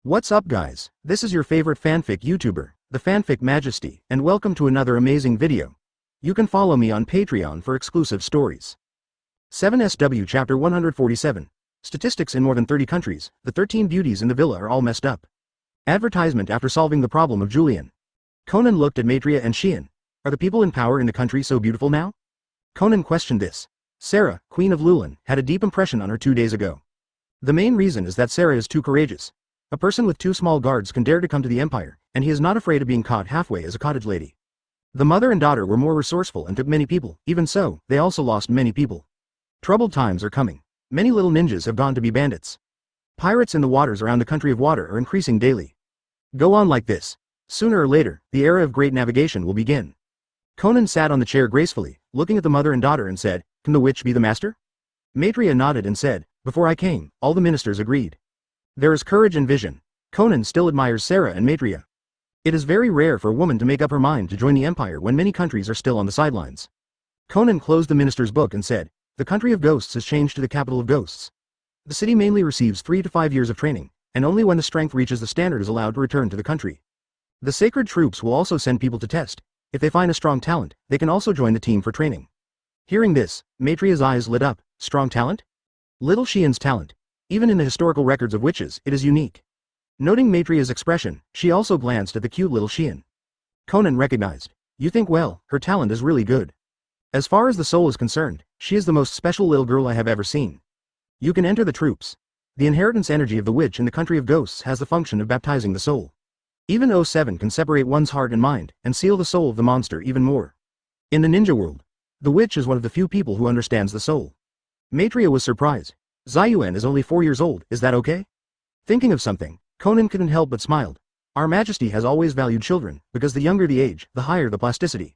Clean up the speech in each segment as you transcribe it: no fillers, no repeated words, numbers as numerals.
What's up guys, this is your favorite fanfic YouTuber, the Fanfic Majesty, and welcome to another amazing video. You can follow me on Patreon for exclusive stories. 7SW Chapter 147. Statistics in more than 30 countries, the 13 beauties in the villa are all messed up. Advertisement after solving the problem of Julian. Conan looked at Maitreya and Shion. Are the people in power in the country so beautiful now? Conan questioned this. Sarah, Queen of Lulan, had a deep impression on her 2 days ago. The main reason is that Sarah is too courageous. A person with 2 small guards can dare to come to the Empire, and he is not afraid of being caught halfway as a cottage lady. The mother and daughter were more resourceful and took many people, even so, they also lost many people. Troubled times are coming. Many little ninjas have gone to be bandits. Pirates in the waters around the country of water are increasing daily. Go on like this. Sooner or later, the era of great navigation will begin. Conan sat on the chair gracefully, looking at the mother and daughter and said, "Can the witch be the master?" Maitreya nodded and said, "Before I came, all the ministers agreed." There is courage and vision. Conan still admires Sarah and Maitreya. It is very rare for a woman to make up her mind to join the Empire when many countries are still on the sidelines. Conan closed the minister's book and said, "The country of ghosts has changed to the capital of ghosts. The city mainly receives 3 to 5 years of training, and only when the strength reaches the standard is allowed to return to the country. The sacred troops will also send people to test. If they find a strong talent, they can also join the team for training." Hearing this, Maitreya's eyes lit up. Strong talent? Little Shion's talent. Even in the historical records of witches, it is unique. Noting Maitreya's expression, she also glanced at the cute little Shion. Conan recognized. You think well, her talent is really good. As far as the soul is concerned, she is the most special little girl I have ever seen. You can enter the troops. The inheritance energy of the witch in the country of ghosts has the function of baptizing the soul. Even 07 can separate one's heart and mind, and seal the soul of the monster even more. In the ninja world, the witch is one of the few people who understands the soul. Maitreya was surprised. Ziyuan is only 4 years old, is that okay? Thinking of something, Conan couldn't help but smiled. Our Majesty has always valued children, because the younger the age, the higher the plasticity.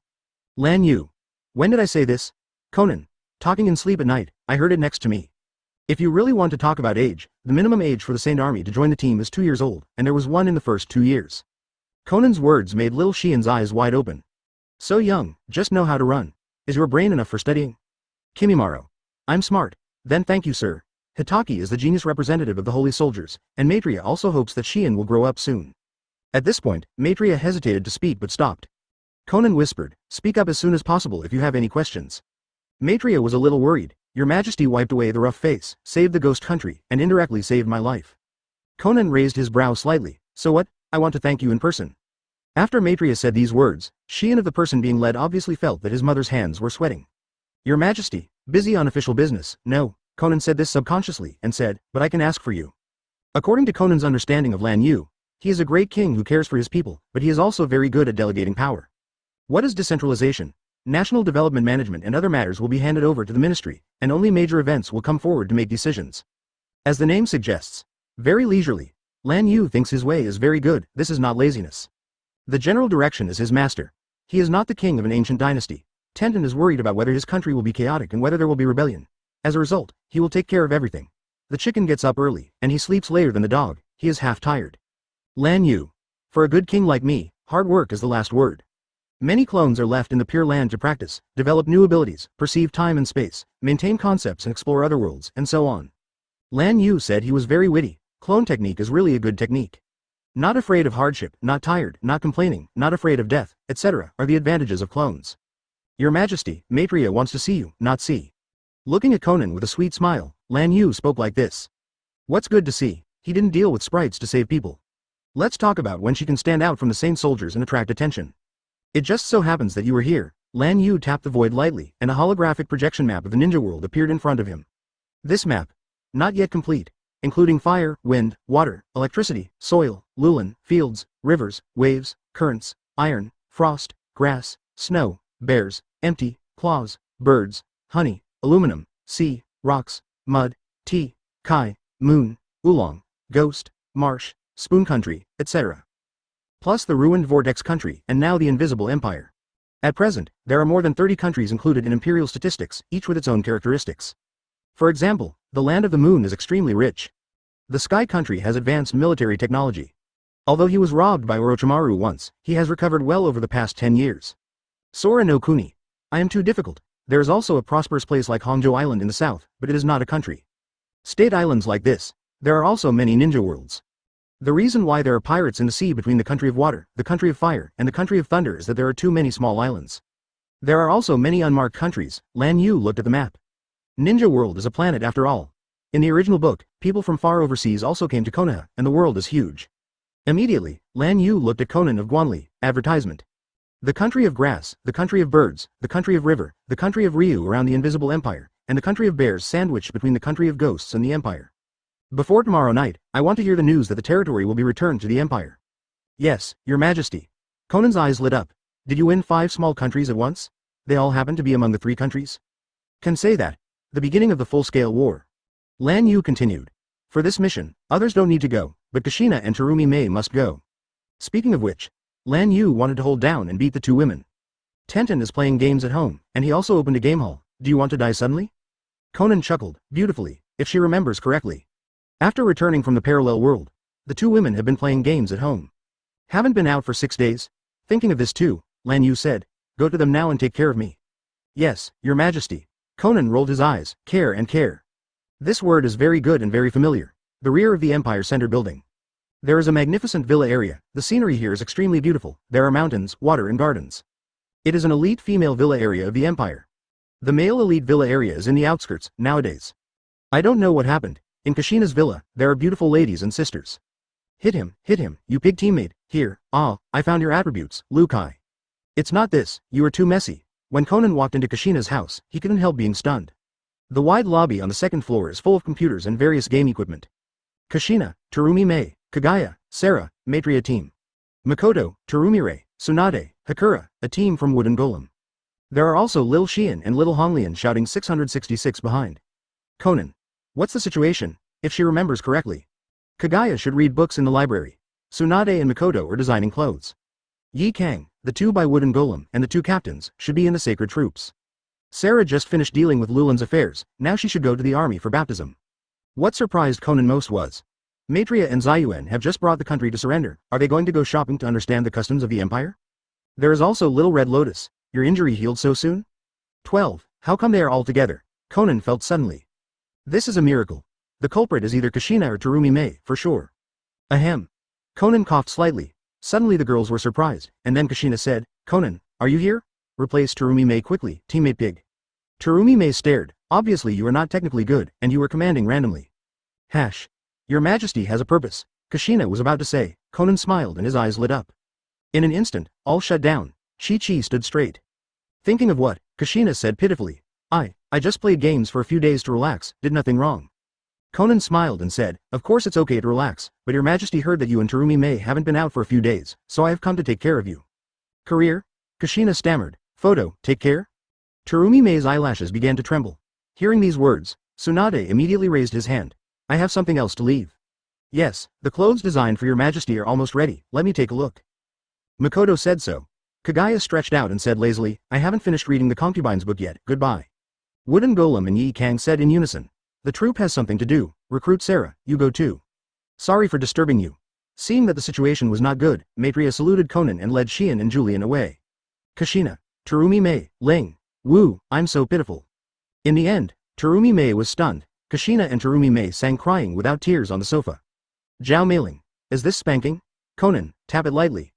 Lan Yu. When did I say this? Conan. Talking in sleep at night, I heard it next to me. If you really want to talk about age, the minimum age for the Saint Army to join the team is 2 years old, and there was one in the first 2 years. Conan's words made little Shion's eyes wide open. So young, just know how to run. Is your brain enough for studying? Kimimaro. I'm smart. Then thank you sir. Hitaki is the genius representative of the holy soldiers, and Maitreya also hopes that Shion will grow up soon. At this point, Maitreya hesitated to speak but stopped. Conan whispered, "Speak up as soon as possible if you have any questions." Maitreya was a little worried. Your Majesty wiped away the rough face, saved the ghost country, and indirectly saved my life. Conan raised his brow slightly. So what? I want to thank you in person. After Maitreya said these words, Shion of the person being led obviously felt that his mother's hands were sweating. Your Majesty, busy on official business, no. Conan said this subconsciously, and said, but I can ask for you. According to Conan's understanding of Lan Yu, he is a great king who cares for his people, but he is also very good at delegating power. What is decentralization? National development management and other matters will be handed over to the ministry, and only major events will come forward to make decisions. As the name suggests, very leisurely, Lan Yu thinks his way is very good, this is not laziness. The general direction is his master. He is not the king of an ancient dynasty. Tenten is worried about whether his country will be chaotic and whether there will be rebellion. As a result, he will take care of everything. The chicken gets up early, and he sleeps later than the dog, he is half tired. Lan Yu. For a good king like me, hard work is the last word. Many clones are left in the Pure Land to practice, develop new abilities, perceive time and space, maintain concepts and explore other worlds, and so on. Lan Yu said he was very witty. Clone technique is really a good technique. Not afraid of hardship, not tired, not complaining, not afraid of death, etc. are the advantages of clones. Your Majesty, Maitreya wants to see you, not see. Looking at Conan with a sweet smile, Lan Yu spoke like this. What's good to see? He didn't deal with sprites to save people. Let's talk about when she can stand out from the sane soldiers and attract attention. It just so happens that you were here. Lan Yu tapped the void lightly, and a holographic projection map of the ninja world appeared in front of him. This map, not yet complete, including fire, wind, water, electricity, soil, Lulan, fields, rivers, waves, currents, iron, frost, grass, snow, bears, empty, claws, birds, honey, aluminum, sea, rocks, mud, tea, kai, moon, oolong, ghost, marsh, spoon country, etc. Plus the ruined vortex country and now the invisible empire. At present, there are more than 30 countries included in imperial statistics, each with its own characteristics. For example, the land of the moon is extremely rich. The sky country has advanced military technology. Although he was robbed by Orochimaru once, he has recovered well over the past 10 years. Sora no Kuni. I am too difficult. There is also a prosperous place like Hongzhou Island in the south, but it is not a country. State islands like this. There are also many ninja worlds. The reason why there are pirates in the sea between the country of water, the country of fire, and the country of thunder is that there are too many small islands. There are also many unmarked countries. Lan Yu looked at the map. Ninja World is a planet after all. In the original book, people from far overseas also came to Konoha, and the world is huge. Immediately, Lan Yu looked at Conan of Guanli, advertisement. The country of grass, the country of birds, the country of river, the country of Ryu around the invisible empire, and the country of bears sandwiched between the country of ghosts and the empire. Before tomorrow night, I want to hear the news that the territory will be returned to the empire. Yes, your majesty. Conan's eyes lit up. Did you win 5 small countries at once? They all happen to be among the 3 countries? Can say that. The beginning of the full-scale war. Lan Yu continued. For this mission, others don't need to go, but Kushina and Terumi Mei must go. Speaking of which, Lan Yu wanted to hold down and beat the 2 women. Tenten is playing games at home, and he also opened a game hall. Do you want to die suddenly? Conan chuckled, beautifully, if she remembers correctly. After returning from the parallel world, the 2 women have been playing games at home. Haven't been out for 6 days? Thinking of this too, Lan Yu said. Go to them now and take care of me. Yes, your majesty. Conan rolled his eyes, care and care. This word is very good and very familiar. The rear of the Empire Center building. There is a magnificent villa area. The scenery here is extremely beautiful. There are mountains, water and gardens. It is an elite female villa area of the Empire. The male elite villa area is in the outskirts, nowadays. I don't know what happened. In Kushina's villa, there are beautiful ladies and sisters. Hit him, you pig teammate. Here, I found your attributes, Lukai. It's not this, you are too messy. When Conan walked into Kushina's house, he couldn't help being stunned. The wide lobby on the 2nd floor is full of computers and various game equipment. Kushina, Terumi Mei, Kagaya, Sarah, Maitreya team. Makoto, Terumire, Tsunade, Hakura, a team from Wooden Golem. There are also Lil Xian and Little Honglian shouting 666 behind. Conan. What's the situation, if she remembers correctly? Kagaya should read books in the library. Tsunade and Makoto are designing clothes. Yi Kang, the 2 by Wooden Golem, and the 2 captains, should be in the sacred troops. Sarah just finished dealing with Lulin's affairs, now she should go to the army for baptism. What surprised Conan most was, Maitreya and Ziyuan have just brought the country to surrender. Are they going to go shopping to understand the customs of the empire? There is also Little Red Lotus. Your injury healed so soon? 12. How come they are all together? Conan felt suddenly. This is a miracle. The culprit is either Kushina or Terumi Mei, for sure. Ahem. Conan coughed slightly. Suddenly the girls were surprised, and then Kushina said, Conan, are you here? Replaced Terumi Mei quickly, teammate Pig. Terumi Mei stared. Obviously you are not technically good, and you were commanding randomly. Hash. Your majesty has a purpose. Kushina was about to say. Conan smiled and his eyes lit up. In an instant, all shut down. Chi stood straight. Thinking of what? Kushina said pitifully. I just played games for a few days to relax, did nothing wrong. Conan smiled and said, of course it's okay to relax, but your majesty heard that you and Terumi Mei haven't been out for a few days, so I have come to take care of you. Career? Kushina stammered. Photo, take care? Terumi Mei's eyelashes began to tremble. Hearing these words, Tsunade immediately raised his hand. I have something else to leave. Yes, the clothes designed for your majesty are almost ready, let me take a look. Makoto said so. Kagaya stretched out and said lazily, I haven't finished reading the concubines book yet, goodbye. Wooden Golem and Yi Kang said in unison. The troop has something to do. Recruit Sarah, you go too. Sorry for disturbing you. Seeing that the situation was not good, Maitreya saluted Conan and led Xian and Julian away. Kushina, Terumi Mei, Ling, Wu, I'm so pitiful. In the end, Terumi Mei was stunned. Kushina and Terumi Mei sang crying without tears on the sofa. Zhao Meiling, is this spanking? Conan, tap it lightly.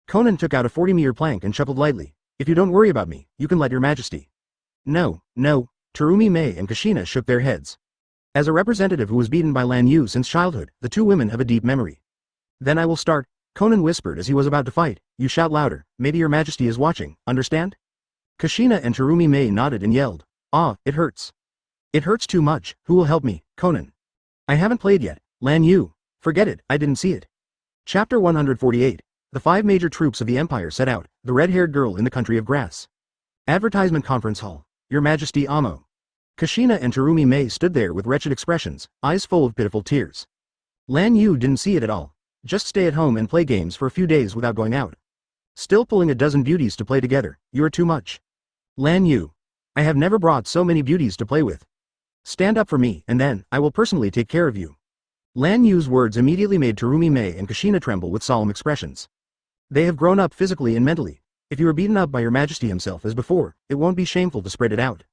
Conan took out a 40-meter plank and chuckled lightly. If you don't worry about me, you can let your majesty. No, Terumi Mei and Kushina shook their heads. As a representative who was beaten by Lan Yu since childhood, the 2 women have a deep memory. Then I will start, Conan whispered as he was about to fight. You shout louder, maybe your majesty is watching, understand? Kushina and Terumi Mei nodded and yelled. It hurts. It hurts too much, who will help me, Conan? I haven't played yet, Lan Yu. Forget it, I didn't see it. Chapter 148. The 5 major troops of the Empire set out, the red-haired girl in the country of grass. Advertisement conference hall. Your Majesty Amo. Kushina and Terumi Mei stood there with wretched expressions, eyes full of pitiful tears. Lan Yu didn't see it at all. Just stay at home and play games for a few days without going out. Still pulling a dozen beauties to play together, you are too much. Lan Yu. I have never brought so many beauties to play with. Stand up for me and then, I will personally take care of you. Lan Yu's words immediately made Terumi Mei and Kushina tremble with solemn expressions. They have grown up physically and mentally. If you are beaten up by your majesty himself as before, it won't be shameful to spread it out.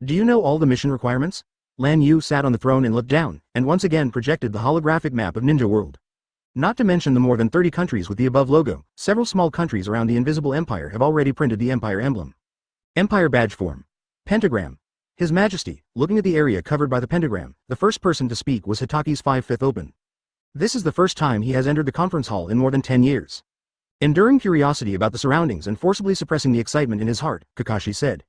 Do you know all the mission requirements? Lan Yu sat on the throne and looked down, and once again projected the holographic map of Ninja World. Not to mention the more than 30 countries with the above logo, several small countries around the Invisible Empire have already printed the Empire emblem. Empire badge form. Pentagram. His Majesty, looking at the area covered by the pentagram, the first person to speak was Hitachi's 5th Open. This is the first time he has entered the conference hall in more than 10 years. Enduring curiosity about the surroundings and forcibly suppressing the excitement in his heart, Kakashi said.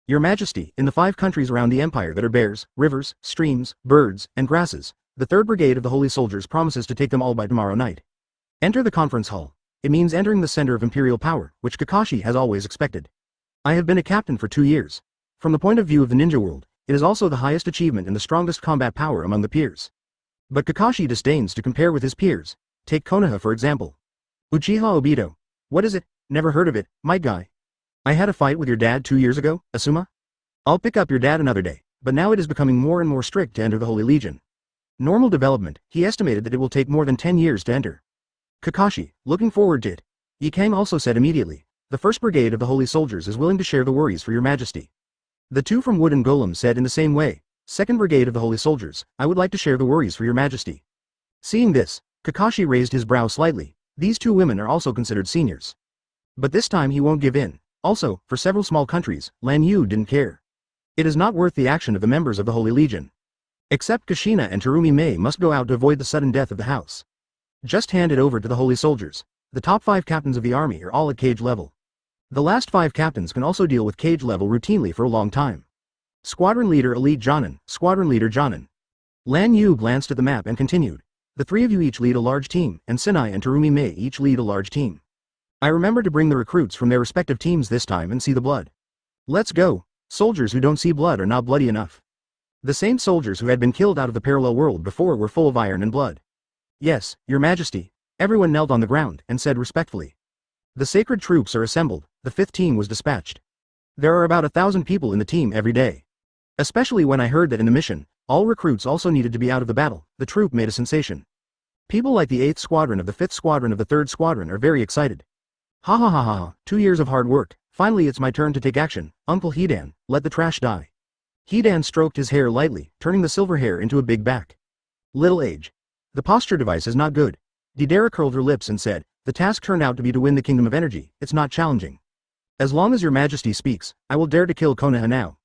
Your Majesty, in the 5 countries around the Empire that are bears, rivers, streams, birds, and grasses, the 3rd Brigade of the Holy Soldiers promises to take them all by tomorrow night. Enter the conference hall. It means entering the center of imperial power, which Kakashi has always expected. I have been a captain for 2 years. From the point of view of the ninja world, it is also the highest achievement and the strongest combat power among the peers. But Kakashi disdains to compare with his peers. Take Konoha for example. Uchiha Obito. What is it? Never heard of it, might guy. I had a fight with your dad 2 years ago, Asuma? I'll pick up your dad another day, but now it is becoming more and more strict to enter the Holy Legion. Normal development, he estimated that it will take more than 10 years to enter. Kakashi, looking forward to it. Yikang also said immediately, the 1st Brigade of the Holy Soldiers is willing to share the worries for your Majesty. The 2 from Wooden Golem said in the same way, 2nd Brigade of the Holy Soldiers, I would like to share the worries for your Majesty. Seeing this, Kakashi raised his brow slightly. These 2 women are also considered seniors. But this time he won't give in. Also, for several small countries, Lan Yu didn't care. It is not worth the action of the members of the Holy Legion. Except Kushina and Terumi Mei must go out to avoid the sudden death of the house. Just hand it over to the Holy Soldiers. The top 5 captains of the army are all at cage level. The last 5 captains can also deal with cage level routinely for a long time. Squadron Leader Elite Jonin, Squadron Leader Jonin. Lan Yu glanced at the map and continued. The 3 of you each lead a large team, and Sinai and Terumi Mei each lead a large team. I remember to bring the recruits from their respective teams this time and see the blood. Let's go. Soldiers who don't see blood are not bloody enough. The same soldiers who had been killed out of the parallel world before were full of iron and blood. Yes, Your Majesty. Everyone knelt on the ground and said respectfully. The sacred troops are assembled, the 5th team was dispatched. There are about 1,000 people in the team every day. Especially when I heard that in the mission, all recruits also needed to be out of the battle, the troop made a sensation. People like the 8th Squadron of the 5th Squadron of the 3rd Squadron are very excited. Ha ha ha ha, 2 years of hard work, finally it's my turn to take action, Uncle Hidan, let the trash die. Hidan stroked his hair lightly, turning the silver hair into a big back. Little age. The posture device is not good. Deidara curled her lips and said, the task turned out to be to win the Kingdom of Energy, it's not challenging. As long as Your Majesty speaks, I will dare to kill Konoha now.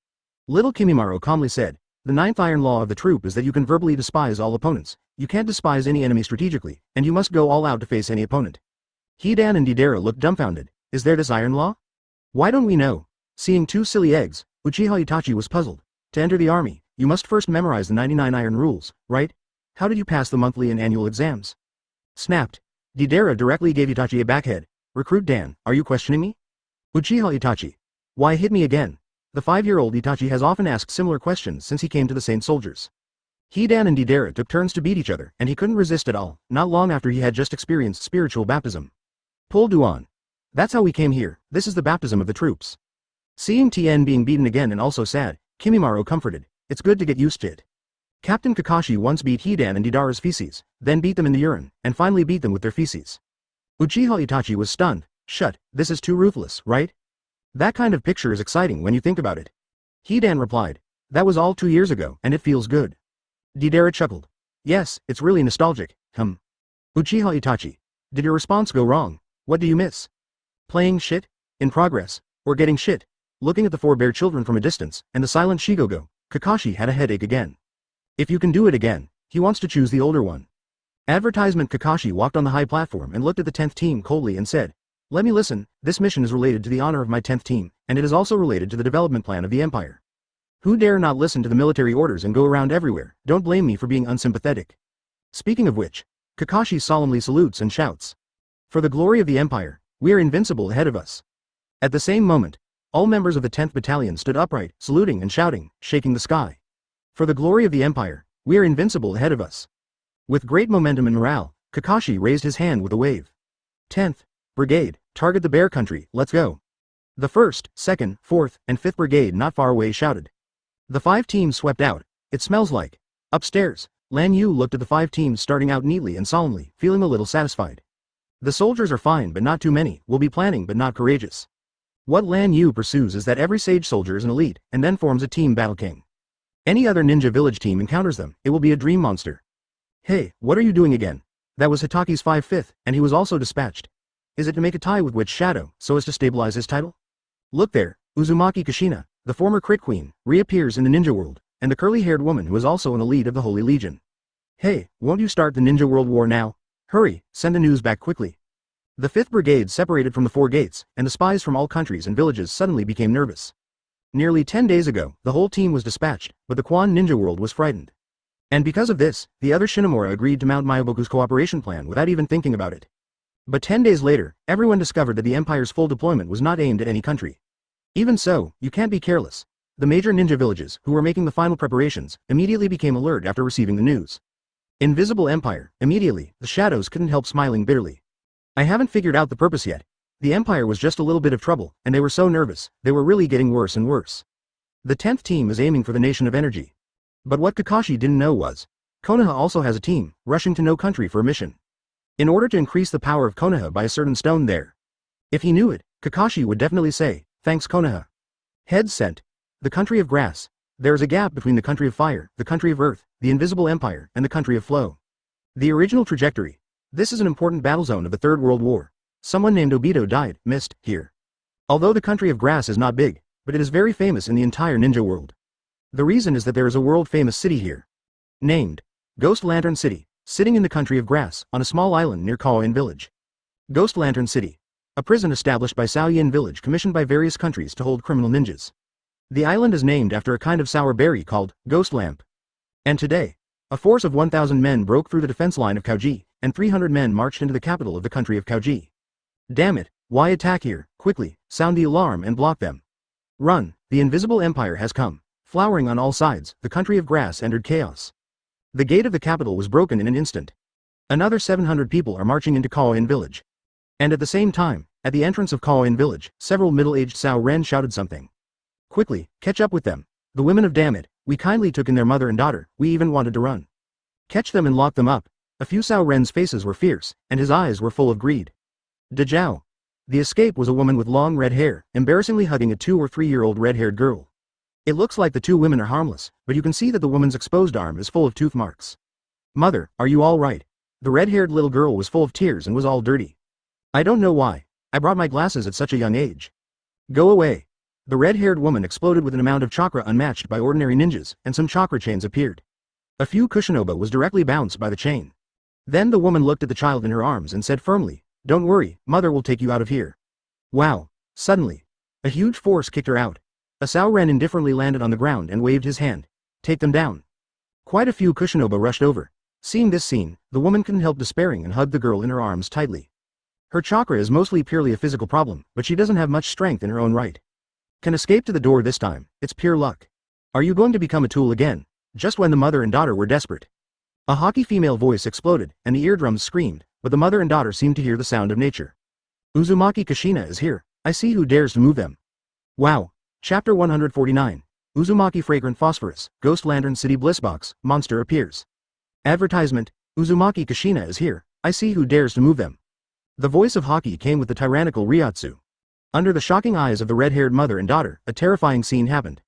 Little Kimimaro calmly said, the 9th iron law of the troop is that you can verbally despise all opponents, you can't despise any enemy strategically, and you must go all out to face any opponent. Hidan and Deidara looked dumbfounded, is there this iron law? Why don't we know? Seeing 2 silly eggs, Uchiha Itachi was puzzled. To enter the army, you must first memorize the 99 iron rules, right? How did you pass the monthly and annual exams? Snapped. Deidara directly gave Itachi a backhead. Recruit Dan, are you questioning me? Uchiha Itachi. Why hit me again? The 5-year-old Itachi has often asked similar questions since he came to the Saint Soldiers. Hidan and Deidara took turns to beat each other, and he couldn't resist at all, not long after he had just experienced spiritual baptism. Pull Duan. That's how we came here, this is the baptism of the troops. Seeing Tien being beaten again and also sad, Kimimaro comforted, it's good to get used to it. Captain Kakashi once beat Hidan and Deidara's feces, then beat them in the urine, and finally beat them with their feces. Uchiha Itachi was stunned, shut, this is too ruthless, right? That kind of picture is exciting when you think about it. Hidan replied, that was all 2 years ago, and it feels good. Deidara chuckled. Yes, it's really nostalgic, Uchiha Itachi. Did your response go wrong? What do you miss? Playing shit? In progress? Or getting shit? Looking at the 4 bear children from a distance, and the silent Shigogo, Kakashi had a headache again. If you can do it again, he wants to choose the older one. Advertisement. Kakashi walked on the high platform and looked at the 10th team coldly and said, let me listen, this mission is related to the honor of my 10th team, and it is also related to the development plan of the Empire. Who dare not listen to the military orders and go around everywhere, don't blame me for being unsympathetic. Speaking of which, Kakashi solemnly salutes and shouts. For the glory of the Empire, we are invincible ahead of us. At the same moment, all members of the 10th Battalion stood upright, saluting and shouting, shaking the sky. For the glory of the Empire, we are invincible ahead of us. With great momentum and morale, Kakashi raised his hand with a wave. 10th Brigade, target the Bear Country, let's go. The 1st, 2nd, 4th, and 5th Brigade not far away shouted. The 5 teams swept out. It smells like. Upstairs, Lan Yu looked at the 5 teams starting out neatly and solemnly, feeling a little satisfied. The soldiers are fine but not too many, will be planning but not courageous. What Lan Yu pursues is that every sage soldier is an elite, and then forms a team battle king. Any other ninja village team encounters them, it will be a dream monster. Hey, what are you doing again? That was Hitaki's 5/5, and he was also dispatched. Is it to make a tie with Witch Shadow, so as to stabilize his title? Look there, Uzumaki Kushina, the former Crit Queen, reappears in the ninja world, and the curly-haired woman who is also an elite of the Holy Legion. Hey, won't you start the Ninja World War now? Hurry, send the news back quickly. The 5th Brigade separated from the 4 gates, and the spies from all countries and villages suddenly became nervous. Nearly 10 days ago, the whole team was dispatched, but the Quan Ninja World was frightened. And because of this, the other Shinomura agreed to mount Myoboku's cooperation plan without even thinking about it. But 10 days later, everyone discovered that the Empire's full deployment was not aimed at any country. Even so, you can't be careless. The major ninja villages, who were making the final preparations, immediately became alert after receiving the news. Invisible Empire, immediately, the shadows couldn't help smiling bitterly. I haven't figured out the purpose yet. The Empire was just a little bit of trouble, and they were so nervous, they were really getting worse and worse. The 10th team is aiming for the Nation of Energy. But what Kakashi didn't know was, Konoha also has a team, rushing to no country for a mission. In order to increase the power of Konoha by a certain stone there. If he knew it, Kakashi would definitely say, thanks Konoha. Head sent. The country of grass. There is a gap between the country of fire, the country of earth, the invisible empire, and the country of flow. The original trajectory. This is an important battle zone of the Third World War. Someone named Obito died, missed, here. Although the country of grass is not big, but it is very famous in the entire ninja world. The reason is that there is a world-famous city here. Named Ghost Lantern City, sitting in the country of grass, on a small island near Yuyin Village. Ghost Lantern City. A prison established by Yuyin Village commissioned by various countries to hold criminal ninjas. The island is named after a kind of sour berry called Ghost Lamp. And today, a force of 1,000 men broke through the defense line of Kauji, and 300 men marched into the capital of the country of Kauji. Damn it, why attack here? Quickly, sound the alarm and block them. Run, the invisible empire has come. Flowering on all sides, the country of grass entered chaos. The gate of the capital was broken in an instant. Another 700 people are marching into Yuyin Village. And at the same time, at the entrance of Yuyin Village, several middle-aged Sao Ren shouted something. Quickly, catch up with them. The women of damn it, we kindly took in their mother and daughter, we even wanted to run. Catch them and lock them up. A few Sao Ren's faces were fierce, and his eyes were full of greed. Dajao. The escape was a woman with long red hair, embarrassingly hugging a 2 or 3-year-old red-haired girl. It looks like the two women are harmless, but you can see that the woman's exposed arm is full of tooth marks. Mother, are you all right? The red-haired little girl was full of tears and was all dirty. I don't know why. I brought my glasses at such a young age. Go away. The red-haired woman exploded with an amount of chakra unmatched by ordinary ninjas, and some chakra chains appeared. A few Kushinoba was directly bounced by the chain. Then the woman looked at the child in her arms and said firmly, don't worry, mother will take you out of here. Wow. Suddenly, a huge force kicked her out. A Sao Ren indifferently landed on the ground and waved his hand. Take them down. Quite a few Kushinoba rushed over. Seeing this scene, the woman couldn't help despairing and hugged the girl in her arms tightly. Her chakra is mostly purely a physical problem, but she doesn't have much strength in her own right. Can escape to the door this time, it's pure luck. Are you going to become a tool again? Just when the mother and daughter were desperate. A haughty female voice exploded, and the eardrums screamed, but the mother and daughter seemed to hear the sound of nature. Uzumaki Kushina is here, I see who dares to move them. Wow. Chapter 149. Uzumaki Fragrant Phosphorus, Ghost Lantern City Blissbox, Monster appears. Advertisement, Uzumaki Kushina is here, I see who dares to move them. The voice of Haki came with the tyrannical Ryatsu. Under the shocking eyes of the red-haired mother and daughter, a terrifying scene happened.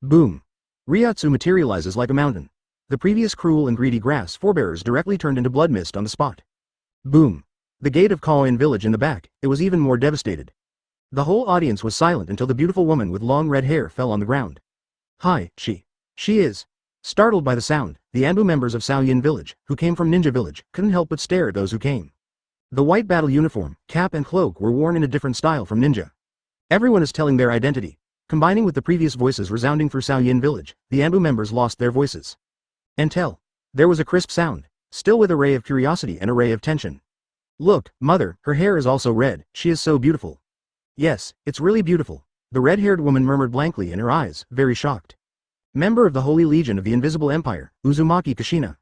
Boom. Ryatsu materializes like a mountain. The previous cruel and greedy grass forebearers directly turned into blood mist on the spot. Boom. The gate of Yuyin Village in the back, it was even more devastated. The whole audience was silent until the beautiful woman with long red hair fell on the ground. Hi, she is. Startled by the sound, the Anbu members of Yuyin Village, who came from Ninja Village, couldn't help but stare at those who came. The white battle uniform, cap and cloak were worn in a different style from ninja. Everyone is telling their identity. Combining with the previous voices resounding through Yuyin Village, the Anbu members lost their voices. And there was a crisp sound, still with a ray of curiosity and a ray of tension. Look, mother, her hair is also red, she is so beautiful. Yes, it's really beautiful, the red-haired woman murmured blankly in her eyes, very shocked. Member of the Holy Legion of the Invisible Empire, Uzumaki Kushina.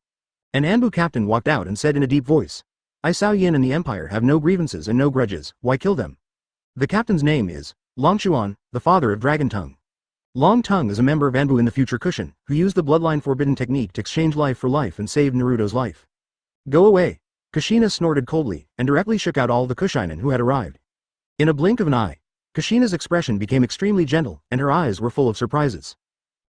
An Anbu captain walked out and said in a deep voice, I Yuyin and the Empire have no grievances and no grudges, why kill them? The captain's name is Longchuan, the father of Dragon Tongue. Long Tongue is a member of Anbu in the future Kushin, who used the bloodline forbidden technique to exchange life for life and saved Naruto's life. Go away. Kushina snorted coldly, and directly shook out all the Kushinen who had arrived. In a blink of an eye, Kushina's expression became extremely gentle, and her eyes were full of surprises.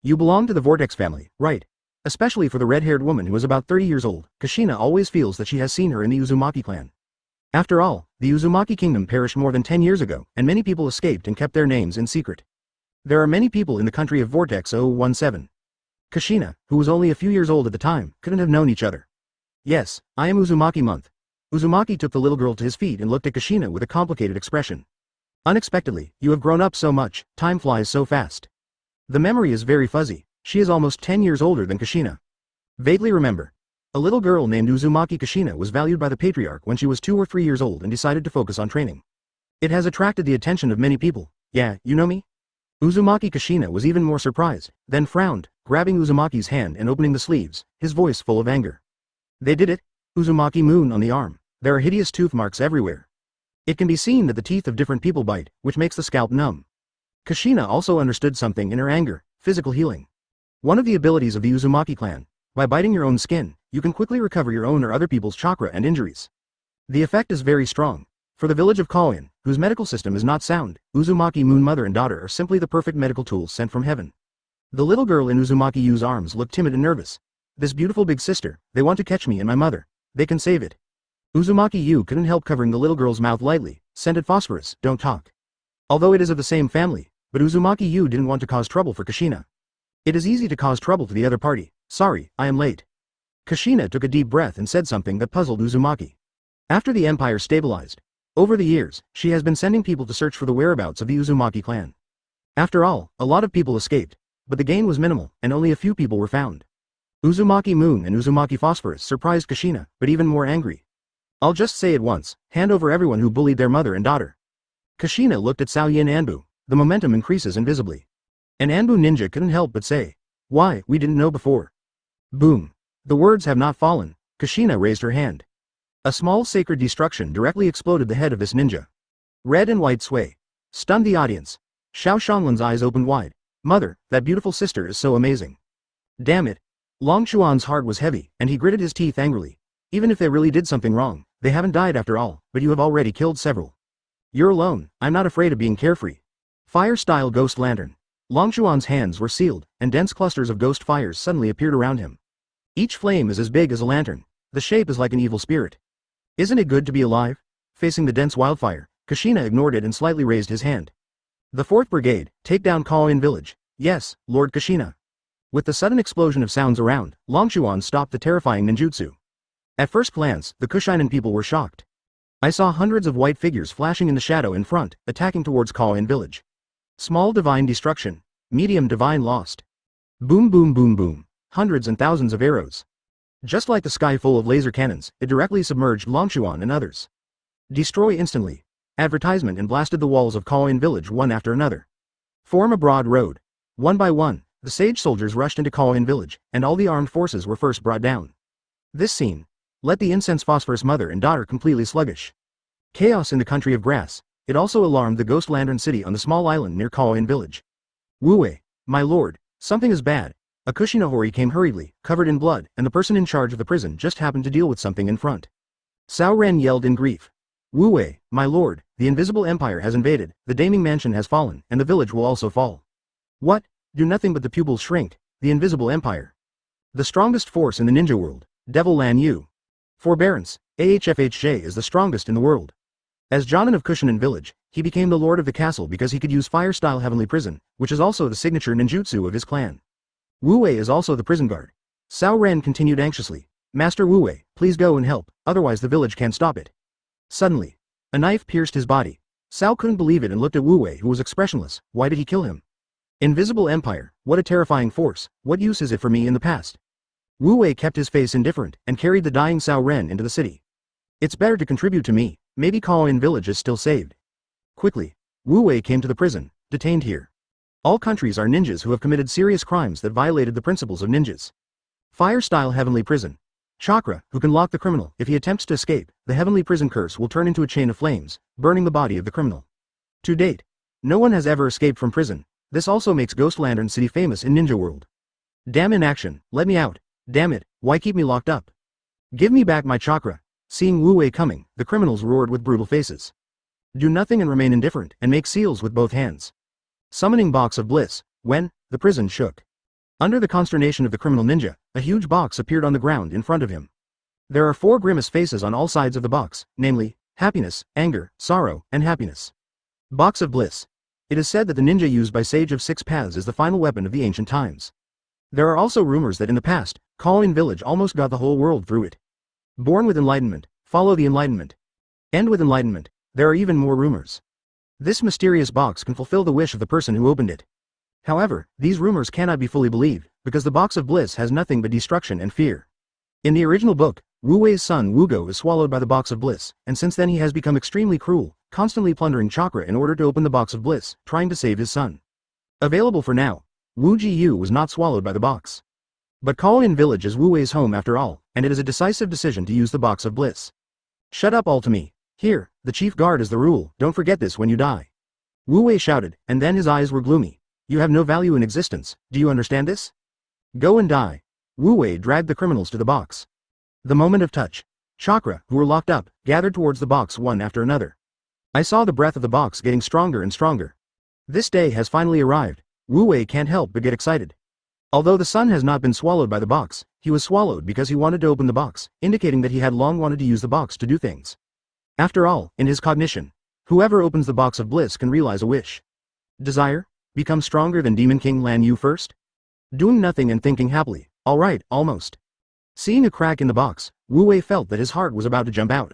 You belong to the Vortex family, right? Especially for the red-haired woman who is about 30 years old, Kushina always feels that she has seen her in the Uzumaki clan. After all, the Uzumaki kingdom perished more than 10 years ago, and many people escaped and kept their names in secret. There are many people in the country of Vortex 017. Kushina, who was only a few years old at the time, couldn't have known each other. Yes, I am Uzumaki month. Uzumaki took the little girl to his feet and looked at Kushina with a complicated expression. Unexpectedly, you have grown up so much, time flies so fast. The memory is very fuzzy. She is almost 10 years older than Kushina. Vaguely remember. A little girl named Uzumaki Kushina was valued by the patriarch when she was 2 or 3 years old and decided to focus on training. It has attracted the attention of many people. Yeah, you know me? Uzumaki Kushina was even more surprised, then frowned, grabbing Uzumaki's hand and opening the sleeves, his voice full of anger. They did it? Uzumaki moon on the arm. There are hideous tooth marks everywhere. It can be seen that the teeth of different people bite, which makes the scalp numb. Kushina also understood something in her anger: physical healing. One of the abilities of the Uzumaki clan. By biting your own skin, you can quickly recover your own or other people's chakra and injuries. The effect is very strong. For the village of Konoha, whose medical system is not sound, Uzumaki Moon mother and daughter are simply the perfect medical tools sent from heaven. The little girl in Uzumaki Yu's arms looked timid and nervous. This beautiful big sister, they want to catch me and my mother. They can save it. Uzumaki Yu couldn't help covering the little girl's mouth lightly. Scented phosphorus, don't talk. Although it is of the same family, but Uzumaki Yu didn't want to cause trouble for Kushina. It is easy to cause trouble to the other party. Sorry, I am late. Kushina took a deep breath and said something that puzzled Uzumaki. After the empire stabilized, over the years, she has been sending people to search for the whereabouts of the Uzumaki clan. After all, a lot of people escaped, but the gain was minimal, and only a few people were found. Uzumaki Moon and Uzumaki Phosphorus surprised Kushina, but even more angry. I'll just say it once, hand over everyone who bullied their mother and daughter. Kushina looked at Sao Yin Anbu. The momentum increases invisibly. An Anbu ninja couldn't help but say, why, we didn't know before. Boom. The words have not fallen. Kushina raised her hand. A small sacred destruction directly exploded the head of this ninja. Red and white sway. Stunned the audience. Xiao Shanglan's eyes opened wide. Mother, that beautiful sister is so amazing. Damn it. Long Chuan's heart was heavy, and he gritted his teeth angrily. Even if they really did something wrong, they haven't died after all, but you have already killed several. You're alone, I'm not afraid of being carefree. Fire-style ghost lantern. Long Chuan's hands were sealed, and dense clusters of ghost fires suddenly appeared around him. Each flame is as big as a lantern. The shape is like an evil spirit. Isn't it good to be alive? Facing the dense wildfire, Kushina ignored it and slightly raised his hand. The 4th Brigade, take down Yuyin Village. Yes, Lord Kushina. With the sudden explosion of sounds around, Long Chuan stopped the terrifying ninjutsu. At first glance, the Kushinen people were shocked. I saw hundreds of white figures flashing in the shadow in front, attacking towards Yuyin Village. Small divine destruction. Medium divine lost. Boom boom boom boom. Hundreds and thousands of arrows. Just like the sky full of laser cannons, it directly submerged Longchuan and others. Destroy instantly. Advertisement and blasted the walls of Yuyin Village one after another. Form a broad road. One by one, the sage soldiers rushed into Yuyin Village, and all the armed forces were first brought down. This scene let the incense phosphorus mother and daughter completely sluggish. Chaos in the country of grass. It also alarmed the Ghost Lantern City on the small island near Yuyin Village. Wu-wei, my lord, something is bad. A Kushinahori came hurriedly, covered in blood, and the person in charge of the prison just happened to deal with something in front. Cao Ren yelled in grief. Wu-wei, my lord, the invisible empire has invaded, the Daming Mansion has fallen, and the village will also fall. What? Do nothing but the pupils shrink, the invisible empire. The strongest force in the ninja world, Devil Lan Yu. Forbearance, AHFHJ is the strongest in the world. As Jonin of Kushinen Village, he became the lord of the castle because he could use fire-style heavenly prison, which is also the signature ninjutsu of his clan. Wu-wei is also the prison guard. Cao Ren continued anxiously. Master Wu-wei, please go and help, otherwise the village can't stop it. Suddenly, a knife pierced his body. Cao couldn't believe it and looked at Wu-wei, who was expressionless. Why did he kill him? Invisible empire, what a terrifying force, what use is it for me in the past? Wu-wei kept his face indifferent, and carried the dying Cao Ren into the city. It's better to contribute to me, maybe Yuyin Village is still saved. Quickly, Wu-wei came to the prison, detained here. All countries are ninjas who have committed serious crimes that violated the principles of ninjas. Fire-style heavenly prison. Chakra, who can lock the criminal. If he attempts to escape, the heavenly prison curse will turn into a chain of flames, burning the body of the criminal. To date, no one has ever escaped from prison. This also makes Ghost Lantern City famous in ninja world. Damn in action, let me out. Damn it, why keep me locked up? Give me back my chakra. Seeing Wu-wei coming, the criminals roared with brutal faces. Do nothing and remain indifferent, and make seals with both hands. Summoning box of bliss. When, the prison shook. Under the consternation of the criminal ninja, a huge box appeared on the ground in front of him. There are 4 grimace faces on all sides of the box, namely, happiness, anger, sorrow, and happiness. Box of Bliss. It is said that the ninja used by Sage of Six Paths is the final weapon of the ancient times. There are also rumors that in the past, Yuyin Village almost got the whole world through it. Born with enlightenment, follow the enlightenment. End with enlightenment. There are even more rumors. This mysterious box can fulfill the wish of the person who opened it. However, these rumors cannot be fully believed, because the box of bliss has nothing but destruction and fear. In the original book, Wu Wei's son Wu Go is swallowed by the box of bliss, and since then he has become extremely cruel, constantly plundering chakra in order to open the box of bliss, trying to save his son. Available for now, Wu Jiyu was not swallowed by the box. But Yuyin Village is Wu Wei's home after all, and it is a decisive decision to use the box of bliss. Shut up all to me. Here, the chief guard is the rule, don't forget this when you die. Wu Wei shouted, and then his eyes were gloomy. You have no value in existence, do you understand this? Go and die. Wu Wei dragged the criminals to the box. The moment of touch. Chakra, who were locked up, gathered towards the box one after another. I saw the breath of the box getting stronger and stronger. This day has finally arrived. Wu Wei can't help but get excited. Although the son has not been swallowed by the box, he was swallowed because he wanted to open the box, indicating that he had long wanted to use the box to do things. After all, in his cognition, whoever opens the box of bliss can realize a wish. Desire? Become stronger than Demon King Lan Yu first? Doing nothing and thinking happily, alright, almost. Seeing a crack in the box, Wu Wei felt that his heart was about to jump out.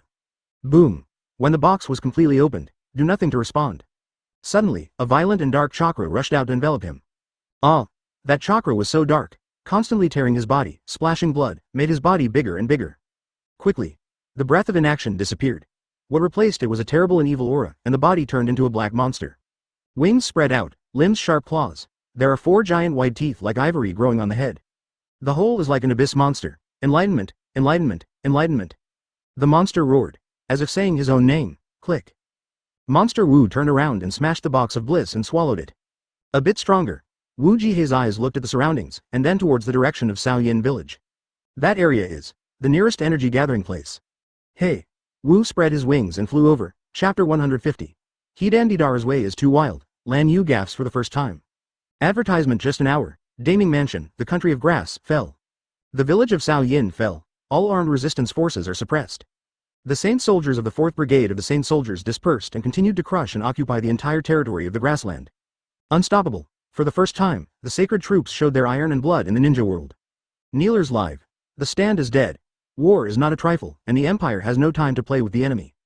Boom. When the box was completely opened, do nothing to respond. Suddenly, a violent and dark chakra rushed out to envelop him. Ah! That chakra was so dark, constantly tearing his body, splashing blood, made his body bigger and bigger. Quickly, the breath of inaction disappeared. What replaced it was a terrible and evil aura, and the body turned into a black monster. Wings spread out, limbs sharp claws. There are 4 giant white teeth like ivory growing on the head. The whole is like an abyss monster. Enlightenment, enlightenment, enlightenment. The monster roared, as if saying his own name. Click. Monster Wu turned around and smashed the box of bliss and swallowed it. A bit stronger. Wu Jihei's eyes looked at the surroundings, and then towards the direction of Yuyin Village. That area is the nearest energy gathering place. Hey! Wu spread his wings and flew over. Chapter 150. Hidandidara's way is too wild. Lan Yu gasped for the first time. Advertisement just an hour. Daming Mansion, the country of grass, fell. The village of Yuyin fell. All armed resistance forces are suppressed. The Saint soldiers of the 4th Brigade of the Saint soldiers dispersed and continued to crush and occupy the entire territory of the grassland. Unstoppable. For the first time, the sacred troops showed their iron and blood in the ninja world. Kneelers live. The stand is dead. War is not a trifle, and the Empire has no time to play with the enemy.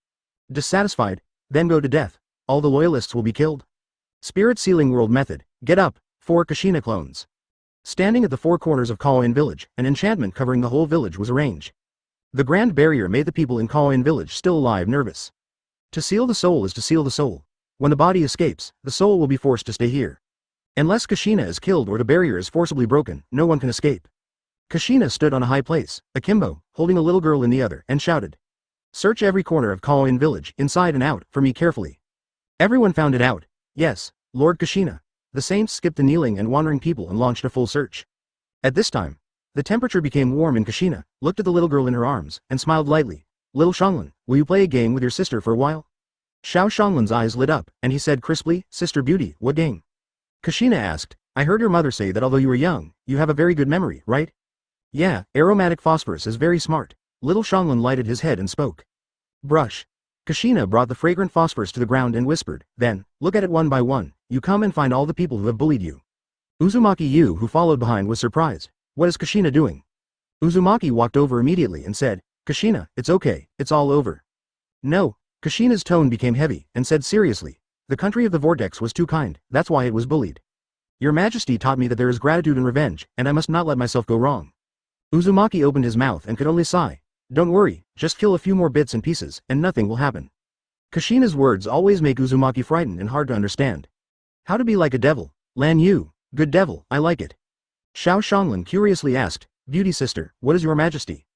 Dissatisfied? Then go to death. All the loyalists will be killed. Spirit Sealing World Method. Get up. 4 Kushina clones. Standing at the 4 corners of Yuyin Village, an enchantment covering the whole village was arranged. The Grand Barrier made the people in Yuyin Village still alive nervous. To seal the soul is to seal the soul. When the body escapes, the soul will be forced to stay here. Unless Kushina is killed or the barrier is forcibly broken, no one can escape. Kushina stood on a high place, akimbo, holding a little girl in the other, and shouted. Search every corner of Yuyin Village, inside and out, for me carefully. Everyone found it out. Yes, Lord Kushina. The saints skipped the kneeling and wandering people and launched a full search. At this time, the temperature became warm and Kushina looked at the little girl in her arms, and smiled lightly. Little Shanglan, will you play a game with your sister for a while? Xiao Shanglan's eyes lit up, and he said crisply, Sister Beauty, what game? Kushina asked, I heard your mother say that although you were young, you have a very good memory, right? Yeah, aromatic phosphorus is very smart. Little Shanglan lighted his head and spoke. Brush. Kushina brought the fragrant phosphorus to the ground and whispered, then, look at it one by one, you come and find all the people who have bullied you. Uzumaki Yu, who followed behind, was surprised. What is Kushina doing? Uzumaki walked over immediately and said, Kushina, it's okay, it's all over. No. Kushina's tone became heavy, and said seriously, the country of the vortex was too kind, that's why it was bullied. Your Majesty taught me that there is gratitude and revenge, and I must not let myself go wrong. Uzumaki opened his mouth and could only sigh. Don't worry, just kill a few more bits and pieces, and nothing will happen. Kushina's words always make Uzumaki frightened and hard to understand. How to be like a devil, Lan Yu, good devil, I like it. Xiao Shanglan curiously asked, Beauty sister, what is your Majesty?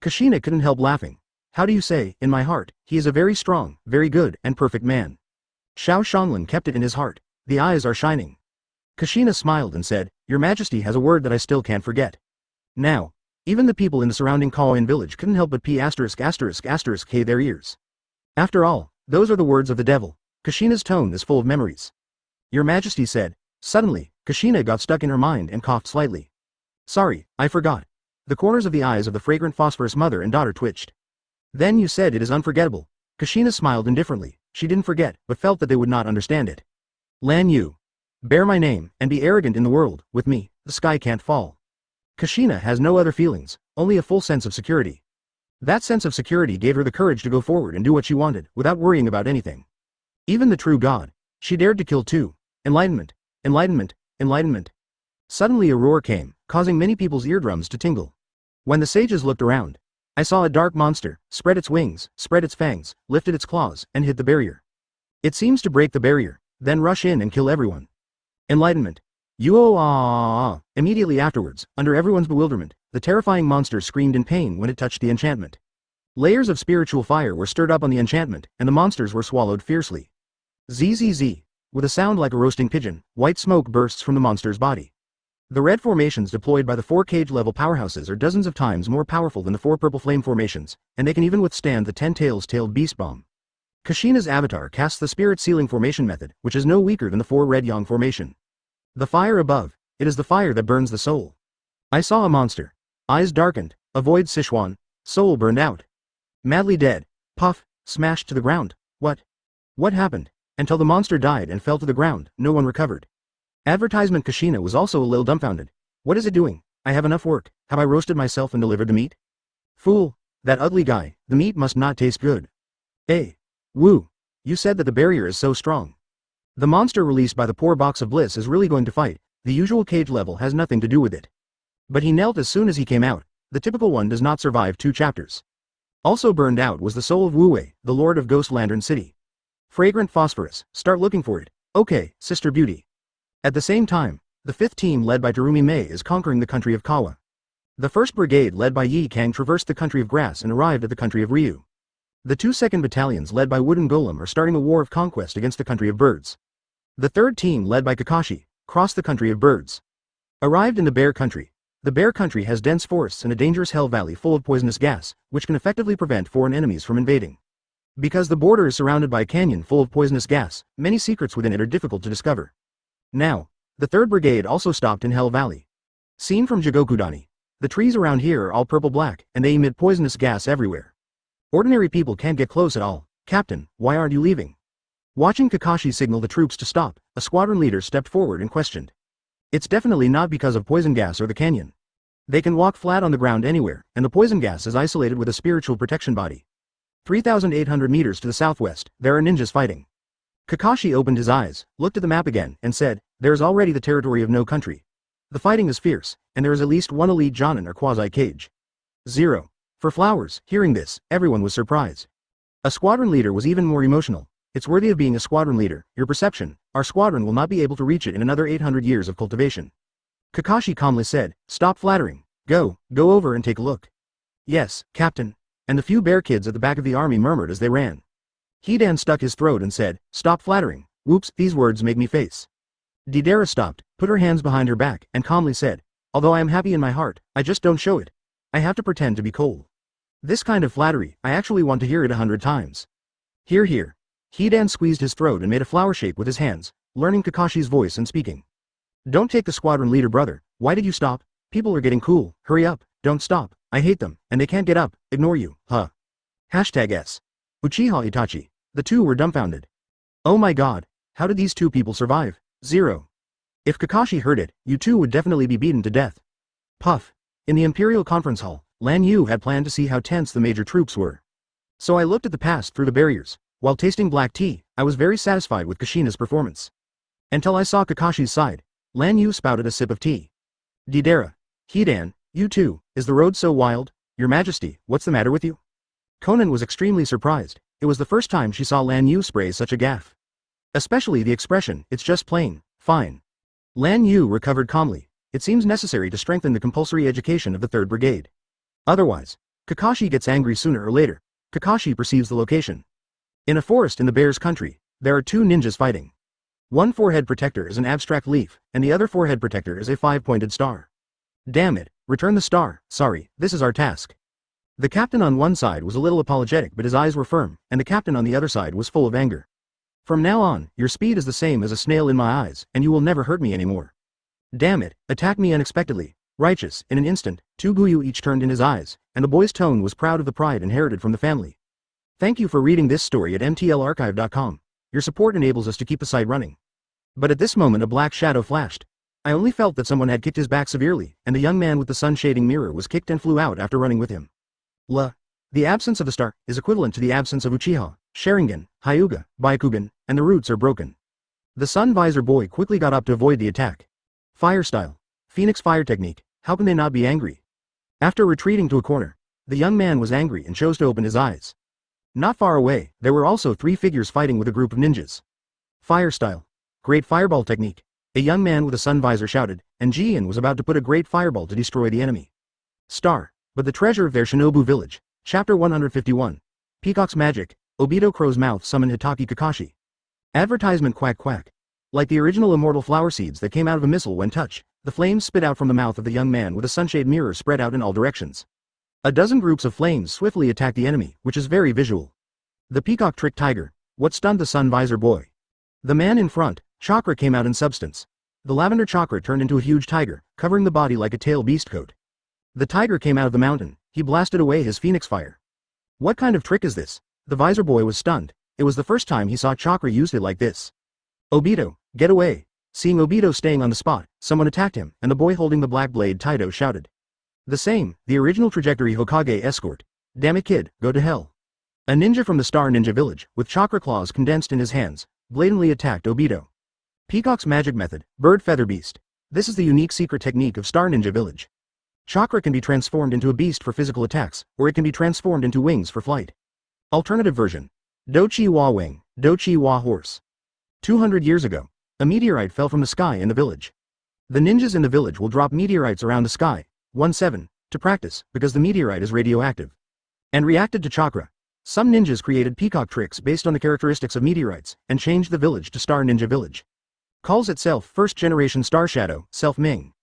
Kushina couldn't help laughing. How do you say, in my heart, he is a very strong, very good, and perfect man. Xiao Shanglan kept it in his heart. The eyes are shining. Kushina smiled and said, Your Majesty has a word that I still can't forget. Now, even the people in the surrounding Yuyin Village couldn't help but p*** their ears. After all, those are the words of the devil. Kushina's tone is full of memories. Your Majesty said. Suddenly, Kushina got stuck in her mind and coughed slightly. Sorry, I forgot. The corners of the eyes of the fragrant phosphorus mother and daughter twitched. Then you said it is unforgettable. Kushina smiled indifferently. She didn't forget, but felt that they would not understand it. Lan Yu. Bear my name, and be arrogant in the world. With me, the sky can't fall. Kushina has no other feelings, only a full sense of security. That sense of security gave her the courage to go forward and do what she wanted, without worrying about anything. Even the true god. She dared to kill too. Enlightenment. Enlightenment. Enlightenment. Suddenly a roar came, causing many people's eardrums to tingle. When the sages looked around, I saw a dark monster, spread its wings, spread its fangs, lifted its claws, and hit the barrier. It seems to break the barrier, then rush in and kill everyone. Enlightenment. Immediately afterwards, under everyone's bewilderment, the terrifying monster screamed in pain when it touched the enchantment. Layers of spiritual fire were stirred up on the enchantment, and the monsters were swallowed fiercely. Zzz. With a sound like a roasting pigeon, white smoke bursts from the monster's body. The red formations deployed by the 4 cage-level powerhouses are dozens of times more powerful than the 4 purple flame formations, and they can even withstand the 10 tails-tailed beast bomb. Kushina's avatar casts the spirit sealing formation method, which is no weaker than the 4 red yang formation. The fire above, it is the fire that burns the soul. I saw a monster. Eyes darkened, avoid Sichuan, soul burned out. Madly dead, puff, smashed to the ground. What happened? Until the monster died and fell to the ground, no one recovered. Advertisement. Kushina was also a little dumbfounded. What is it doing? I have enough work. Have I roasted myself and delivered the meat? Fool. That ugly guy. The meat must not taste good. Hey. Woo. You said that the barrier is so strong. The monster released by the poor box of bliss is really going to fight. The usual cage level has nothing to do with it. But he knelt as soon as he came out. The typical one does not survive 2 chapters. Also burned out was the soul of Wu Wei, the lord of Ghost Lantern City. Fragrant phosphorus. Start looking for it. Okay, Sister Beauty. At the same time, the 5th team led by Terumi Mei is conquering the country of Kawa. The 1st brigade led by Yi Kang traversed the country of grass and arrived at the country of Ryu. The 2 second battalions led by Wooden Golem are starting a war of conquest against the country of birds. The 3rd team led by Kakashi crossed the country of birds. Arrived in the bear country. The bear country has dense forests and a dangerous hell valley full of poisonous gas, which can effectively prevent foreign enemies from invading. Because the border is surrounded by a canyon full of poisonous gas, many secrets within it are difficult to discover. Now, the 3rd brigade also stopped in Hell Valley. Seen from Jigokudani, the trees around here are all purple-black, and they emit poisonous gas everywhere. Ordinary people can't get close at all. Captain, why aren't you leaving? Watching Kakashi signal the troops to stop, a squadron leader stepped forward and questioned. It's definitely not because of poison gas or the canyon. They can walk flat on the ground anywhere, and the poison gas is isolated with a spiritual protection body. 3,800 meters to the southwest, there are ninjas fighting. Kakashi opened his eyes, looked at the map again, and said, there is already the territory of no country. The fighting is fierce, and there is at least 1 elite Jonin or quasi-cage. 0. For flowers. Hearing this, everyone was surprised. A squadron leader was even more emotional. It's worthy of being a squadron leader. Your perception. Our squadron will not be able to reach it in another 800 years of cultivation. Kakashi calmly said, stop flattering. Go over and take a look. Yes, Captain. And the few bear kids at the back of the army murmured as they ran. Hidan stuck his throat and said, stop flattering. Whoops, these words make me face. Deidara stopped, put her hands behind her back, and calmly said, although I am happy in my heart, I just don't show it. I have to pretend to be cold. This kind of flattery, I actually want to hear it 100 times. Hear. Hidan squeezed his throat and made a flower shape with his hands, learning Kakashi's voice and speaking. Don't take the squadron leader, brother. Why did you stop? People are getting cool. Hurry up. Don't stop. I hate them, and they can't get up. Ignore you. Huh. #S. Uchiha Itachi. The 2 were dumbfounded. Oh my god. How did these 2 people survive? 0. If Kakashi heard it, you 2 would definitely be beaten to death. Puff. In the Imperial Conference Hall, Lan Yu had planned to see how tense the major troops were. So I looked at the past through the barriers. While tasting black tea, I was very satisfied with Kushina's performance. Until I saw Kakashi's side. Lan Yu spouted a sip of tea. Deidara. Hidan, you too, is the road so wild? Your Majesty, what's the matter with you? Konan was extremely surprised. It was the first time she saw Lan Yu spray such a gaffe. Especially the expression, it's just plain, fine. Lan Yu recovered calmly. It seems necessary to strengthen the compulsory education of the 3rd Brigade. Otherwise, Kakashi gets angry sooner or later. Kakashi perceives the location. In a forest in the bear's country, there are 2 ninjas fighting. One forehead protector is an abstract leaf, and the other forehead protector is a 5-pointed star. Damn it, return the star. Sorry, this is our task. The captain on one side was a little apologetic, but his eyes were firm, and the captain on the other side was full of anger. From now on, your speed is the same as a snail in my eyes, and you will never hurt me anymore. Damn it, attack me unexpectedly. Righteous, in an instant, 2 Guyu each turned in his eyes, and the boy's tone was proud of the pride inherited from the family. Thank you for reading this story at mtlarchive.com. Your support enables us to keep the site running. But at this moment a black shadow flashed. I only felt that someone had kicked his back severely, and the young man with the sun-shading mirror was kicked and flew out after running with him. The absence of the star is equivalent to the absence of Uchiha, Sharingan, Hyuga, Byakugan, and the roots are broken. The sun visor boy quickly got up to avoid the attack. Fire style. Phoenix fire technique, how can they not be angry? After retreating to a corner, the young man was angry and chose to open his eyes. Not far away, there were also 3 figures fighting with a group of ninjas. Fire style. Great fireball technique. A young man with a sun visor shouted, and Jian was about to put a great fireball to destroy the enemy. Star, but the treasure of their Shinobi village. Chapter 151. Peacock's magic. Obito Crow's mouth summoned Hitaki Kakashi. Advertisement quack quack. Like the original immortal flower seeds that came out of a missile when touched, the flames spit out from the mouth of the young man with a sunshade mirror spread out in all directions. A dozen groups of flames swiftly attacked the enemy, which is very visual. The peacock tricked tiger. What stunned the sun visor boy? The man in front, chakra came out in substance. The lavender chakra turned into a huge tiger, covering the body like a tail beast coat. The tiger came out of the mountain. He blasted away his phoenix fire. What kind of trick is this? The visor boy was stunned. It was the first time he saw chakra used it like this. Obito, get away. Seeing Obito staying on the spot, someone attacked him, and the boy holding the black blade Taito shouted. The original trajectory Hokage escort. Damn it kid, go to hell. A ninja from the Star Ninja Village, with chakra claws condensed in his hands, blatantly attacked Obito. Peacock's magic method, bird feather beast. This is the unique secret technique of Star Ninja Village. Chakra can be transformed into a beast for physical attacks, or it can be transformed into wings for flight. Alternative version. Do-chi wa wing, do-chi wa horse. 200 years ago, a meteorite fell from the sky in the village. The ninjas in the village will drop meteorites around the sky, 1-7, to practice, because the meteorite is radioactive. And reacted to chakra. Some ninjas created peacock tricks based on the characteristics of meteorites, and changed the village to Star Ninja Village. Calls itself First Generation Star Shadow, Self-Ming.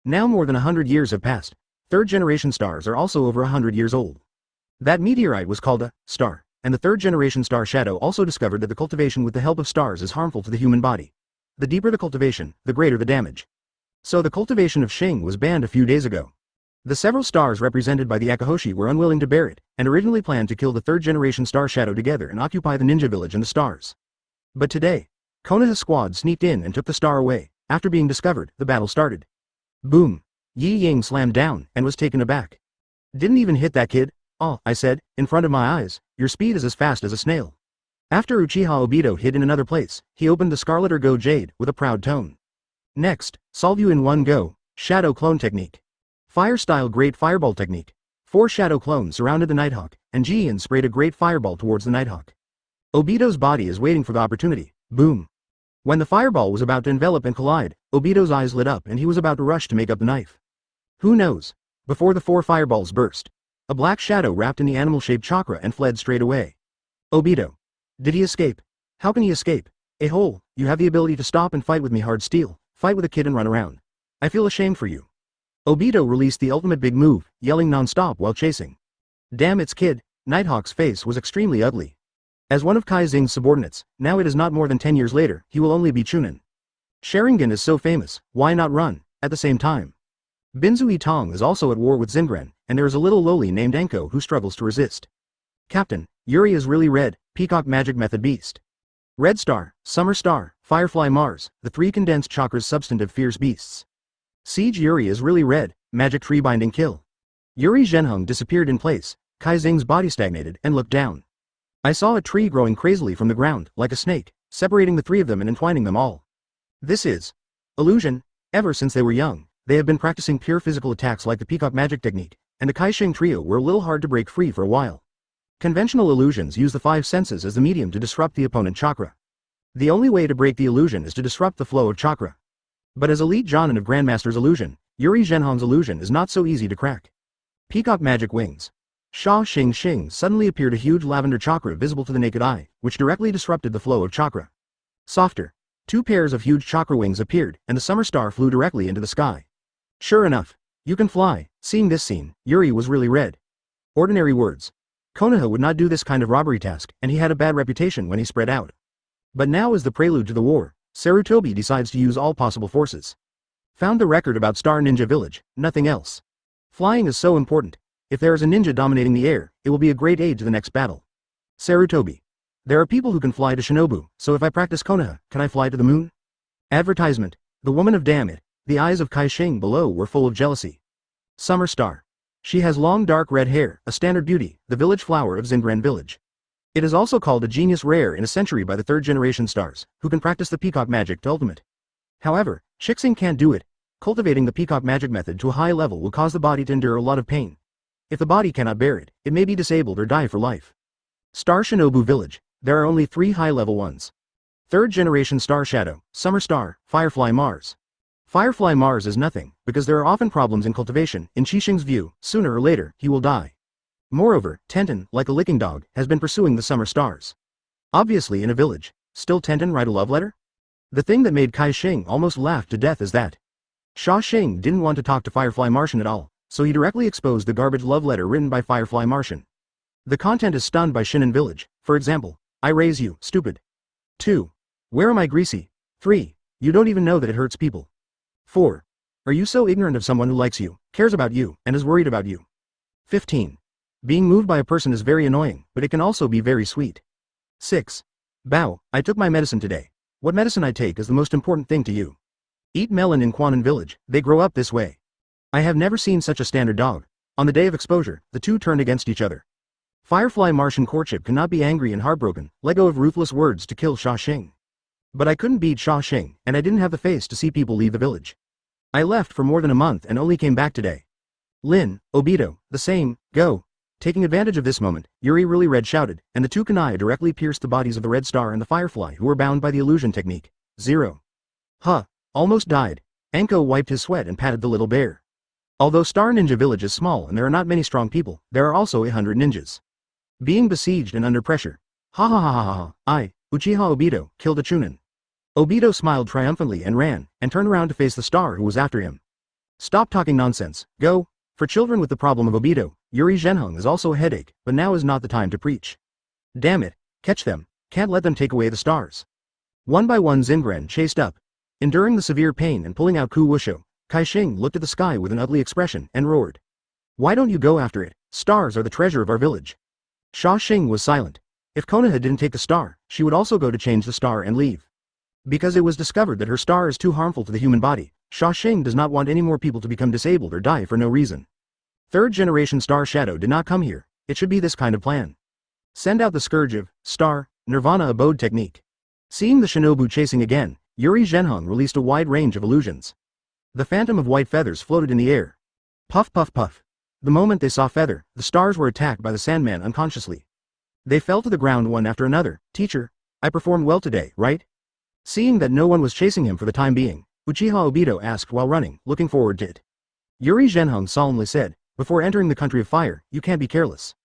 Now more than 100 years have passed. 3rd generation stars are also over 100 years old. That meteorite was called a star, and the 3rd generation Star Shadow also discovered that the cultivation with the help of stars is harmful to the human body. The deeper the cultivation, the greater the damage. So the cultivation of Shing was banned a few days ago. The several stars represented by the Akahoshi were unwilling to bear it, and originally planned to kill the 3rd generation Star Shadow together and occupy the ninja village and the stars. But today, Konoha's squad sneaked in and took the star away. After being discovered, the battle started. Boom. Yi Ying slammed down, and was taken aback. Didn't even hit that kid. Oh, I said, in front of my eyes, your speed is as fast as a snail. After Uchiha Obito hid in another place, he opened the Scarlet or Go Jade, with a proud tone. Next, solve you in one go, Shadow Clone Technique. Fire Style Great Fireball Technique. 4 Shadow Clones surrounded the Nighthawk, and Jian sprayed a great fireball towards the Nighthawk. Obito's body is waiting for the opportunity. Boom. When the fireball was about to envelop and collide, Obito's eyes lit up and he was about to rush to make up the knife. Who knows? Before the 4 fireballs burst, a black shadow wrapped in the animal-shaped chakra and fled straight away. Obito. Did he escape? How can he escape? A-hole, you have the ability to stop and fight with me hard steel, fight with a kid and run around. I feel ashamed for you. Obito released the ultimate big move, yelling non-stop while chasing. Damn it's kid, Nighthawk's face was extremely ugly. As one of Kai Xing's subordinates, now it is not more than 10 years later, he will only be Chunin. Sharingan is so famous, why not run, at the same time? Binzui Tong is also at war with Zingren, and there is a little loli named Enko who struggles to resist. Captain, Yuri is really red, Peacock Magic Method Beast. Red Star, Summer Star, Firefly Mars, the 3 condensed chakras substantive fierce beasts. Siege Yuri is really red, Magic Tree Binding Kill. Yuri Zhenheng disappeared in place, Kai Xing's body stagnated and looked down. I saw a tree growing crazily from the ground, like a snake, separating the 3 of them and entwining them all. This is illusion. Ever since they were young, they have been practicing pure physical attacks like the Peacock Magic Technique, and the Kai Xing trio were a little hard to break free for a while. Conventional illusions use the 5 senses as the medium to disrupt the opponent chakra. The only way to break the illusion is to disrupt the flow of chakra. But as elite Jonin of Grandmaster's illusion, Yuri Zhenhong's illusion is not so easy to crack. Peacock Magic Wings. Sha Xing Xing suddenly appeared a huge lavender chakra visible to the naked eye, which directly disrupted the flow of chakra. Softer. 2 pairs of huge chakra wings appeared, and the summer star flew directly into the sky. Sure enough. You can fly. Seeing this scene, Yuri was really red. Ordinary words. Konoha would not do this kind of robbery task, and he had a bad reputation when he spread out. But now as the prelude to the war, Sarutobi decides to use all possible forces. Found the record about Star Ninja Village, nothing else. Flying is so important. If there is a ninja dominating the air, it will be a great aid to the next battle. Sarutobi. There are people who can fly to Shinobu, so if I practice Konoha, can I fly to the moon? Advertisement. The woman of damn it. The eyes of Kai Shing below were full of jealousy. Summer Star. She has long dark red hair, a standard beauty, the village flower of Xingran Village. It is also called a genius rare in a century by the third generation stars, who can practice the peacock magic to ultimate. However, Shixing can't do it. Cultivating the peacock magic method to a high level will cause the body to endure a lot of pain. If the body cannot bear it, it may be disabled or die for life. Star Shinobu Village. There are only 3 high-level ones. Third generation Star Shadow, Summer Star, Firefly Mars. Firefly Mars is nothing, because there are often problems in cultivation. In Qixing's view, sooner or later, he will die. Moreover, Tenten, like a licking dog, has been pursuing the summer stars. Obviously in a village. Still Tenten write a love letter? The thing that made Kai Shing almost laugh to death is that Sha Xing didn't want to talk to Firefly Martian at all, so he directly exposed the garbage love letter written by Firefly Martian. The content is stunned by Shinin Village. For example, I raise you, stupid. 2. Where am I greasy? 3. You don't even know that it hurts people. 4. Are you so ignorant of someone who likes you, cares about you, and is worried about you? 15. Being moved by a person is very annoying, but it can also be very sweet. 6. Bow, I took my medicine today. What medicine I take is the most important thing to you. Eat melon in Quanon Village, they grow up this way. I have never seen such a standard dog. On the day of exposure, the two turned against each other. Firefly Martian courtship cannot be angry and heartbroken, let go of ruthless words to kill Sha Xing. But I couldn't beat Sha Xing, and I didn't have the face to see people leave the village. I left for more than a month and only came back today. Lin, Obito, the same, go. Taking advantage of this moment, Yuri really red shouted, and the two kunai directly pierced the bodies of the Red Star and the Firefly who were bound by the illusion technique. 0. Huh. Almost died. Anko wiped his sweat and patted the little bear. Although Star Ninja Village is small and there are not many strong people, there are also 100 ninjas. Being besieged and under pressure. Ha ha ha ha ha, I, Uchiha Obito, killed a Chunin. Obito smiled triumphantly and ran, and turned around to face the star who was after him. Stop talking nonsense, go. For children with the problem of Obito, Yuri Zhenheng is also a headache, but now is not the time to preach. Damn it, catch them, can't let them take away the stars. One by one Xingran chased up. Enduring the severe pain and pulling out Ku Wusho, Kai Shing looked at the sky with an ugly expression and roared. Why don't you go after it? Stars are the treasure of our village. Sha Xing was silent. If Konoha didn't take the star, she would also go to change the star and leave. Because it was discovered that her star is too harmful to the human body, Sha Xing does not want any more people to become disabled or die for no reason. Third generation Star Shadow did not come here, it should be this kind of plan. Send out the Scourge of Star, Nirvana Abode technique. Seeing the Shinobu chasing again, Yuri Zhenheng released a wide range of illusions. The phantom of white feathers floated in the air. Puff puff puff. The moment they saw Feather, the stars were attacked by the Sandman unconsciously. They fell to the ground one after another. Teacher, I performed well today, right? Seeing that no one was chasing him for the time being, Uchiha Obito asked while running, looking forward to it. Yuri Zhenheng solemnly said, before entering the country of fire, you can't be careless.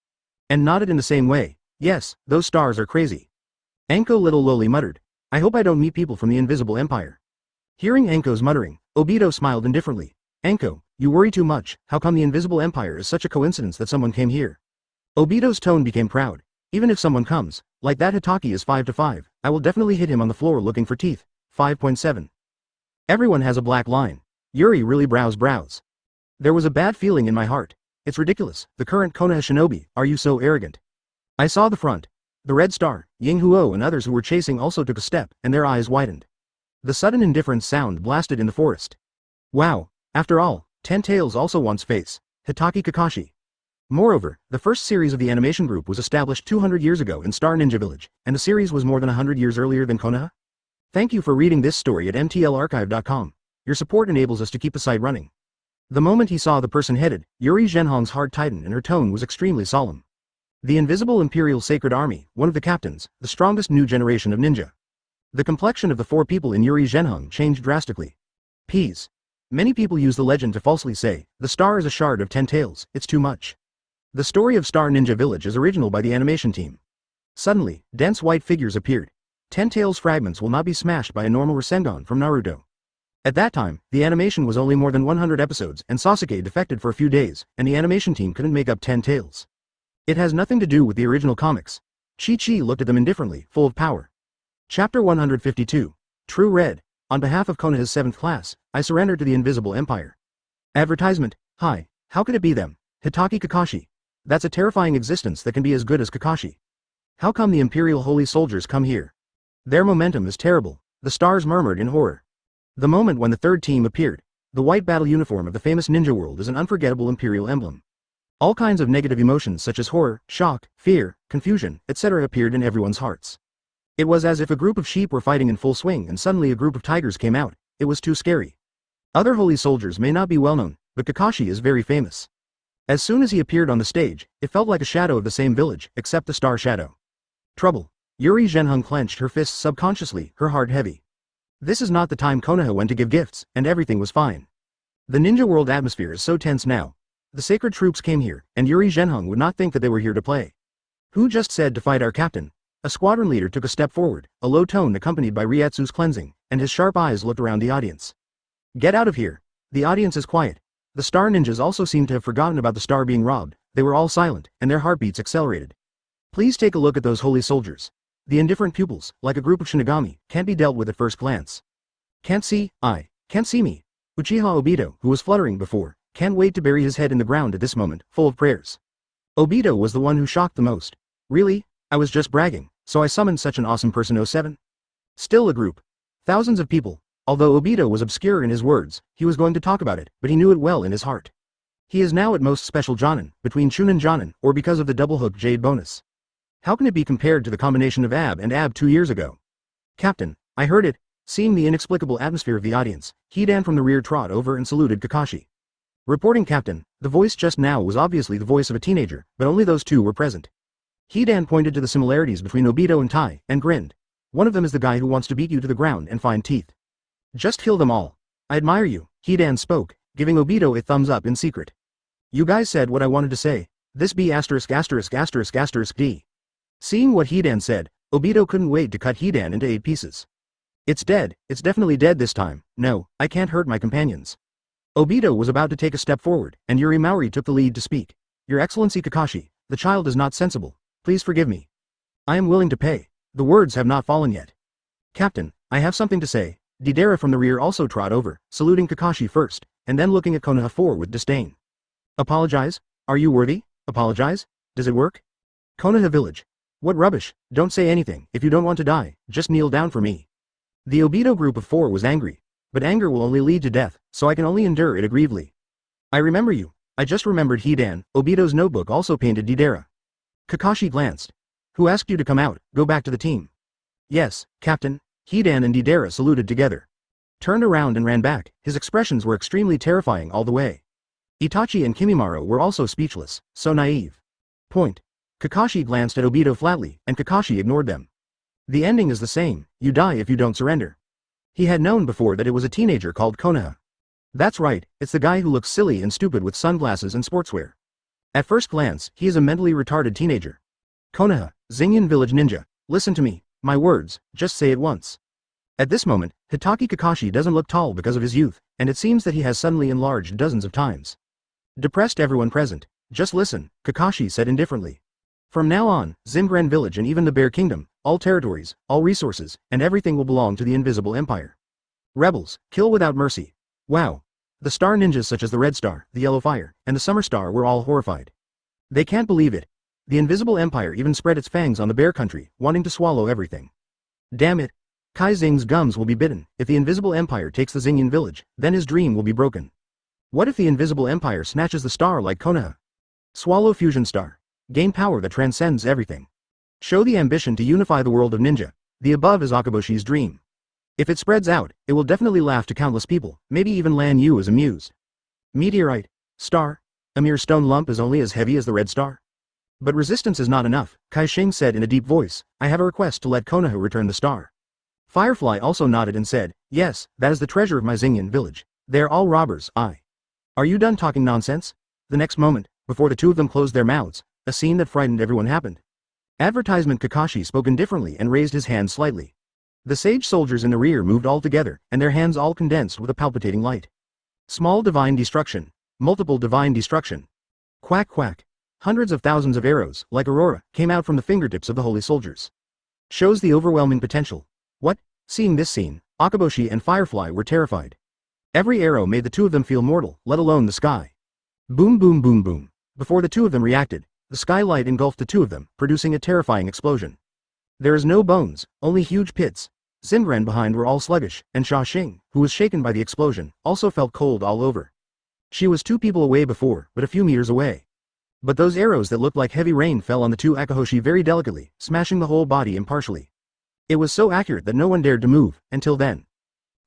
And nodded in the same way, yes, those stars are crazy. Anko little lowly muttered, I hope I don't meet people from the Invisible Empire. Hearing Anko's muttering, Obito smiled indifferently. Anko, you worry too much, how come the Invisible Empire is such a coincidence that someone came here? Obito's tone became proud. Even if someone comes, like that Hitaki is 5 to 5, I will definitely hit him on the floor looking for teeth. 5.7. Everyone has a black line. Yuri really brows. There was a bad feeling in my heart. It's ridiculous, the current Konoha Shinobi, are you so arrogant? I saw the front. The Red Star, Ying Huo and others who were chasing also took a step, and their eyes widened. The sudden indifference sound blasted in the forest. Wow, after all, 10 Tails also wants face. Hitaki Kakashi. Moreover, the first series of the animation group was established 200 years ago in Star Ninja Village, and the series was more than 100 years earlier than Konoha? Thank you for reading this story at mtlarchive.com. Your support enables us to keep the site running. The moment he saw the person headed, Yuri Zhenhong's heart tightened and her tone was extremely solemn. The Invisible Imperial Sacred Army, one of the captains, the strongest new generation of ninja. The complexion of the 4 people in Yuri Zhenheng changed drastically. Peas. Many people use the legend to falsely say, the star is a shard of 10 tails, it's too much. The story of Star Ninja Village is original by the animation team. Suddenly, dense white figures appeared. 10 tails fragments will not be smashed by a normal Rasengan from Naruto. At that time, the animation was only more than 100 episodes and Sasuke defected for a few days, and the animation team couldn't make up 10 tails. It has nothing to do with the original comics. Chi-Chi looked at them indifferently, full of power. Chapter 152. True Red. On behalf of Konoha's 7th class, I surrender to the Invisible Empire. Advertisement. Hi, how could it be them? Hitaki Kakashi. That's a terrifying existence that can be as good as Kakashi. How come the Imperial Holy Soldiers come here? Their momentum is terrible, the stars murmured in horror. The moment when the third team appeared, the white battle uniform of the famous ninja world is an unforgettable Imperial emblem. All kinds of negative emotions such as horror, shock, fear, confusion, etc. appeared in everyone's hearts. It was as if a group of sheep were fighting in full swing and suddenly a group of tigers came out. It was too scary. Other holy soldiers may not be well known, but Kakashi is very famous. As soon as he appeared on the stage, it felt like a shadow of the same village, except the star shadow. Trouble. Yuri Zhenheng clenched her fists subconsciously, her heart heavy. This is not the time Konoha went to give gifts, and everything was fine. The ninja world atmosphere is so tense now. The sacred troops came here, and Yuri Zhenheng would not think that they were here to play. Who just said to fight our captain? A squadron leader took a step forward, a low tone accompanied by Ryatsu's cleansing, and his sharp eyes looked around the audience. Get out of here. The audience is quiet. The star ninjas also seemed to have forgotten about the star being robbed. They were all silent, and their heartbeats accelerated. Please take a look at those holy soldiers. The indifferent pupils, like a group of Shinigami, can't be dealt with at first glance. Can't see me. Uchiha Obito, who was fluttering before, can't wait to bury his head in the ground at this moment, full of prayers. Obito was the one who shocked the most. Really? I was just bragging, so I summoned such an awesome person. 07? Still a group. Thousands of people. Although Obito was obscure in his words, he was going to talk about it, but he knew it well in his heart. He is now at most special Jonin, between Chunin Jonin, or because of the double hook jade bonus. How can it be compared to the combination of AB and AB 2 years ago? Captain, I heard it. Seeing the inexplicable atmosphere of the audience, Hidan from the rear trot over and saluted Kakashi. Reporting Captain, the voice just now was obviously the voice of a teenager, but only those two were present. Hidan pointed to the similarities between Obito and Tai, and grinned. One of them is the guy who wants to beat you to the ground and find teeth. Just kill them all. I admire you, Hidan spoke, giving Obito a thumbs up in secret. You guys said what I wanted to say. This B**************. Seeing what Hidan said, Obito couldn't wait to cut Hidan into 8 pieces. It's dead, it's definitely dead this time. No, I can't hurt my companions. Obito was about to take a step forward, and Yuri Maori took the lead to speak. Your Excellency Kakashi, the child is not sensible. Please forgive me. I am willing to pay. The words have not fallen yet. Captain, I have something to say. Deidara from the rear also trot over, saluting Kakashi first, and then looking at Konoha 4 with disdain. Apologize? Are you worthy? Apologize? Does it work? Konoha Village. What rubbish, don't say anything. If you don't want to die, just kneel down for me. The Obito group of 4 was angry. But anger will only lead to death, so I can only endure it aggrievely. I remember you. I just remembered Hidan. Obito's notebook also painted Deidara. Kakashi glanced. Who asked you to come out? Go back to the team. Yes, Captain. Hidan and Deidara saluted together. Turned around and ran back. His expressions were extremely terrifying all the way. Itachi and Kimimaro were also speechless, so naive. Point. Kakashi glanced at Obito flatly, and Kakashi ignored them. The ending is the same, you die if you don't surrender. He had known before that it was a teenager called Konoha. That's right, it's the guy who looks silly and stupid with sunglasses and sportswear. At first glance, he is a mentally retarded teenager. Konoha, Yuyin Village ninja, listen to me, my words, just say it once. At this moment, Hitaki Kakashi doesn't look tall because of his youth, and it seems that he has suddenly enlarged dozens of times. Depressed everyone present. Just listen, Kakashi said indifferently. From now on, Zimgren Village and even the Bear Kingdom, all territories, all resources, and everything will belong to the Invisible Empire. Rebels, kill without mercy. Wow. The star ninjas such as the Red Star, the Yellow Fire, and the Summer Star were all horrified. They can't believe it. The Invisible Empire even spread its fangs on the Bear Country, wanting to swallow everything. Damn it. Kai Xing's gums will be bitten. If the Invisible Empire takes the Yuyin Village, then his dream will be broken. What if the Invisible Empire snatches the star like Konoha? Swallow Fusion Star. Gain power that transcends everything. Show the ambition to unify the world of ninja. The above is Akaboshi's dream. If it spreads out, it will definitely laugh to countless people, maybe even Lan Yu is amused. Meteorite. Star. A mere stone lump is only as heavy as the Red Star. But resistance is not enough, Kai Xing said in a deep voice. I have a request to let Konoha return the star. Firefly also nodded and said, yes, that is the treasure of my Yuyin Village. They are all robbers. Are you done talking nonsense? The next moment, before the two of them closed their mouths, a scene that frightened everyone happened. Advertisement Kakashi spoke indifferently and raised his hand slightly. The sage soldiers in the rear moved all together, and their hands all condensed with a palpitating light. Small divine destruction. Multiple divine destruction. Quack quack. Hundreds of thousands of arrows, like Aurora, came out from the fingertips of the holy soldiers. Shows the overwhelming potential. What? Seeing this scene, Akaboshi and Firefly were terrified. Every arrow made the two of them feel mortal, let alone the sky. Boom boom boom boom. Before the two of them reacted, the skylight engulfed the two of them, producing a terrifying explosion. There is no bones, only huge pits. Xingren behind were all sluggish, and Sha Xing, who was shaken by the explosion, also felt cold all over. She was 2 people away before, but a few meters away. But those arrows that looked like heavy rain fell on the two Akahoshi very delicately, smashing the whole body impartially. It was so accurate that no one dared to move, until then.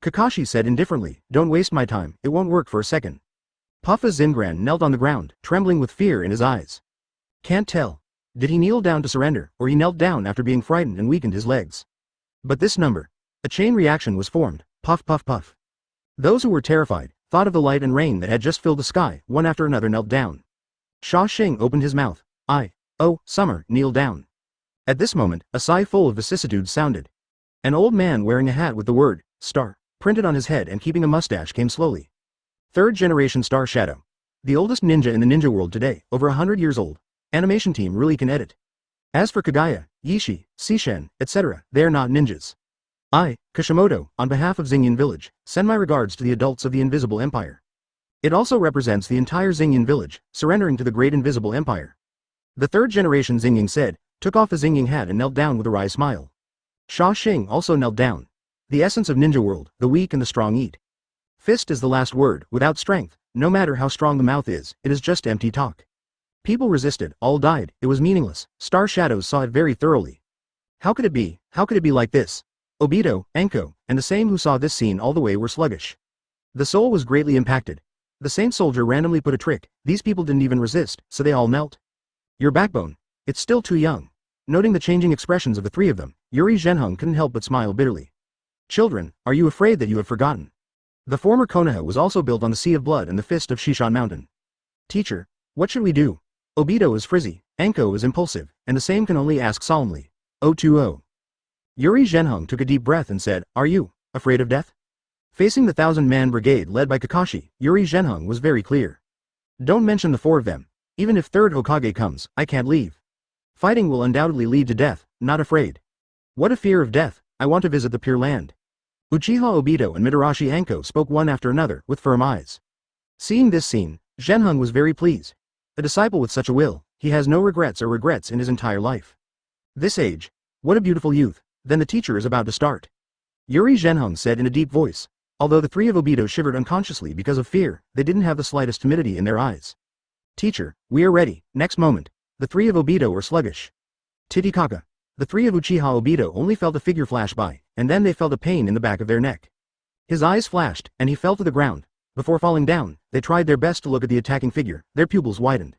Kakashi said indifferently, "Don't waste my time, it won't work for a second." Puffa Xingran knelt on the ground, trembling with fear in his eyes. Can't tell. Did he kneel down to surrender, or he knelt down after being frightened and weakened his legs? But this number. A chain reaction was formed, puff puff puff. Those who were terrified, thought of the light and rain that had just filled the sky, one after another knelt down. Sha Xing opened his mouth. Oh, summer, kneel down. At this moment, a sigh full of vicissitudes sounded. An old man wearing a hat with the word, star, printed on his head and keeping a mustache came slowly. 3rd generation Star Shadow. The oldest ninja in the ninja world today, over 100 years old. Animation team really can edit. As for Kagaya, Yishi, Sishen, etc., they are not ninjas. I, Kishimoto, on behalf of Yuyin Village, send my regards to the adults of the Invisible Empire. It also represents the entire Yuyin Village, surrendering to the Great Invisible Empire. The 3rd generation Xingying said, took off a Xingying hat and knelt down with a wry smile. Sha Xing also knelt down. The essence of ninja world, the weak and the strong eat. Fist is the last word, without strength, no matter how strong the mouth is, it is just empty talk. People resisted, all died, it was meaningless. Star Shadows saw it very thoroughly. How could it be like this? Obito, Enko, and the same who saw this scene all the way were sluggish. The soul was greatly impacted. The Saint Soldier randomly put a trick, these people didn't even resist, so they all knelt. Your backbone. It's still too young. Noting the changing expressions of the 3 of them, Yuri Zhenheng couldn't help but smile bitterly. Children, are you afraid that you have forgotten? The former Konoha was also built on the Sea of Blood and the Fist of Shishan Mountain. Teacher, what should we do? Obito is frizzy, Enko is impulsive, and the same can only ask solemnly. 020. Yuri Zhenheng took a deep breath and said, are you afraid of death? Facing the 1,000-man brigade led by Kakashi, Yuri Zhenheng was very clear. Don't mention the 4 of them. Even if 3rd Hokage comes, I can't leave. Fighting will undoubtedly lead to death, not afraid. What a fear of death, I want to visit the Pure Land. Uchiha Obito and Mitarashi Enko spoke one after another, with firm eyes. Seeing this scene, Zhenheng was very pleased. A disciple with such a will, he has no regrets in his entire life. This age, what a beautiful youth, then the teacher is about to start. Yuri Zhenheng said in a deep voice. Although the 3 of Obito shivered unconsciously because of fear, they didn't have the slightest timidity in their eyes. Teacher, we are ready. Next moment, the 3 of Obito were sluggish. Titicaca. The 3 of Uchiha Obito only felt a figure flash by, and then they felt a pain in the back of their neck. His eyes flashed, and he fell to the ground. Before falling down, they tried their best to look at the attacking figure, their pupils widened.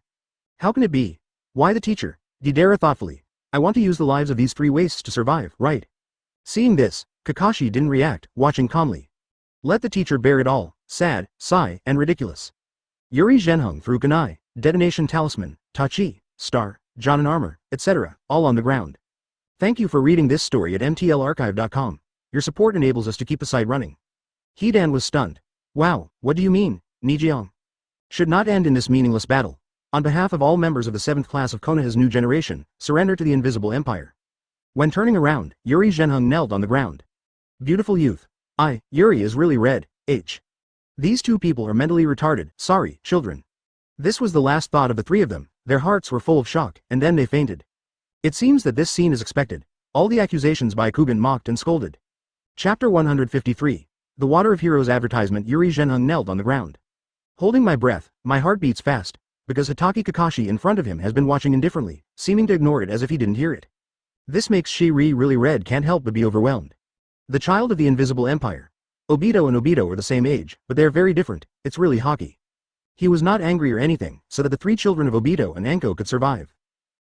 How can it be? Why the teacher? Deidara thoughtfully. I want to use the lives of these 3 wastes to survive, right? Seeing this, Kakashi didn't react, watching calmly. Let the teacher bear it all, sad, sigh, and ridiculous. Yuri Zhenheng threw kunai, detonation talisman, tachi, star, Jonin armor, etc., all on the ground. Thank you for reading this story at mtlarchive.com. Your support enables us to keep the site running. Hidan was stunned. Wow, what do you mean, Nijiang? Should not end in this meaningless battle. On behalf of all members of the 7th class of Konoha's new generation, surrender to the Invisible Empire. When turning around, Yuri Zhenheng knelt on the ground. Beautiful youth. Yuri is really red, These 2 people are mentally retarded, sorry, children. This was the last thought of the 3 of them, their hearts were full of shock, and then they fainted. It seems that this scene is expected. All the accusations by Kugan mocked and scolded. Chapter 153. The Water of Heroes advertisement. Yuri Zhenheng knelt on the ground. Holding my breath, my heart beats fast, because Hitaki Kakashi in front of him has been watching indifferently, seeming to ignore it as if he didn't hear it. This makes Shiri really red, can't help but be overwhelmed. The child of the Invisible Empire. Obito and Obito are the same age, but they are very different, it's really hockey. He was not angry or anything, so that the 3 children of Obito and Enko could survive.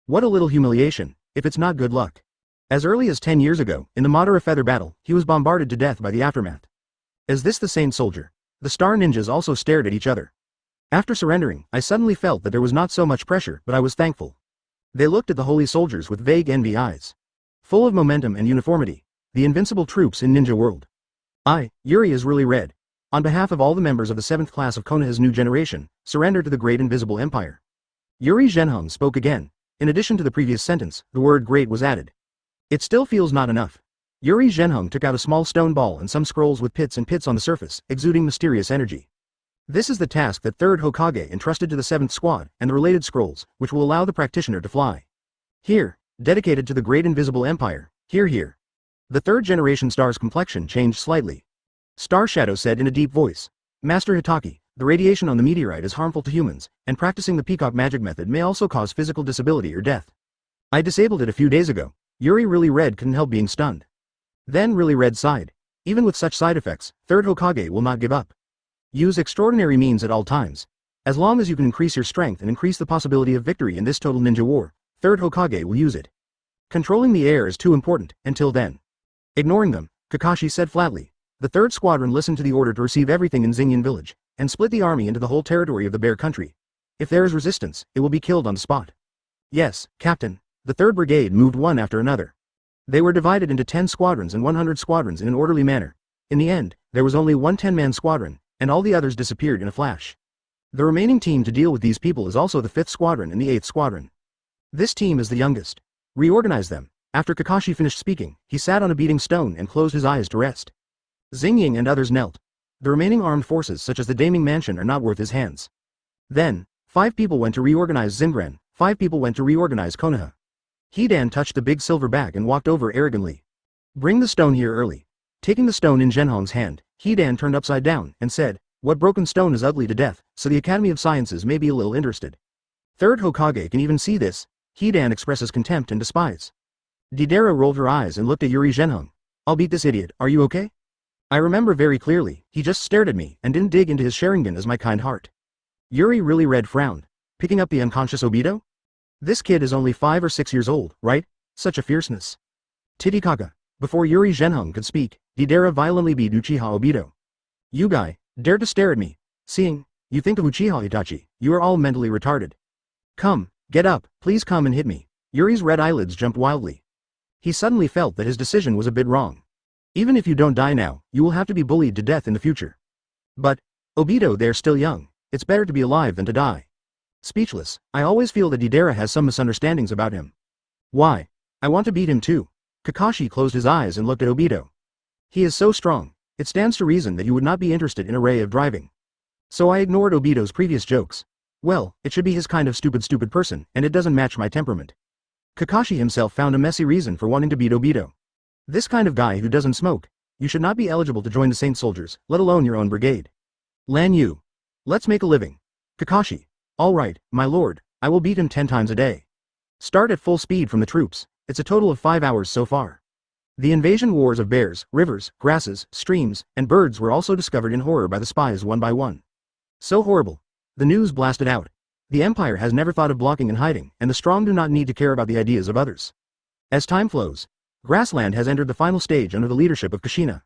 What a little humiliation, if it's not good luck. As early as 10 years ago, in the Madara Feather battle, he was bombarded to death by the aftermath. Is this the Saint Soldier? The Star Ninjas also stared at each other. After surrendering, I suddenly felt that there was not so much pressure, but I was thankful. They looked at the holy soldiers with vague envy eyes. Full of momentum and uniformity, the invincible troops in Ninja World. Yuri is really red. On behalf of all the members of the 7th class of Konoha's new generation, surrender to the Great Invisible Empire. Yuri Zhenheng spoke again. In addition to the previous sentence, the word great was added. It still feels not enough. Yuri Zhenheng took out a small stone ball and some scrolls with pits and pits on the surface, exuding mysterious energy. This is the task that 3rd Hokage entrusted to the 7th squad, and the related scrolls, which will allow the practitioner to fly. Here, dedicated to the Great Invisible Empire, here. The 3rd generation star's complexion changed slightly. Star Shadow said in a deep voice, Master Hitaki, the radiation on the meteorite is harmful to humans, and practicing the peacock magic method may also cause physical disability or death. I disabled it a few days ago. Yuri Really Red couldn't help being stunned. Then Really Red sighed. Even with such side effects, 3rd Hokage will not give up. Use extraordinary means at all times. As long as you can increase your strength and increase the possibility of victory in this total ninja war, 3rd Hokage will use it. Controlling the air is too important, until then. Ignoring them, Kakashi said flatly. The 3rd squadron listened to the order to receive everything in Yuyin Village, and split the army into the whole territory of the Bear Country. If there is resistance, it will be killed on the spot. Yes, Captain. The 3rd Brigade moved one after another. They were divided into 10 squadrons and 100 squadrons in an orderly manner. In the end, there was only one 10-man squadron, and all the others disappeared in a flash. The remaining team to deal with these people is also the 5th squadron and the 8th squadron. This team is the youngest. Reorganize them. After Kakashi finished speaking, he sat on a beating stone and closed his eyes to rest. Xingying and others knelt. The remaining armed forces such as the Daming Mansion are not worth his hands. Then, 5 people went to reorganize Xingren, 5 people went to reorganize Konoha. Hidan touched the big silver bag and walked over arrogantly. Bring the stone here early. Taking the stone in Zhenhong's hand, Hidan turned upside down and said, What broken stone is ugly to death, so the Academy of Sciences may be a little interested. 3rd Hokage can even see this. Hidan expresses contempt and despise. Deidara rolled her eyes and looked at Yuri Zhenhong. I'll beat this idiot, are you okay? I remember very clearly, he just stared at me and didn't dig into his Sharingan as my kind heart. Yuri Really Red frowned. Picking up the unconscious Obito? This kid is only 5 or 6 years old, right? Such a fierceness. Titicaca. Before Yuri Zhenhong could speak, Deidara violently beat Uchiha Obito. You guy, dare to stare at me. Seeing, you think of Uchiha Itachi, you are all mentally retarded. Come, get up, please come and hit me. Yuri's red eyelids jumped wildly. He suddenly felt that his decision was a bit wrong. Even if you don't die now, you will have to be bullied to death in the future. But, Obito, they're still young. It's better to be alive than to die. Speechless, I always feel that Deidara has some misunderstandings about him. Why? I want to beat him too. Kakashi closed his eyes and looked at Obito. He is so strong, it stands to reason that you would not be interested in a ray of driving. So I ignored Obito's previous jokes. Well, it should be his kind of stupid person, and it doesn't match my temperament. Kakashi himself found a messy reason for wanting to beat Obito. This kind of guy who doesn't smoke, you should not be eligible to join the Saint Soldiers, let alone your own brigade. Lan Yu. Let's make a living. Kakashi. All right, my lord, I will beat him 10 times a day. Start at full speed from the troops, it's a total of 5 hours so far. The invasion wars of bears, rivers, grasses, streams, and birds were also discovered in horror by the spies one by one. So horrible. The news blasted out. The Empire has never thought of blocking and hiding, and the strong do not need to care about the ideas of others. As time flows, Grassland has entered the final stage under the leadership of Kushina.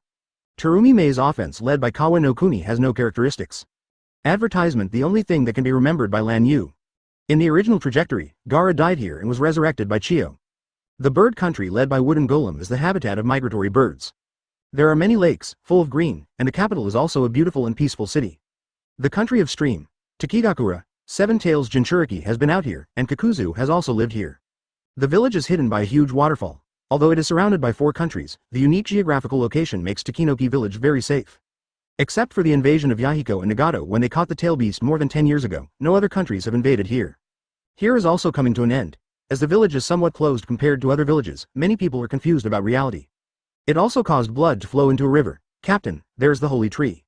Terumi Mei's offense led by Kawa no Kuni has no characteristics. Advertisement: the only thing that can be remembered by Lan Yu. In the original trajectory, Gaara died here and was resurrected by Chio. The bird country led by Wooden Golem is the habitat of migratory birds. There are many lakes, full of green, and the capital is also a beautiful and peaceful city. The country of Stream, Takigakura, Seven Tails Jinchuriki has been out here, and Kakuzu has also lived here. The village is hidden by a huge waterfall. Although it is surrounded by 4 countries, the unique geographical location makes Takinoki Village very safe. Except for the invasion of Yahiko and Nagato when they caught the tail beast more than 10 years ago, no other countries have invaded here. Here is also coming to an end. As the village is somewhat closed compared to other villages, many people are confused about reality. It also caused blood to flow into a river. Captain, there's the holy tree.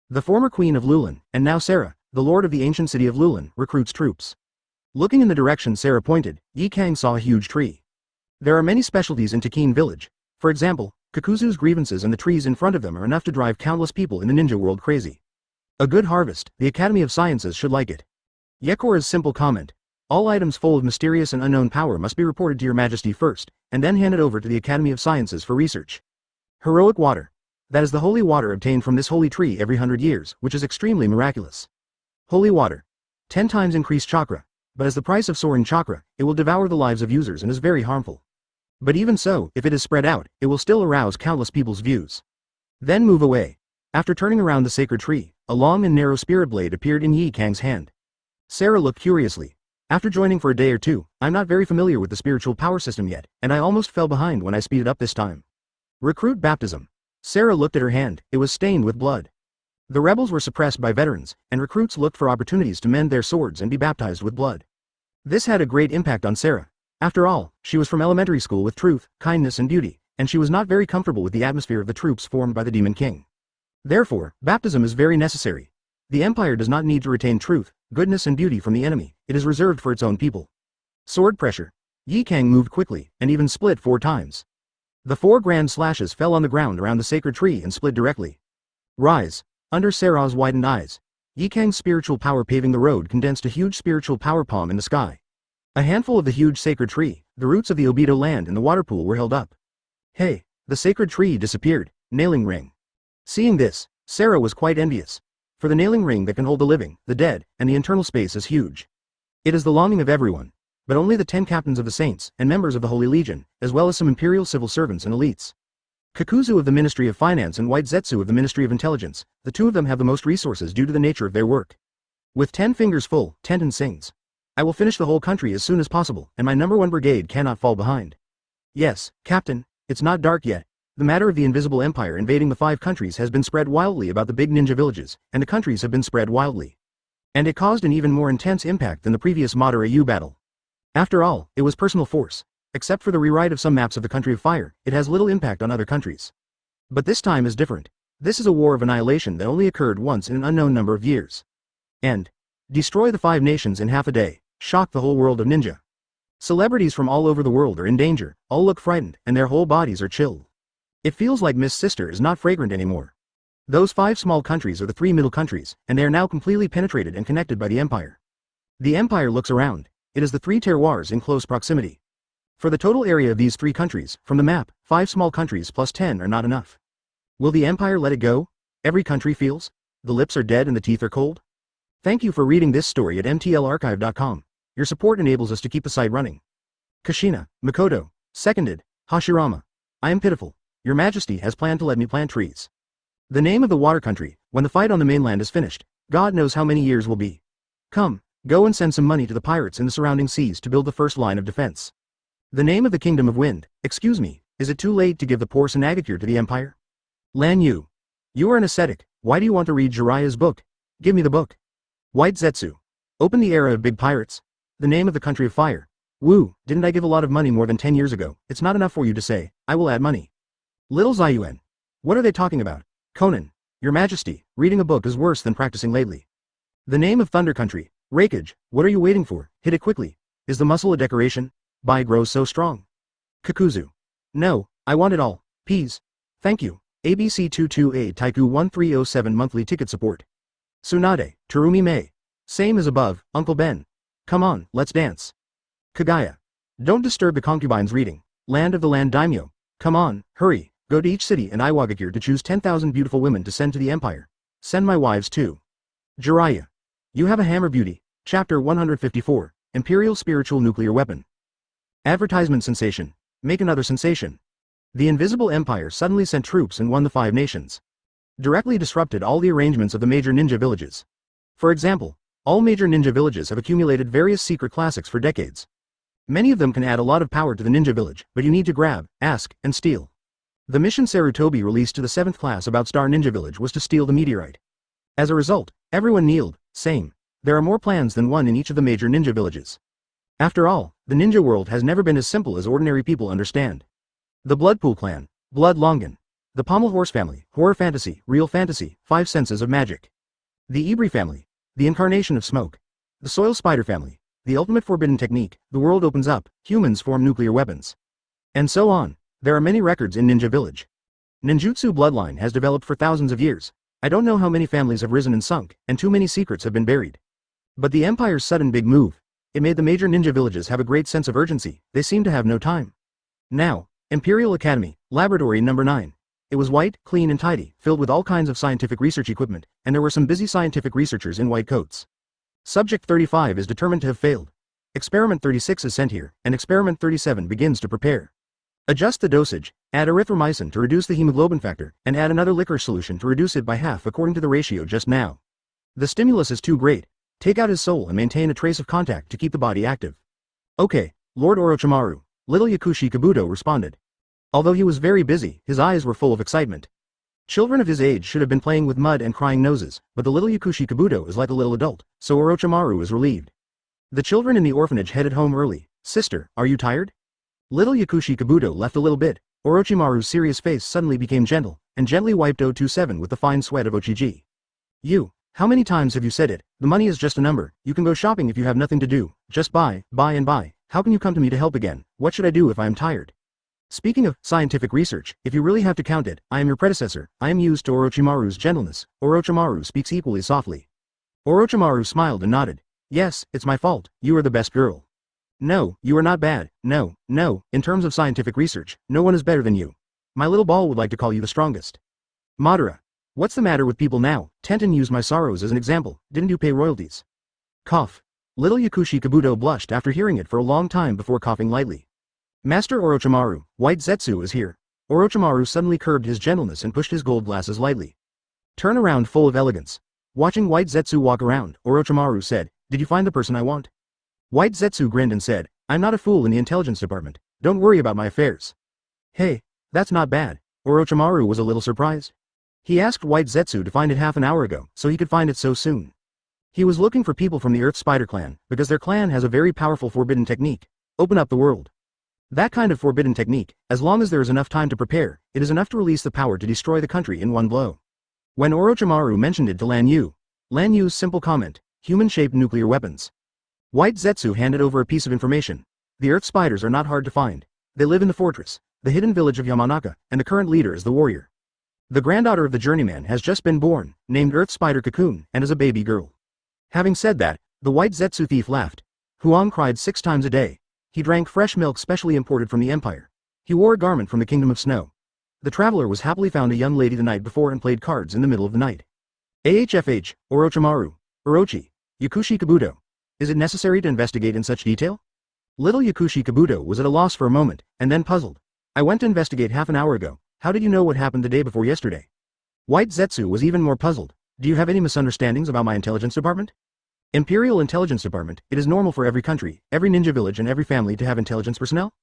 The former queen of Lulan, and now Sarah, the lord of the ancient city of Lulan, recruits troops. Looking in the direction Sarah pointed, Yi Kang saw a huge tree. There are many specialties in Takine village. For example, Kakuzu's grievances and the trees in front of them are enough to drive countless people in the ninja world crazy. A good harvest, the Academy of Sciences should like it. Yekora's simple comment. All items full of mysterious and unknown power must be reported to your majesty first, and then handed over to the Academy of Sciences for research. Heroic water. That is the holy water obtained from this holy tree every 100 years, which is extremely miraculous. Holy water. 10 times increased chakra, but as the price of soaring chakra, it will devour the lives of users and is very harmful. But even so, if it is spread out, it will still arouse countless people's views. Then move away. After turning around the sacred tree, a long and narrow spirit blade appeared in Yi Kang's hand. Sarah looked curiously. After joining for a day or two, I'm not very familiar with the spiritual power system yet, and I almost fell behind when I speeded up this time. Recruit baptism. Sarah looked at her hand, it was stained with blood. The rebels were suppressed by veterans, and recruits looked for opportunities to mend their swords and be baptized with blood. This had a great impact on Sarah. After all, she was from elementary school with truth, kindness and beauty, and she was not very comfortable with the atmosphere of the troops formed by the Demon King. Therefore, baptism is very necessary. The Empire does not need to retain truth, goodness and beauty from the enemy, it is reserved for its own people. Sword pressure. Yi Kang moved quickly, and even split 4 times. The 4 grand slashes fell on the ground around the sacred tree and split directly. Rise. Under Sarah's widened eyes, Yi Kang's spiritual power paving the road condensed a huge spiritual power palm in the sky. A handful of the huge sacred tree, the roots of the Obito land and the water pool were held up. Hey, the sacred tree disappeared, nailing ring. Seeing this, Sarah was quite envious. For the nailing ring that can hold the living, the dead, and the internal space is huge. It is the longing of everyone, but only the 10 captains of the saints and members of the Holy Legion, as well as some imperial civil servants and elites. Kakuzu of the Ministry of Finance and White Zetsu of the Ministry of Intelligence, the 2 of them have the most resources due to the nature of their work. With 10 fingers full, Tenten sings. I will finish the whole country as soon as possible, and my #1 brigade cannot fall behind. Yes, Captain, it's not dark yet. The matter of the invisible empire invading the 5 countries has been spread wildly about the big ninja villages, and the countries have been spread wildly. And it caused an even more intense impact than the previous Madara Yu battle. After all, it was personal force. Except for the rewrite of some maps of the Country of Fire, it has little impact on other countries. But this time is different. This is a war of annihilation that only occurred once in an unknown number of years. And destroy the 5 nations in half a day, shock the whole world of ninja. Celebrities from all over the world are in danger, all look frightened, and their whole bodies are chilled. It feels like Miss Sister is not fragrant anymore. Those 5 small countries are the 3 middle countries, and they are now completely penetrated and connected by the Empire. The Empire looks around. It is the 3 terroirs in close proximity. For the total area of these 3 countries, from the map, 5 small countries plus 10 are not enough. Will the Empire let it go? Every country feels? The lips are dead and the teeth are cold? Thank you for reading this story at mtlarchive.com. Your support enables us to keep the site running. Kushina, Makoto, seconded, Hashirama. I am pitiful. Your Majesty has planned to let me plant trees. The name of the water country, when the fight on the mainland is finished, God knows how many years will be. Come, go and send some money to the pirates in the surrounding seas to build the first line of defense. The name of the Kingdom of Wind, excuse me, is it too late to give the poor Sanagakure to the Empire? Lan Yu. You are an ascetic, why do you want to read Jiraiya's book? Give me the book. White Zetsu. Open the era of big pirates. The name of the Country of Fire. Woo, didn't I give a lot of money more than 10 years ago? It's not enough for you to say, I will add money. Little Zayuan. What are they talking about? Conan. Your Majesty, reading a book is worse than practicing lately. The name of Thunder Country. Rakage, what are you waiting for? Hit it quickly. Is the muscle a decoration? Bai grows so strong. Kakuzu. No, I want it all. Peas. Thank you. ABC22A Taiku 1307 monthly ticket support. Tsunade, Terumi Mei. Same as above, Uncle Ben. Come on, let's dance. Kagaya. Don't disturb the concubines reading. Land of the Land Daimyo. Come on, hurry, go to each city and Iwagakure to choose 10,000 beautiful women to send to the Empire. Send my wives too. Jiraiya. You have a hammer beauty. Chapter 154, Imperial Spiritual Nuclear Weapon. Advertisement sensation. Make another sensation. The Invisible Empire suddenly sent troops and won the 5 nations. Directly disrupted all the arrangements of the major ninja villages. For example, all major ninja villages have accumulated various secret classics for decades. Many of them can add a lot of power to the ninja village, but you need to grab, ask, and steal. The mission Sarutobi released to the 7th class about Star Ninja Village was to steal the meteorite. As a result, everyone kneeled, same. There are more plans than one in each of the major ninja villages. After all, the ninja world has never been as simple as ordinary people understand. The Bloodpool clan, Blood Longan. The Pommel Horse family, Horror Fantasy, Real Fantasy, 5 senses of magic. The Ibri family, the incarnation of smoke. The Soil Spider family, the ultimate forbidden technique, the world opens up, humans form nuclear weapons. And so on. There are many records in Ninja Village. Ninjutsu bloodline has developed for thousands of years. I don't know how many families have risen and sunk, and too many secrets have been buried. But the Empire's sudden big move, it made the major ninja villages have a great sense of urgency. They seem to have no time. Now, Imperial Academy, Laboratory Number 9. It was white, clean and tidy, filled with all kinds of scientific research equipment, and there were some busy scientific researchers in white coats. Subject 35 is determined to have failed. Experiment 36 is sent here, and Experiment 37 begins to prepare. Adjust the dosage, add erythromycin to reduce the hemoglobin factor, and add another licorice solution to reduce it by half according to the ratio just now. The stimulus is too great. Take out his soul and maintain a trace of contact to keep the body active. Okay, Lord Orochimaru. Little Yakushi Kabuto responded. Although he was very busy, his eyes were full of excitement. Children of his age should have been playing with mud and crying noses, but the little Yakushi Kabuto is like a little adult, so Orochimaru is relieved. The children in the orphanage headed home early. Sister, are you tired? Little Yakushi Kabuto left a little bit. Orochimaru's serious face suddenly became gentle, and gently wiped 027 with the fine sweat of Ochiji. You, how many times have you said it? The money is just a number. You can go shopping if you have nothing to do. Just buy, buy and buy. How can you come to me to help again? What should I do if I am tired? Speaking of scientific research, if you really have to count it, I am your predecessor. I am used to Orochimaru's gentleness. Orochimaru speaks equally softly. Orochimaru smiled and nodded. Yes, it's my fault. You are the best girl. No, you are not bad. No, no, in terms of scientific research, no one is better than you. My little ball would like to call you the strongest. Madara. What's the matter with people now? Tenten used my sorrows as an example. Didn't you pay royalties? Cough. Little Yakushi Kabuto blushed after hearing it for a long time before coughing lightly. Master Orochimaru, White Zetsu is here. Orochimaru suddenly curbed his gentleness and pushed his gold glasses lightly. Turn around full of elegance. Watching White Zetsu walk around, Orochimaru said, Did you find the person I want? White Zetsu grinned and said, I'm not a fool in the intelligence department. Don't worry about my affairs. Hey, that's not bad. Orochimaru was a little surprised. He asked White Zetsu to find it half an hour ago, so he could find it so soon. He was looking for people from the Earth Spider clan, because their clan has a very powerful forbidden technique. Open up the world. That kind of forbidden technique, as long as there is enough time to prepare, it is enough to release the power to destroy the country in one blow. When Orochimaru mentioned it to Lan Yu's simple comment, human-shaped nuclear weapons. White Zetsu handed over a piece of information. The Earth Spiders are not hard to find. They live in the fortress, the hidden village of Yamanaka, and the current leader is the warrior. The granddaughter of the journeyman has just been born, named Earth Spider Cocoon, and is a baby girl. Having said that, the White Zetsu thief laughed. Huang cried 6 times a day. He drank fresh milk specially imported from the Empire. He wore a garment from the Kingdom of Snow. The traveler was happily found a young lady the night before and played cards in the middle of the night. AHFH, Orochimaru, Orochi, Yakushi Kabuto. Is it necessary to investigate in such detail? Little Yakushi Kabuto was at a loss for a moment, and then puzzled. I went to investigate half an hour ago. How did you know what happened the day before yesterday? White Zetsu was even more puzzled. Do you have any misunderstandings about my intelligence department? Imperial Intelligence Department, it is normal for every country, every ninja village and every family to have intelligence personnel?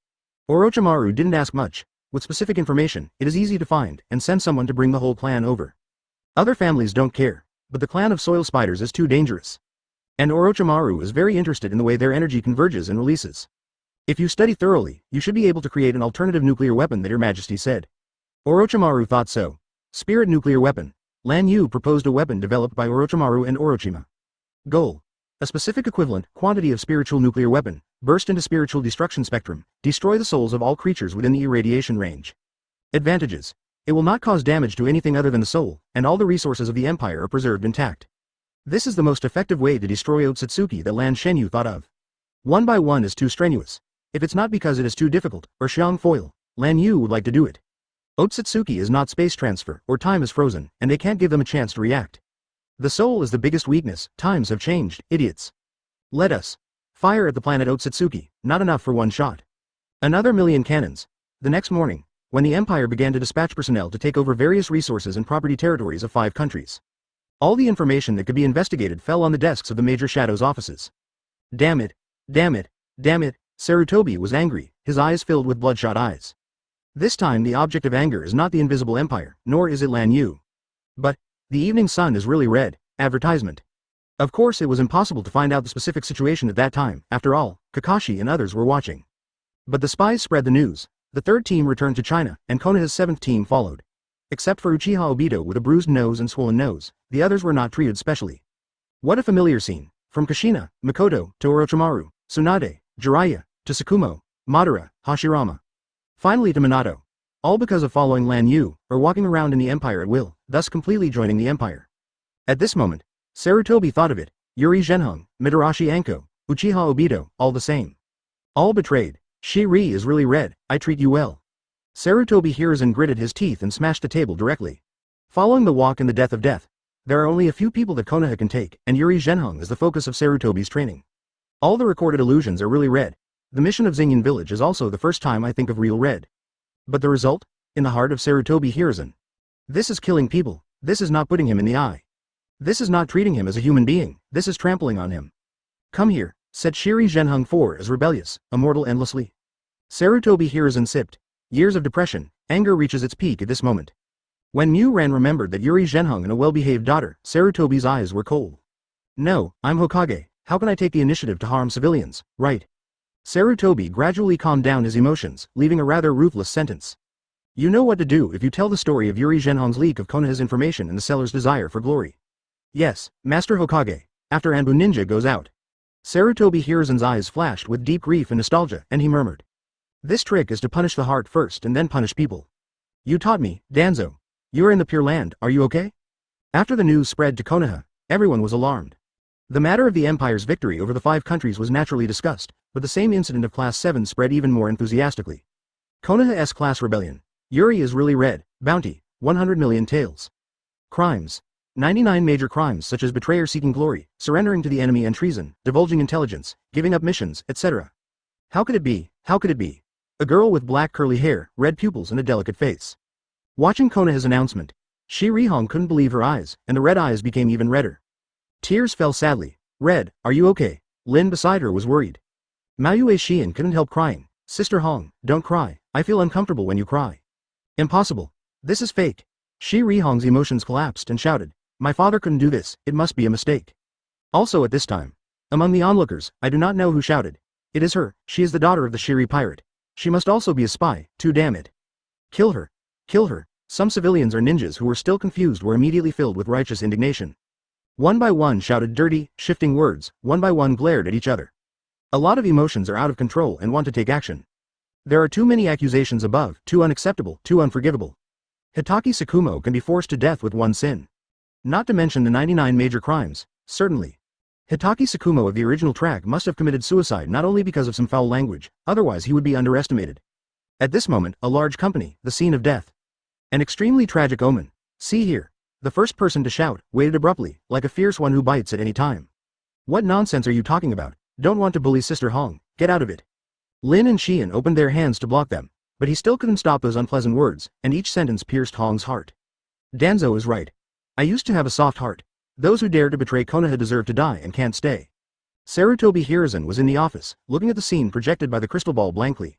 Orochimaru didn't ask much. With specific information, it is easy to find, and send someone to bring the whole clan over. Other families don't care, but the clan of soil spiders is too dangerous. And Orochimaru is very interested in the way their energy converges and releases. If you study thoroughly, you should be able to create an alternative nuclear weapon that Your Majesty said. Orochimaru thought so. Spirit nuclear weapon. Lan Yu proposed a weapon developed by Orochimaru and Orochima. Goal. A specific equivalent quantity of spiritual nuclear weapon, burst into spiritual destruction spectrum, destroy the souls of all creatures within the irradiation range. Advantages. It will not cause damage to anything other than the soul, and all the resources of the empire are preserved intact. This is the most effective way to destroy Otsutsuki that Lan Shenyu thought of. 1 by 1 is too strenuous. If it's not because it is too difficult, or Xiang foil, Lan Yu would like to do it. Otsutsuki is not space transfer, or time is frozen, and they can't give them a chance to react. The soul is the biggest weakness. Times have changed, idiots. Let us fire at the planet Otsutsuki, not enough for one shot. Another million cannons. The next morning, when the Empire began to dispatch personnel to take over various resources and property territories of 5 countries. All the information that could be investigated fell on the desks of the major shadows offices. Damn it, damn it, damn it, Sarutobi was angry, his eyes filled with bloodshot eyes. This time the object of anger is not the invisible empire, nor is it Lan Yu. But, the evening sun is really red, advertisement. Of course it was impossible to find out the specific situation at that time, after all, Kakashi and others were watching. But the spies spread the news. The 3rd team returned to China, and Konoha's 7th team followed. Except for Uchiha Obito with a bruised nose and swollen nose, the others were not treated specially. What a familiar scene, from Kushina, Mikoto, to Orochimaru, Tsunade, Jiraiya, to Tsukumo, Madara, Hashirama. Finally to Minato. All because of following Lan Yu, or walking around in the Empire at will, thus completely joining the Empire. At this moment, Sarutobi thought of it, Yuri Zhenhong, Mitarashi Anko, Uchiha Obito, all the same. All betrayed. Shiri is really red, I treat you well. Sarutobi Hiruzen gritted his teeth and smashed the table directly. Following the walk and the death of death, there are only a few people that Konoha can take, and Yuri Zhenhong is the focus of Sarutobi's training. All the recorded illusions are really red. The mission of Yuyin Village is also the first time I think of real red. But the result? In the heart of Sarutobi Hiruzen. This is killing people, this is not putting him in the eye. This is not treating him as a human being, this is trampling on him. Come here, said Shiri Zhenhong 4 as rebellious, immortal endlessly. Sarutobi Hiruzen sipped. Years of depression, anger reaches its peak at this moment. When Mu Ran remembered that Yuri Zhenheng and a well-behaved daughter, Sarutobi's eyes were cold. No, I'm Hokage, how can I take the initiative to harm civilians, right? Sarutobi gradually calmed down his emotions, leaving a rather ruthless sentence. You know what to do if you tell the story of Yuri Zhenheng's leak of Konoha's information and the seller's desire for glory. Yes, Master Hokage, after Anbu Ninja goes out. Sarutobi Hiruzen's eyes flashed with deep grief and nostalgia, and he murmured. This trick is to punish the heart first and then punish people. You taught me, Danzo. You're in the Pure Land, are you okay? After the news spread to Konoha, everyone was alarmed. The matter of the Empire's victory over the 5 countries was naturally discussed, but the same incident of Class 7 spread even more enthusiastically. Konoha's Class Rebellion. Yuri is really red. Bounty, 100 million taels. Crimes. 99 major crimes such as betrayer seeking glory, surrendering to the enemy and treason, divulging intelligence, giving up missions, etc. How could it be? How could it be? A girl with black curly hair, red pupils and a delicate face. Watching Konoha's announcement, Shi Rihong couldn't believe her eyes, and the red eyes became even redder. Tears fell sadly. Red, are you okay? Lin beside her was worried. Maoyue Xian couldn't help crying. Sister Hong, don't cry, I feel uncomfortable when you cry. Impossible. This is fake. Shi Rihong's emotions collapsed and shouted, my father couldn't do this, it must be a mistake. Also at this time, among the onlookers, I do not know who shouted. It is her, she is the daughter of the Shiri pirate. She must also be a spy, too damn it. Kill her. Kill her. Some civilians or ninjas who were still confused were immediately filled with righteous indignation. One by one shouted dirty, shifting words, one by one glared at each other. A lot of emotions are out of control and want to take action. There are too many accusations above, too unacceptable, too unforgivable. Hitaki Tsukumo can be forced to death with one sin. Not to mention the 99 major crimes, certainly. Hitaki Tsukumo of the original track must have committed suicide not only because of some foul language, otherwise he would be underestimated. At this moment, a large company, the scene of death. An extremely tragic omen. See here. The first person to shout, waited abruptly, like a fierce one who bites at any time. What nonsense are you talking about? Don't want to bully Sister Hong, get out of it. Lin and Xian opened their hands to block them, but he still couldn't stop those unpleasant words, and each sentence pierced Hong's heart. Danzo is right. I used to have a soft heart. Those who dare to betray Konoha deserve to die and can't stay. Sarutobi Hiruzen was in the office, looking at the scene projected by the crystal ball blankly.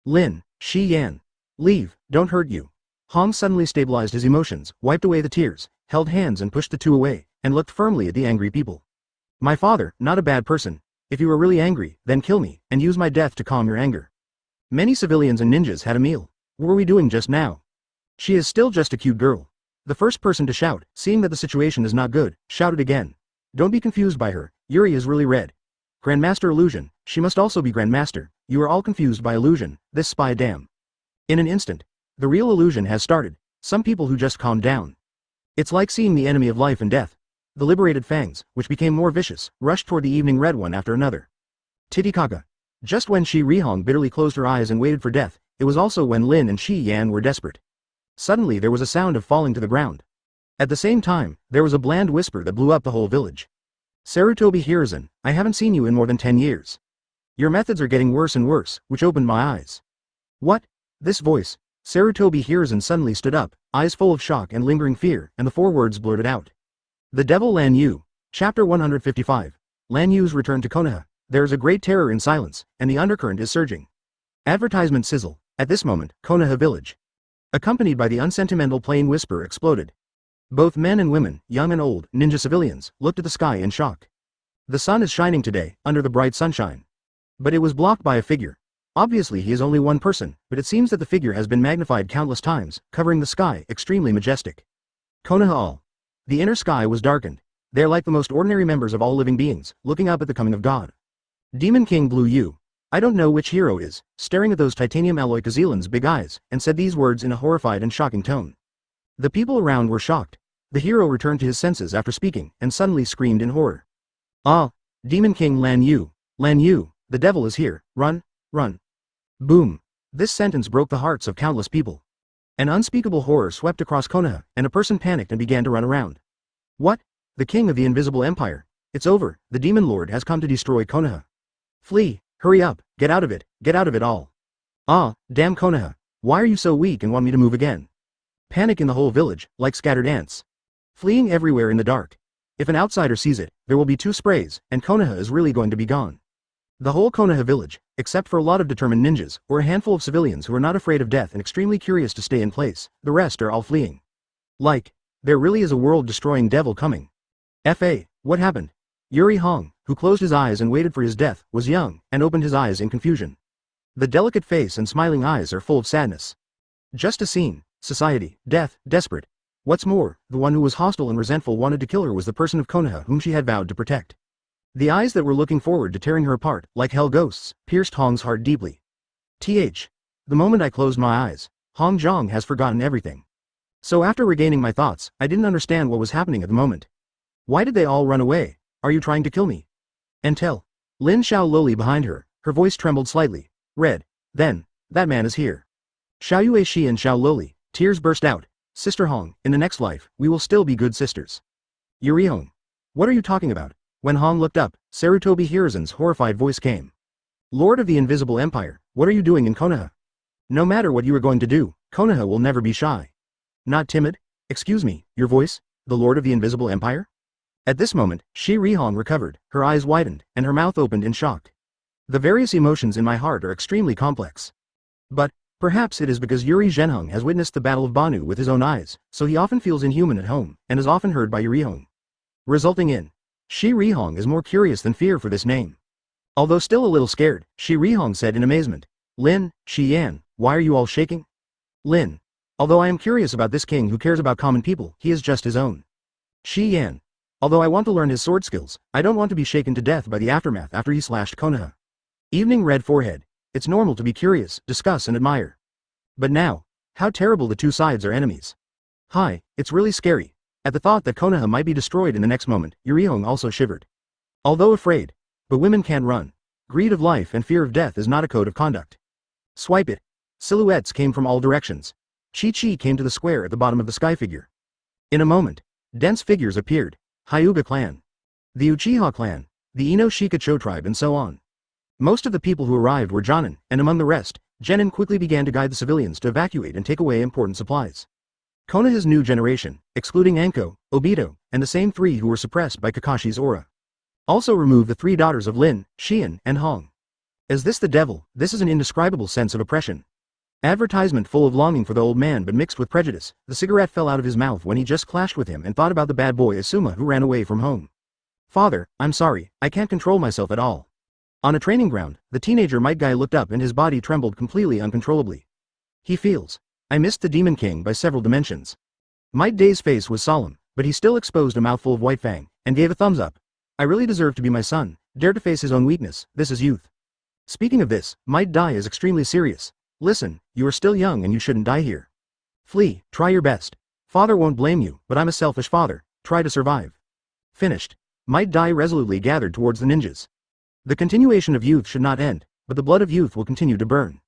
Lin, Shi Yan. Leave, don't hurt you. Hong suddenly stabilized his emotions, wiped away the tears, held hands and pushed the two away, and looked firmly at the angry people. My father, not a bad person. If you were really angry, then kill me, and use my death to calm your anger. Many civilians and ninjas had a meal. What were we doing just now? She is still just a cute girl. The first person to shout, seeing that the situation is not good, shouted again. Don't be confused by her, Yuri is really red. Grandmaster Illusion, she must also be Grandmaster, you are all confused by Illusion, this spy dam. In an instant, the real illusion has started, some people who just calmed down. It's like seeing the enemy of life and death. The liberated fangs, which became more vicious, rushed toward the evening red one after another. Titicaca. Just when Shi Rihong bitterly closed her eyes and waited for death, it was also when Lin and Shi Yan were desperate. Suddenly there was a sound of falling to the ground. At the same time, there was a bland whisper that blew up the whole village. Sarutobi Hiruzen, I haven't seen you in more than 10 years. Your methods are getting worse and worse, which opened my eyes. What? This voice. Sarutobi Hiruzen suddenly stood up, eyes full of shock and lingering fear, and the 4 words blurted out. The Devil Lan Yu. Chapter 155. Lan Yu's return to Konoha. There is a great terror in silence, and the undercurrent is surging. Advertisement sizzle. At this moment, Konoha Village. Accompanied by the unsentimental plain whisper exploded. Both men and women, young and old, ninja civilians, looked at the sky in shock. The sun is shining today, under the bright sunshine. But it was blocked by a figure. Obviously he is only one person, but it seems that the figure has been magnified countless times, covering the sky, extremely majestic. Konoha all. The inner sky was darkened. They are like the most ordinary members of all living beings, looking up at the coming of God. Demon King Blue Yu. I don't know which hero is, staring at those titanium alloy Kazeelan's big eyes, and said these words in a horrified and shocking tone. The people around were shocked. The hero returned to his senses after speaking, and suddenly screamed in horror. Ah! Demon King Lan Yu. Lan Yu, the devil is here, run, run. Boom. This sentence broke the hearts of countless people. An unspeakable horror swept across Konoha, and a person panicked and began to run around. What? The king of the invisible empire. It's over, the demon lord has come to destroy Konoha. Flee, hurry up, get out of it all. Ah, damn Konoha, why are you so weak and want me to move again? Panic in the whole village, like scattered ants. Fleeing everywhere in the dark. If an outsider sees it, there will be 2 sprays, and Konoha is really going to be gone. The whole Konoha village, except for a lot of determined ninjas, or a handful of civilians who are not afraid of death and extremely curious to stay in place, the rest are all fleeing. Like, there really is a world-destroying devil coming. F.A., what happened? Yuri Hong, who closed his eyes and waited for his death, was young, and opened his eyes in confusion. The delicate face and smiling eyes are full of sadness. Just a scene, society, death, desperate. What's more, the one who was hostile and resentful wanted to kill her was the person of Konoha whom she had vowed to protect. The eyes that were looking forward to tearing her apart, like hell ghosts, pierced Hong's heart deeply. The moment I closed my eyes, Hong Zhang has forgotten everything. So after regaining my thoughts, I didn't understand what was happening at the moment. Why did they all run away? Are you trying to kill me? And tell. Lin Xiao lowly behind her, her voice trembled slightly. Red. Then, that man is here. Xiao Yue Shi and Xiao lowly, tears burst out. Sister Hong, in the next life, we will still be good sisters. Yuri Hong. What are you talking about? When Hong looked up, Sarutobi Hiruzen's horrified voice came. Lord of the Invisible Empire, what are you doing in Konoha? No matter what you are going to do, Konoha will never be shy. Not timid? Excuse me, your voice? The Lord of the Invisible Empire? At this moment, Shi Rihong recovered, her eyes widened, and her mouth opened in shock. The various emotions in my heart are extremely complex. But, perhaps it is because Yuri Zhenhong has witnessed the Battle of Banu with his own eyes, so he often feels inhuman at home, and is often heard by Yuri Hong. Resulting in, Shi Rihong is more curious than fear for this name. Although still a little scared, Shi Rihong said in amazement, Lin, Shi Yan, why are you all shaking? Lin. Although I am curious about this king who cares about common people, he is just his own. Shi Yan. Although I want to learn his sword skills, I don't want to be shaken to death by the aftermath after he slashed Konoha. Evening red forehead. It's normal to be curious, discuss and admire. But now, how terrible the two sides are enemies. Hi, it's really scary. At the thought that Konoha might be destroyed in the next moment, Yurihong also shivered. Although afraid. But women can't run. Greed of life and fear of death is not a code of conduct. Swipe it. Silhouettes came from all directions. Chi-Chi came to the square at the bottom of the sky figure. In a moment, dense figures appeared. Hyuga clan. The Uchiha clan. The Ino Shikacho tribe and so on. Most of the people who arrived were Jonin, and among the rest, Genin quickly began to guide the civilians to evacuate and take away important supplies. Konoha's new generation, excluding Anko, Obito, and the same three who were suppressed by Kakashi's aura. Also remove the three daughters of Lin, Xian, and Hong. Is this the devil? This is an indescribable sense of oppression. Advertisement full of longing for the old man but mixed with prejudice, the cigarette fell out of his mouth when he just clashed with him and thought about the bad boy Asuma who ran away from home. Father, I'm sorry, I can't control myself at all. On a training ground, the teenager Might Guy looked up and his body trembled completely uncontrollably. He feels. I missed the Demon King by several dimensions. Might Day's face was solemn, but he still exposed a mouthful of white fang, and gave a thumbs up. I really deserve to be my son, dare to face his own weakness, this is youth. Speaking of this, Might Die is extremely serious. Listen, you are still young and you shouldn't die here. Flee, try your best. Father won't blame you, but I'm a selfish father, try to survive. Finished. Might Die resolutely gathered towards the ninjas. The continuation of youth should not end, but the blood of youth will continue to burn.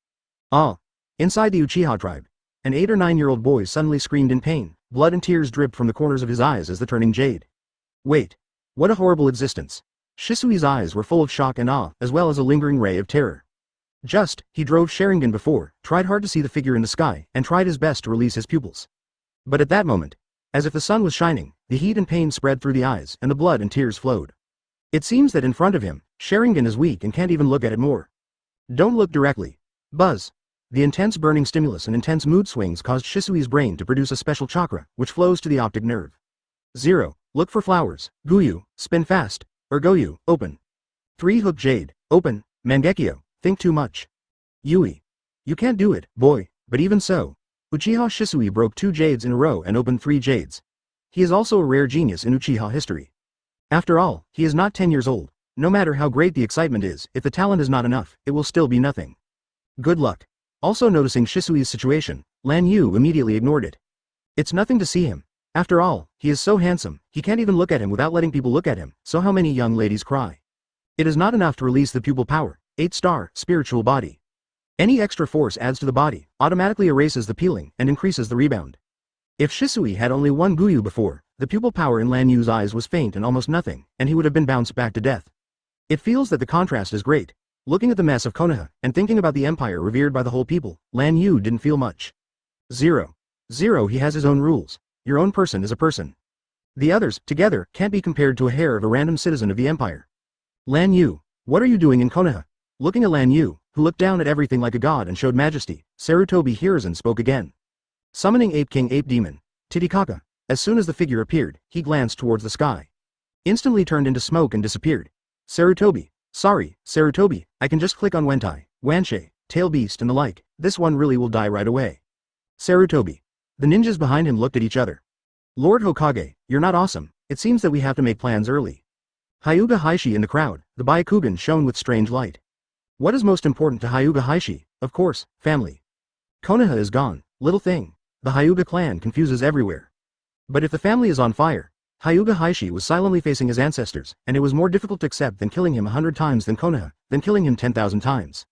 Ah. Inside the Uchiha tribe, an 8 or 9-year-old boy suddenly screamed in pain, blood and tears dripped from the corners of his eyes as the turning jade. Wait. What a horrible existence. Shisui's eyes were full of shock and awe, as well as a lingering ray of terror. He drove Sharingan before, tried hard to see the figure in the sky, and tried his best to release his pupils. But at that moment, as if the sun was shining, the heat and pain spread through the eyes, and the blood and tears flowed. It seems that in front of him, Sharingan is weak and can't even look at it more. Don't look directly. Buzz. The intense burning stimulus and intense mood swings caused Shisui's brain to produce a special chakra, which flows to the optic nerve. 0. Look for flowers. Guyu, spin fast. Goyu, open. 3. Hook jade, open. Mangekyo, think too much. Yui. You can't do it, boy, but even so. Uchiha Shisui broke 2 jades in a row and opened 3 jades. He is also a rare genius in Uchiha history. After all, he is not 10 years old. No matter how great the excitement is, if the talent is not enough, it will still be nothing. Good luck. Also noticing Shisui's situation, Lan Yu immediately ignored it. It's nothing to see him. After all, he is so handsome, he can't even look at him without letting people look at him, so how many young ladies cry? It is not enough to release the pupil power, 8-star, spiritual body. Any extra force adds to the body, automatically erases the peeling, and increases the rebound. If Shisui had only 1 Guyu before, the pupil power in Lan Yu's eyes was faint and almost nothing, and he would have been bounced back to death. It feels that the contrast is great. Looking at the mess of Konoha, and thinking about the empire revered by the whole people, Lan Yu didn't feel much. 0. He has his own rules. Your own person is a person. The others, together, can't be compared to a hair of a random citizen of the empire. Lan Yu. What are you doing in Konoha? Looking at Lan Yu, who looked down at everything like a god and showed majesty, Sarutobi Hiruzen spoke again. Summoning Ape King Ape Demon, Titicaca. As soon as the figure appeared, he glanced towards the sky. Instantly turned into smoke and disappeared. Sarutobi. Sorry, Sarutobi, I can just click on Wentai, Wanshe, Tail Beast and the like, this one really will die right away. Sarutobi. The ninjas behind him looked at each other. Lord Hokage, you're not awesome, it seems that we have to make plans early. Hyuga Heishi in the crowd, the Byakugan shone with strange light. What is most important to Hyuga Heishi? Of course, family. Konoha is gone, little thing. The Hyuga clan confuses everywhere. But if the family is on fire, Hyuga Heishi was silently facing his ancestors, and it was more difficult to accept than killing him 100 times than Konoha, than killing him 10,000 times.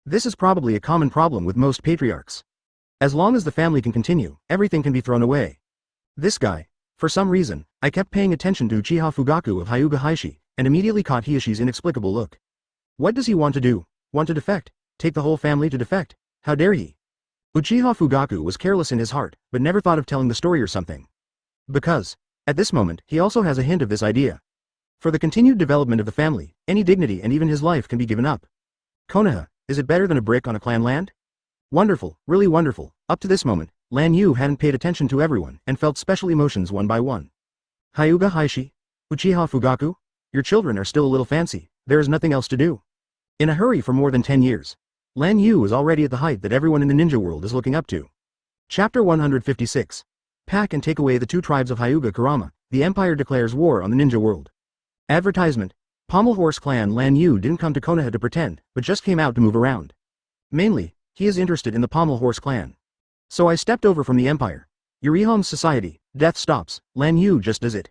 This is probably a common problem with most patriarchs. As long as the family can continue, everything can be thrown away. This guy, for some reason, I kept paying attention to Uchiha Fugaku of Hyuga Heishi, and immediately caught Hiishi's inexplicable look. What does he want to do? Want to defect? Take the whole family to defect? How dare he? Uchiha Fugaku was careless in his heart, but never thought of telling the story or something. Because, at this moment, he also has a hint of this idea. For the continued development of the family, any dignity and even his life can be given up. Konoha, is it better than a brick on a clan land? Wonderful, really wonderful. Up to this moment, Lan Yu hadn't paid attention to everyone and felt special emotions one by one. Hyuga Heishi? Uchiha Fugaku? Your children are still a little fancy, there is nothing else to do. In a hurry for more than 10 years. Lan Yu is already at the height that everyone in the ninja world is looking up to. Chapter 156. Pack and take away the two tribes of Hyuga Kurama, the Empire declares war on the ninja world. Advertisement. Pommel Horse Clan Lan Yu didn't come to Konoha to pretend, but just came out to move around. Mainly, he is interested in the Pommel Horse Clan. So I stepped over from the Empire. Yuriham's society, death stops, Lan Yu just does it.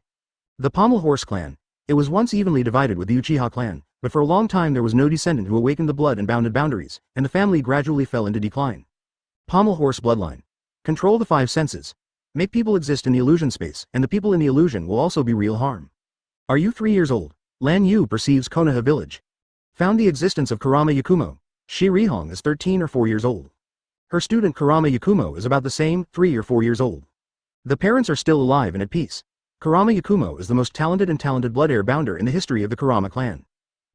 The Pommel Horse Clan. It was once evenly divided with the Uchiha clan, but for a long time there was no descendant who awakened the blood and bounded boundaries, and the family gradually fell into decline. Pommel Horse bloodline. Control the five senses. Make people exist in the illusion space, and the people in the illusion will also be real harm. Are you 3 years old? Lan Yu perceives Konoha Village. Found the existence of Kurama Yakumo. Shi Rihong is 13 or 4 years old. Her student Kurama Yakumo is about the same, 3 or 4 years old. The parents are still alive and at peace. Kurama Yakumo is the most talented blood air bounder in the history of the Kurama clan.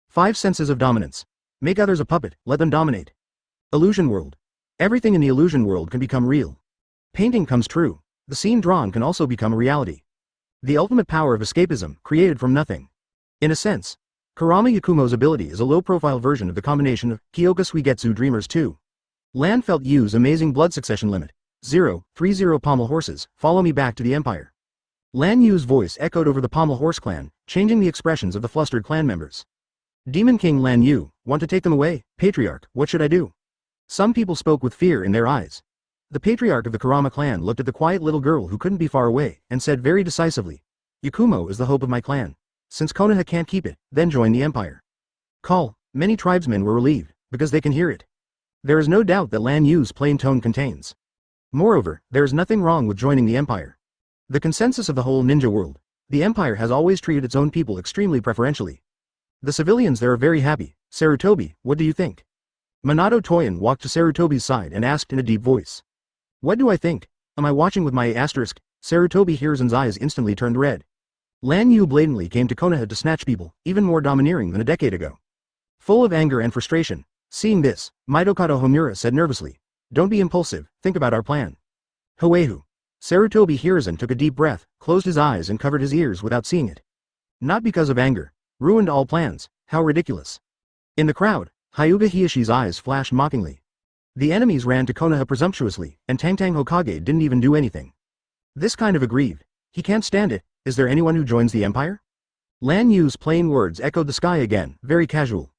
5 senses of dominance. Make others a puppet, let them dominate. Illusion world. Everything in the illusion world can become real. Painting comes true. The scene drawn can also become a reality. The ultimate power of escapism, created from nothing. In a sense, Kurama Yakumo's ability is a low-profile version of the combination of Kyoka Suigetsu Dreamers 2. Lan felt Yu's amazing blood succession limit. 030 Pommel horses, follow me back to the Empire. Lan Yu's voice echoed over the Pommel Horse clan, changing the expressions of the flustered clan members. Demon King Lan Yu, want to take them away? Patriarch, what should I do? Some people spoke with fear in their eyes. The patriarch of the Kurama clan looked at the quiet little girl who couldn't be far away, and said very decisively, Yakumo is the hope of my clan. Since Konoha can't keep it, then join the Empire. Call. Many tribesmen were relieved, because they can hear it. There is no doubt that Lan Yu's plain tone contains. Moreover, there is nothing wrong with joining the Empire. The consensus of the whole ninja world. The Empire has always treated its own people extremely preferentially. The civilians there are very happy. Sarutobi, what do you think? Minato Toyin walked to Sarutobi's side and asked in a deep voice. What do I think? Am I watching with my asterisk? Sarutobi Hiruzen's eyes instantly turned red. Lan Yu blatantly came to Konoha to snatch people, even more domineering than a decade ago. Full of anger and frustration. Seeing this, Mitokado Homura said nervously, don't be impulsive, think about our plan. Hoehu. Sarutobi Hiruzen took a deep breath, closed his eyes and covered his ears without seeing it. Not because of anger. Ruined all plans, how ridiculous. In the crowd, Hyuga Hiishi's eyes flashed mockingly. The enemies ran to Konoha presumptuously, and Tangtang Hokage didn't even do anything. This kind of aggrieved. He can't stand it. Is there anyone who joins the Empire? Lan Yu's plain words echoed the sky again, very casual.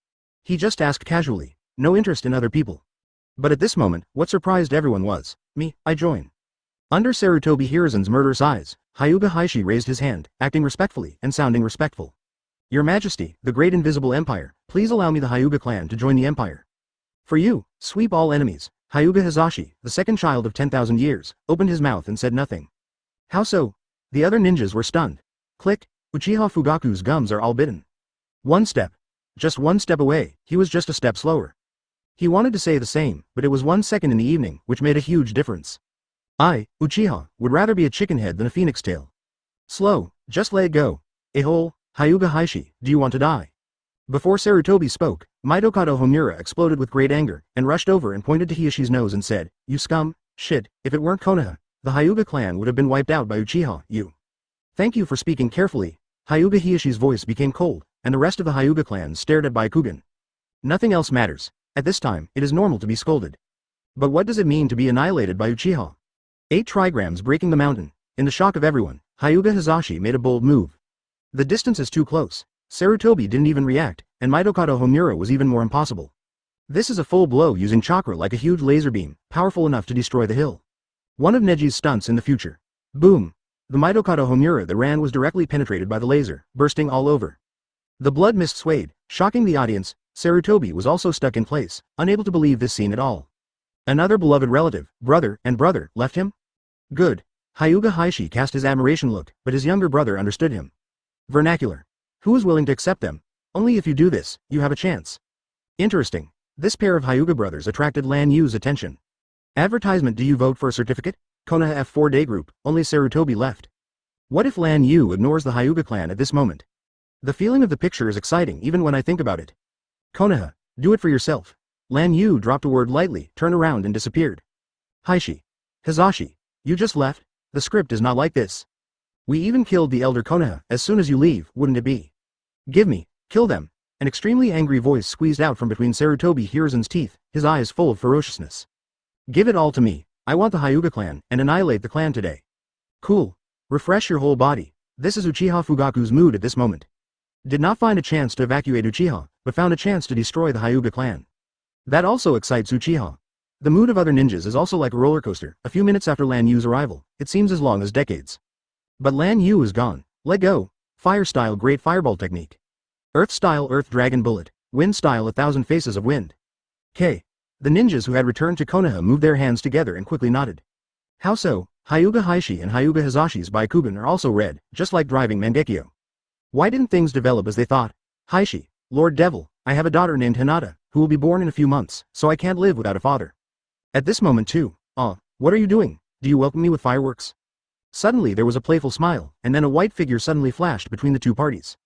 He just asked casually, no interest in other people. But at this moment, what surprised everyone was, me, I join. Under Sarutobi Hiruzen's murderous eyes, Hyuga Heishi raised his hand, acting respectfully and sounding respectful. Your Majesty, the great invisible Empire, please allow me the Hyuga clan to join the Empire. For you, sweep all enemies. Hyuga Hizashi, the second child of 10,000 years, opened his mouth and said nothing. How so? The other ninjas were stunned. Click, Uchiha Fugaku's gums are all bitten. One step. Just one step away, he was just a step slower. He wanted to say the same, but it was 1 second in the evening, which made a huge difference. I, Uchiha, would rather be a chicken head than a phoenix tail. Slow, just let it go. A hole, Hyuga Heishi, do you want to die? Before Sarutobi spoke, Mitokado Homura exploded with great anger, and rushed over and pointed to Hiashi's nose and said, "You scum, shit, if it weren't Konoha, the Hyuga clan would have been wiped out by Uchiha, you." "Thank you for speaking carefully." Hyuga Hiashi's voice became cold, and the rest of the Hyuga clan stared at Byakugan. Nothing else matters. At this time, it is normal to be scolded. But what does it mean to be annihilated by Uchiha? 8 trigrams breaking the mountain. In the shock of everyone, Hyuga Hisashi made a bold move. The distance is too close. Sarutobi didn't even react, and Mitokado Homura was even more impossible. This is a full blow using chakra like a huge laser beam, powerful enough to destroy the hill. One of Neji's stunts in the future. Boom! The Mitokado Homura that ran was directly penetrated by the laser, bursting all over. The blood mist swayed, shocking the audience. Sarutobi was also stuck in place, unable to believe this scene at all. Another beloved relative, brother, left him? Good. Hyuga Hiashi cast his admiration look, but his younger brother understood him. Vernacular. Who is willing to accept them? Only if you do this, you have a chance. Interesting. This pair of Hyuga brothers attracted Lan Yu's attention. Advertisement. Do you vote for a certificate? Konoha I've 4-day group, only Sarutobi left. What if Lan Yu ignores the Hyuga clan at this moment? The feeling of the picture is exciting even when I think about it. Konoha, do it for yourself. Lan Yu dropped a word lightly, turned around and disappeared. Hiashi. Hisashi, you just left? The script is not like this. We even killed the elder Konoha. As soon as you leave, wouldn't it be? Give me, kill them. An extremely angry voice squeezed out from between Sarutobi Hiruzen's teeth, his eyes full of ferociousness. Give it all to me. I want the Hyuga clan, and annihilate the clan today. Cool. Refresh your whole body. This is Uchiha Fugaku's mood at this moment. Did not find a chance to evacuate Uchiha, but found a chance to destroy the Hyuga clan. That also excites Uchiha. The mood of other ninjas is also like a roller coaster. A few minutes after Lan Yu's arrival, it seems as long as decades. But Lan Yu is gone. Let go. Fire style great fireball technique. Earth style earth dragon bullet. Wind style 1,000 faces of wind. K. The ninjas who had returned to Konoha moved their hands together and quickly nodded. How so? Hyuga Hiashi and Hyuga Hisashi's Byakugan are also red, just like driving Mangekyo. Why didn't things develop as they thought? Hiashi, Lord Devil, I have a daughter named Hinata, who will be born in a few months, so I can't live without a father. At this moment too, what are you doing? Do you welcome me with fireworks? Suddenly there was a playful smile, and then a white figure suddenly flashed between the two parties.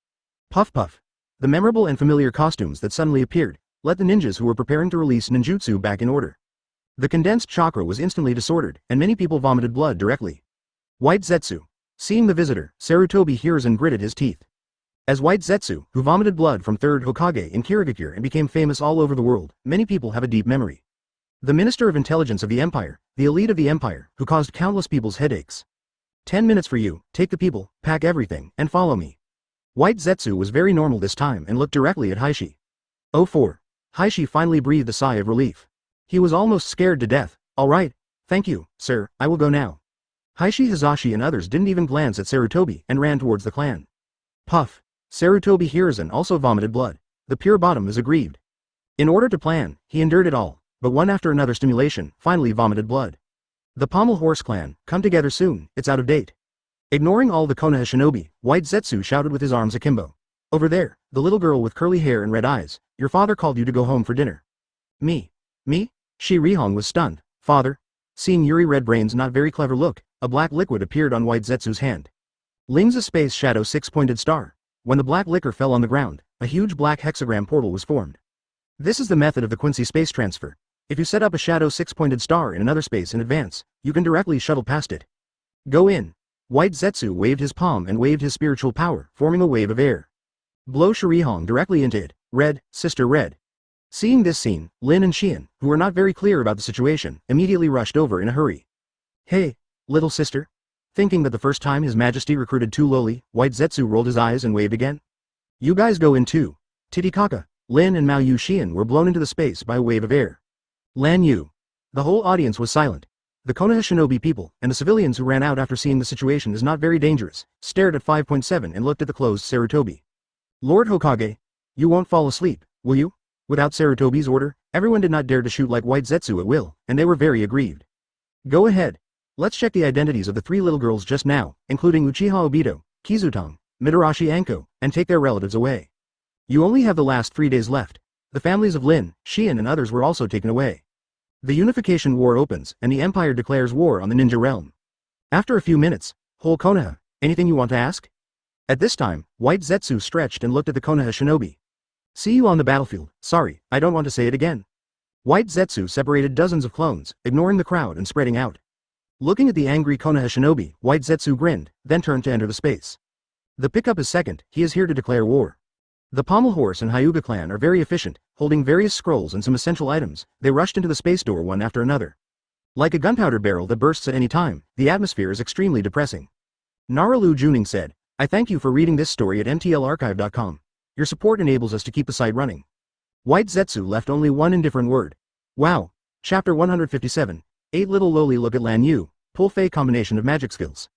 Puff puff. The memorable and familiar costumes that suddenly appeared, let the ninjas who were preparing to release ninjutsu back in order. The condensed chakra was instantly disordered, and many people vomited blood directly. White Zetsu. Seeing the visitor, Sarutobi Hiruzen gritted his teeth. As White Zetsu, who vomited blood from 3rd Hokage in Kirigakure and became famous all over the world, many people have a deep memory. The Minister of Intelligence of the Empire, the elite of the Empire, who caused countless people's headaches. 10 minutes for you, take the people, pack everything, and follow me. White Zetsu was very normal this time and looked directly at Hiashi. 04. Hiashi finally breathed a sigh of relief. He was almost scared to death. Alright, thank you, sir, I will go now. Hiashi Hisashi and others didn't even glance at Sarutobi and ran towards the clan. Puff. Sarutobi Hiruzen also vomited blood. The pure bottom is aggrieved. In order to plan, he endured it all, but one after another stimulation, finally vomited blood. The Pommel Horse clan, come together soon, it's out of date. Ignoring all the Konoha shinobi, White Zetsu shouted with his arms akimbo. Over there, the little girl with curly hair and red eyes, your father called you to go home for dinner. Me? Shi Rihong was stunned. Father? Seeing Yuri Redbrain's not very clever look, a black liquid appeared on White Zetsu's hand. Ling's a space shadow 6-pointed star. When the black liquor fell on the ground, a huge black hexagram portal was formed. This is the method of the Quincy space transfer. If you set up a shadow 6-pointed star in another space in advance, you can directly shuttle past it. Go in. White Zetsu waved his palm and waved his spiritual power, forming a wave of air. Blow Shirihong directly into it. Red, sister red. Seeing this scene, Lin and Xian, who were not very clear about the situation, immediately rushed over in a hurry. Hey, little sister. Thinking that the first time His Majesty recruited too lowly, White Zetsu rolled his eyes and waved again. You guys go in too. Titicaca, Lin and Mao Yu Xian were blown into the space by a wave of air. Lan Yu. The whole audience was silent. The Konoha shinobi people, and the civilians who ran out after seeing the situation is not very dangerous, stared at 5.7 and looked at the closed Sarutobi. Lord Hokage, you won't fall asleep, will you? Without Sarutobi's order, everyone did not dare to shoot like White Zetsu at will, and they were very aggrieved. Go ahead. Let's check the identities of the 3 little girls just now, including Uchiha Obito, Kizutang, Mitarashi Anko, and take their relatives away. You only have the last 3 days left. The families of Lin, Xian and others were also taken away. The Unification War opens, and the Empire declares war on the ninja realm. After a few minutes, whole Konoha, anything you want to ask? At this time, White Zetsu stretched and looked at the Konoha shinobi. See you on the battlefield. Sorry, I don't want to say it again. White Zetsu separated dozens of clones, ignoring the crowd and spreading out. Looking at the angry Konoha Shinobi, White Zetsu grinned, then turned to enter the space. The pickup is second, he is here to declare war. The Pommel Horse and Hyuga clan are very efficient, holding various scrolls and some essential items. They rushed into the space door one after another. Like a gunpowder barrel that bursts at any time, the atmosphere is extremely depressing. Naruto Junin said, I thank you for reading this story at mtlarchive.com. Your support enables us to keep the site running. White Zetsu left only one indifferent word. Wow. Chapter 157. 8 Little Loli Look at Lan Yu, Pull Fei Combination of Magic Skills.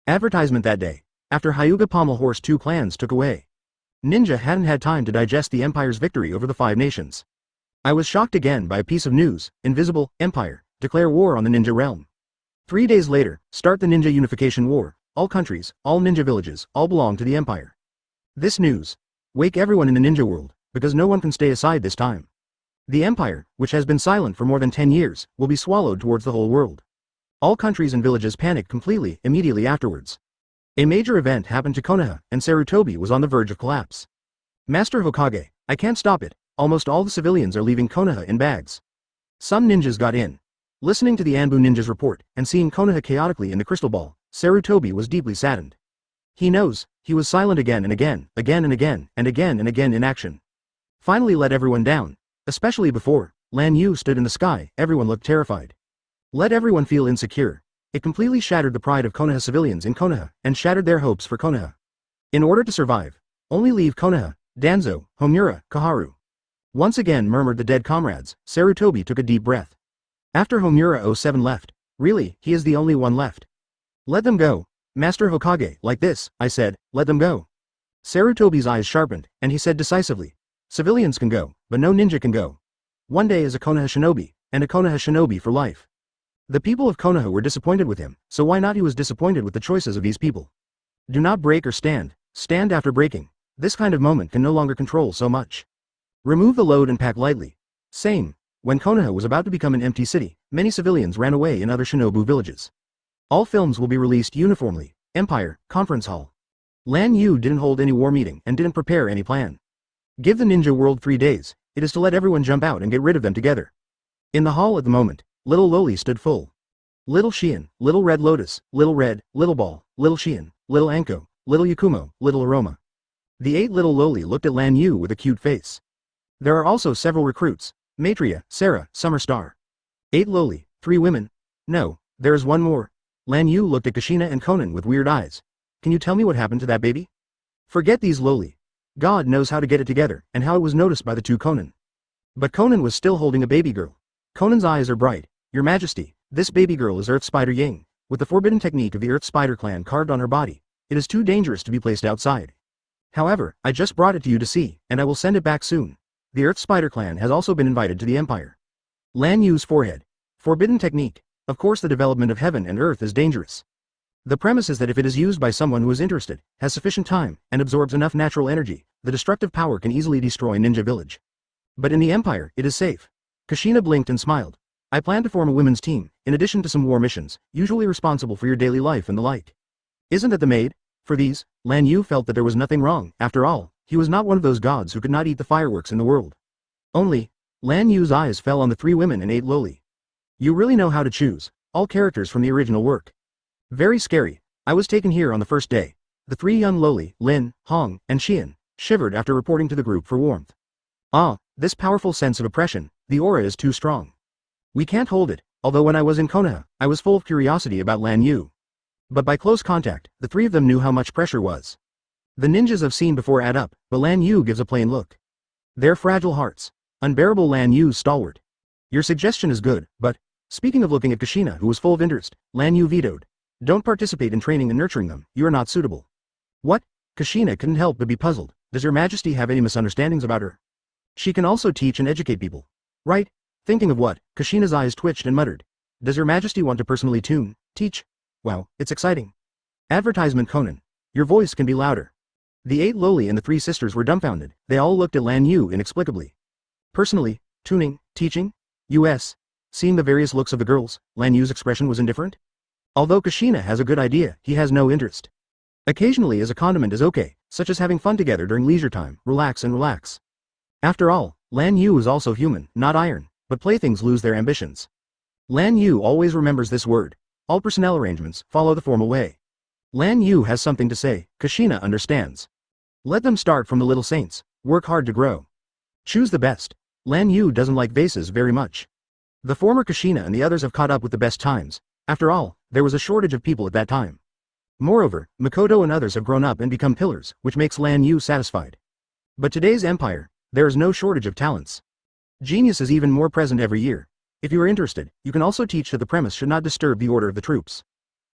Advertisement that day. After Hyuga Pommel Horse 2 clans took away. Ninja hadn't had time to digest the Empire's victory over the 5 nations. I was shocked again by a piece of news. Invisible Empire declare war on the ninja realm. 3 days later, start the Ninja Unification War. All countries, all ninja villages, all belong to the Empire. This news. Wake everyone in the ninja world, because no one can stay aside this time. The Empire, which has been silent for more than 10 years, will be swallowed towards the whole world. All countries and villages panicked completely immediately afterwards. A major event happened to Konoha, and Sarutobi was on the verge of collapse. Master Hokage, I can't stop it. Almost all the civilians are leaving Konoha in bags. Some ninjas got in. Listening to the Anbu ninjas report, and seeing Konoha chaotically in the crystal ball, Sarutobi was deeply saddened. He knows, he was silent again and again, again and again, and again and again in action. Finally let everyone down. Especially before, Lan Yu stood in the sky, everyone looked terrified. Let everyone feel insecure. It completely shattered the pride of Konoha civilians in Konoha, and shattered their hopes for Konoha. In order to survive, only leave Konoha, Danzo, Homura, Kaharu. Once again murmured the dead comrades. Sarutobi took a deep breath. After Homura 07 left, really, he is the only one left. Let them go. Master Hokage, like this, I said, let them go. Sarutobi's eyes sharpened, and he said decisively, civilians can go, but no ninja can go. One day as a Konoha Shinobi, and a Konoha Shinobi for life. The people of Konoha were disappointed with him, so why not he was disappointed with the choices of these people. Do not break or stand after breaking. This kind of moment can no longer control so much. Remove the load and pack lightly. Same. When Konoha was about to become an empty city, many civilians ran away in other Shinobu villages. All films will be released uniformly. Empire, Conference Hall. Lan Yu didn't hold any war meeting and didn't prepare any plan. Give the ninja world 3 days, it is to let everyone jump out and get rid of them together. In the hall at the moment, Little Loli stood full. Little Shion, Little Red Lotus, Little Red, Little Ball, Little Shion, Little Anko, Little Yakumo, Little Aroma. The 8 Little Loli looked at Lan Yu with a cute face. There are also several recruits. Maitreya, Sarah, Summer Star. 8 Loli, 3 women. No, there is one more. Lan Yu looked at Kushina and Conan with weird eyes. Can you tell me what happened to that baby? Forget these Loli. God knows how to get it together, and how it was noticed by the 2 Conan. But Conan was still holding a baby girl. Conan's eyes are bright. Your Majesty, this baby girl is Earth Spider Ying, with the forbidden technique of the Earth Spider clan carved on her body. It is too dangerous to be placed outside. However, I just brought it to you to see, and I will send it back soon. The Earth Spider clan has also been invited to the Empire. Lan Yu's forehead. Forbidden technique. Of course the development of heaven and earth is dangerous. The premise is that if it is used by someone who is interested, has sufficient time, and absorbs enough natural energy, the destructive power can easily destroy Ninja Village. But in the Empire, it is safe. Kushina blinked and smiled. I plan to form a women's team, in addition to some war missions, usually responsible for your daily life and the like. Isn't that the maid? For these, Lan Yu felt that there was nothing wrong. After all, he was not one of those gods who could not eat the fireworks in the world. Only, Lan Yu's eyes fell on the 3 women and 8 Loli. You really know how to choose. All characters from the original work. Very scary. I was taken here on the first day. The 3 young Loli, Lin, Hong, and Xian, shivered after reporting to the group for warmth. Ah, this powerful sense of oppression, the aura is too strong. We can't hold it, although when I was in Konoha, I was full of curiosity about Lan Yu. But by close contact, the 3 of them knew how much pressure was. The ninjas I've seen before add up, but Lan Yu gives a plain look. Their fragile hearts. Unbearable Lan Yu's stalwart. Your suggestion is good, but, speaking of looking at Kushina who was full of interest, Lan Yu vetoed. Don't participate in training and nurturing them, you are not suitable. What? Kushina couldn't help but be puzzled. Does your Majesty have any misunderstandings about her? She can also teach and educate people. Right? Thinking of what, Kushina's eyes twitched and muttered. Does your Majesty want to personally teach? Wow, it's exciting. Advertisement Conan. Your voice can be louder. The 8 Loli and the 3 sisters were dumbfounded. They all looked at Lan Yu inexplicably. Personally, teaching? US. Seeing the various looks of the girls, Lan Yu's expression was indifferent. Although Kushina has a good idea, he has no interest. Occasionally as a condiment is okay, such as having fun together during leisure time, relax. After all, Lan Yu is also human, not iron, but playthings lose their ambitions. Lan Yu always remembers this word. All personnel arrangements follow the formal way. Lan Yu has something to say, Kushina understands. Let them start from the little saints, work hard to grow. Choose the best. Lan Yu doesn't like vases very much. The former Kushina and the others have caught up with the best times. After all, there was a shortage of people at that time. Moreover, Makoto and others have grown up and become pillars, which makes Lan Yu satisfied. But today's empire, there is no shortage of talents. Genius is even more present every year. If you are interested, you can also teach that the premise should not disturb the order of the troops.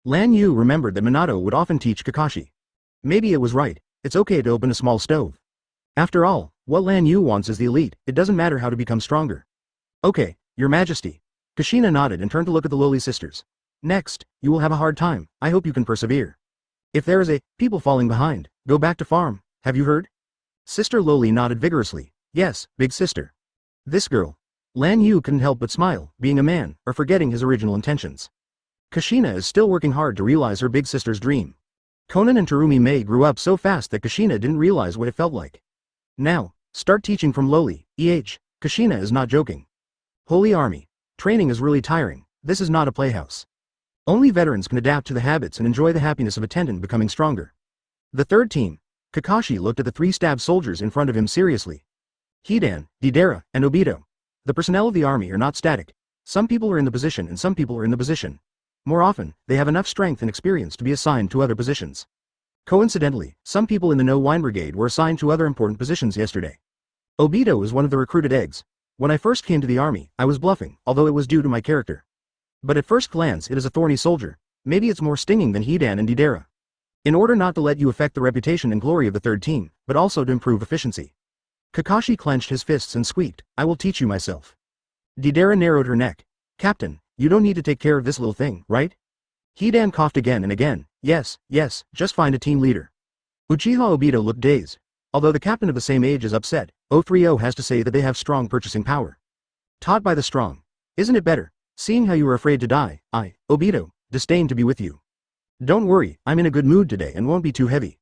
Lan Yu remembered that Minato would often teach Kakashi. Maybe it was right, it's okay to open a small stove. After all, what Lan Yu wants is the elite, it doesn't matter how to become stronger. Okay, Your Majesty. Kushina nodded and turned to look at the lowly sisters. Next, you will have a hard time, I hope you can persevere. If there is people falling behind, go back to farm, have you heard? Sister Loli nodded vigorously. Yes, big sister. This girl. Lan Yu couldn't help but smile, being a man, or forgetting his original intentions. Kushina is still working hard to realize her big sister's dream. Konan and Terumi Mei grew up so fast that Kushina didn't realize what it felt like. Now, start teaching from Loli, Kushina is not joking. Holy Army. Training is really tiring, this is not a playhouse. Only veterans can adapt to the habits and enjoy the happiness of a tendon becoming stronger. The third team. Kakashi looked at the three stabbed soldiers in front of him seriously. Hidan, Deidara, and Obito. The personnel of the army are not static. Some people are in the position and some people are in the position. More often, they have enough strength and experience to be assigned to other positions. Coincidentally, some people in the No Wine Brigade were assigned to other important positions yesterday. Obito is one of the recruited eggs. When I first came to the army, I was bluffing, although it was due to my character. But at first glance it is a thorny soldier. Maybe it's more stinging than Hidan and Deidara. In order not to let you affect the reputation and glory of the third team, but also to improve efficiency. Kakashi clenched his fists and squeaked, I will teach you myself. Deidara narrowed her neck. Captain, you don't need to take care of this little thing, right? Hidan coughed again and again. Yes, just find a team leader. Uchiha Obito looked dazed. Although the captain of the same age is upset, 030 has to say that they have strong purchasing power. Taught by the strong. Isn't it better? Seeing how you were afraid to die, I, Obito, disdain to be with you. Don't worry, I'm in a good mood today and won't be too heavy.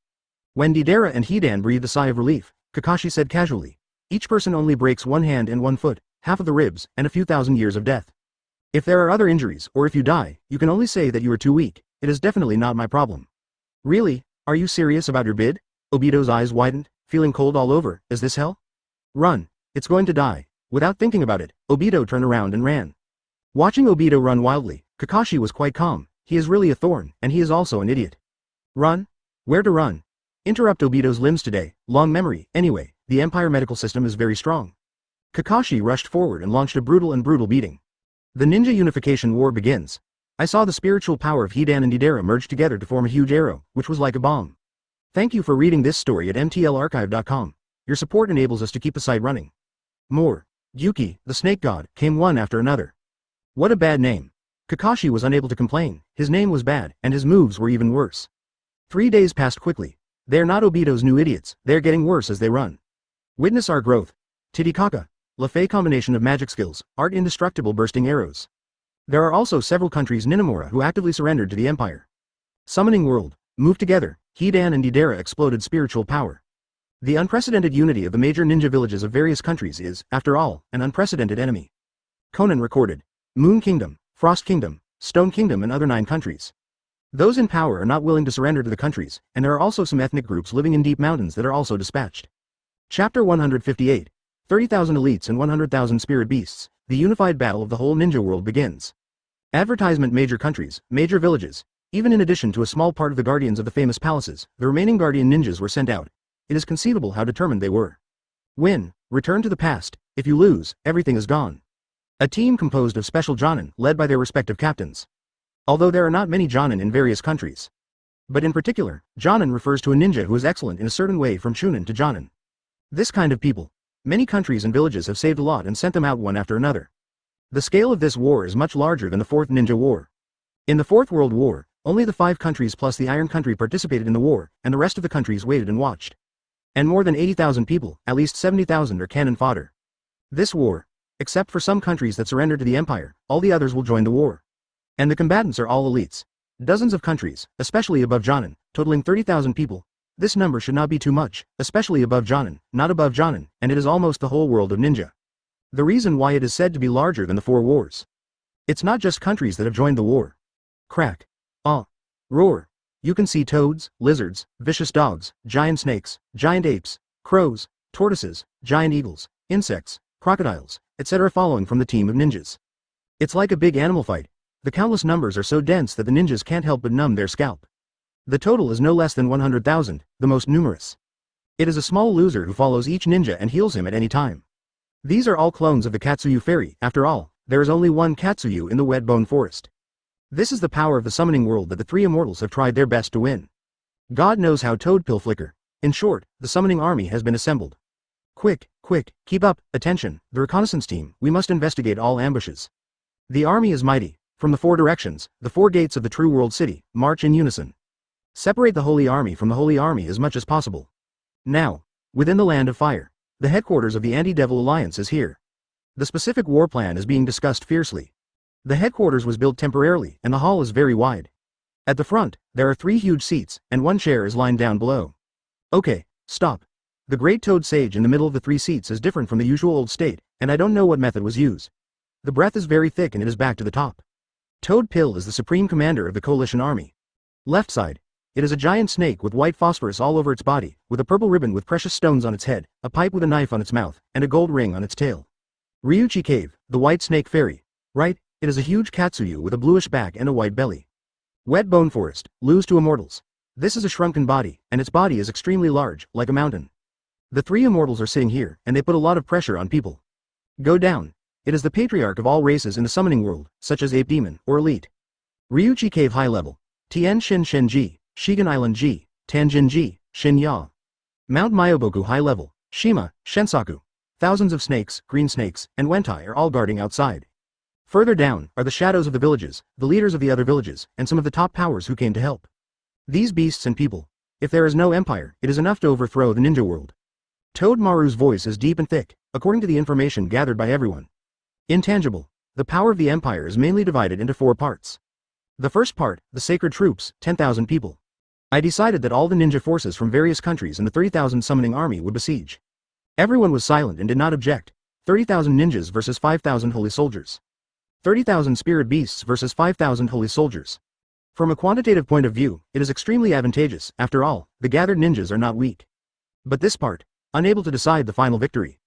When Deidara and Hidan breathed a sigh of relief, Kakashi said casually, each person only breaks one hand and one foot, half of the ribs, and a few thousand years of death. If there are other injuries, or if you die, you can only say that you are too weak, it is definitely not my problem. Really? Are you serious about your bid? Obito's eyes widened, feeling cold all over, is this hell? Run, it's going to die. Without thinking about it, Obito turned around and ran. Watching Obito run wildly, Kakashi was quite calm, he is really a thorn, and he is also an idiot. Run? Where to run? Interrupt Obito's limbs today, long memory, anyway, the Empire medical system is very strong. Kakashi rushed forward and launched a brutal beating. The ninja unification war begins. I saw the spiritual power of Hidan and Deidara merge together to form a huge arrow, which was like a bomb. Thank you for reading this story at mtlarchive.com. Your support enables us to keep the site running. More. Yuki, the snake god, came one after another. What a bad name. Kakashi was unable to complain, his name was bad, and his moves were even worse. 3 days passed quickly. They are not Obito's new idiots, they are getting worse as they run. Witness our growth. Titicaca. Lefei combination of magic skills, art indestructible bursting arrows. There are also several countries Ninamura who actively surrendered to the Empire. Summoning world. Move together, Hidan and Deidara exploded spiritual power. The unprecedented unity of the major ninja villages of various countries is, after all, an unprecedented enemy. Conan recorded. Moon Kingdom, Frost Kingdom, Stone Kingdom and other 9 countries. Those in power are not willing to surrender to the countries, and there are also some ethnic groups living in deep mountains that are also dispatched. Chapter 158. 30,000 elites and 100,000 spirit beasts, the unified battle of the whole ninja world begins. Advertisement major countries, major villages, even in addition to a small part of the guardians of the famous palaces, the remaining guardian ninjas were sent out. It is conceivable how determined they were. Win, return to the past, if you lose, everything is gone. A team composed of special Jonin, led by their respective captains. Although there are not many Jonin in various countries. But in particular, Jonin refers to a ninja who is excellent in a certain way from Chunin to Jonin. This kind of people. Many countries and villages have saved a lot and sent them out one after another. The scale of this war is much larger than the Fourth Ninja War. In the Fourth World War, only the 5 countries plus the Iron Country participated in the war, and the rest of the countries waited and watched. And more than 80,000 people, at least 70,000 are cannon fodder. This war, except for some countries that surrendered to the Empire, all the others will join the war. And the combatants are all elites. Dozens of countries, especially above Jonin, totaling 30,000 people. This number should not be too much, especially above Jonin, not above Jonin, and it is almost the whole world of ninja. The reason why it is said to be larger than the four wars. It's not just countries that have joined the war. Crack. Ah. Roar. You can see toads, lizards, vicious dogs, giant snakes, giant apes, crows, tortoises, giant eagles, insects, crocodiles, etc. following from the team of ninjas. It's like a big animal fight. The countless numbers are so dense that the ninjas can't help but numb their scalp. The total is no less than 100,000, the most numerous. It is a small loser who follows each ninja and heals him at any time. These are all clones of the Katsuyu fairy. After all, there is only one Katsuyu in the Wet Bone Forest. This is the power of the summoning world that the three immortals have tried their best to win. God knows how Toad Pill flicker. In short, the summoning army has been assembled. Quick, quick, keep up, attention, the reconnaissance team, we must investigate all ambushes. The army is mighty. From the four directions, the four gates of the true world city, march in unison. Separate the Holy Army from the Holy Army as much as possible. Now, within the Land of Fire, the headquarters of the Anti-Devil Alliance is here. The specific war plan is being discussed fiercely. The headquarters was built temporarily, and the hall is very wide. At the front, there are 3 huge seats, and 1 chair is lined down below. Okay, stop. The Great Toad Sage in the middle of the 3 seats is different from the usual old state, and I don't know what method was used. The breath is very thick and it is back to the top. Toad Pill is the supreme commander of the coalition army. Left side. It is a giant snake with white phosphorus all over its body, with a purple ribbon with precious stones on its head, a pipe with a knife on its mouth, and a gold ring on its tail. Ryuchi Cave, the white snake fairy. Right, it is a huge Katsuyu with a bluish back and a white belly. Wet Bone Forest, lose to immortals. This is a shrunken body, and its body is extremely large, like a mountain. The 3 immortals are sitting here, and they put a lot of pressure on people. Go down. It is the patriarch of all races in the summoning world, such as Ape Demon, or Elite. Ryuchi Cave High Level. Tien Shin Shenji. Shigan Island Ji, Tanjin Ji, Shinya. Mount Myoboku High Level, Shima, Shensaku. Thousands of snakes, green snakes, and Wentai are all guarding outside. Further down are the shadows of the villages, the leaders of the other villages, and some of the top powers who came to help. These beasts and people. If there is no empire, it is enough to overthrow the ninja world. Toad Maru's voice is deep and thick, according to the information gathered by everyone. Intangible. The power of the empire is mainly divided into 4 parts. The first part, the sacred troops, 10,000 people. I decided that all the ninja forces from various countries and the 30,000 summoning army would besiege. Everyone was silent and did not object. 30,000 ninjas versus 5,000 holy soldiers. 30,000 spirit beasts versus 5,000 holy soldiers. From a quantitative point of view, it is extremely advantageous. After all, the gathered ninjas are not weak. But this part, unable to decide the final victory.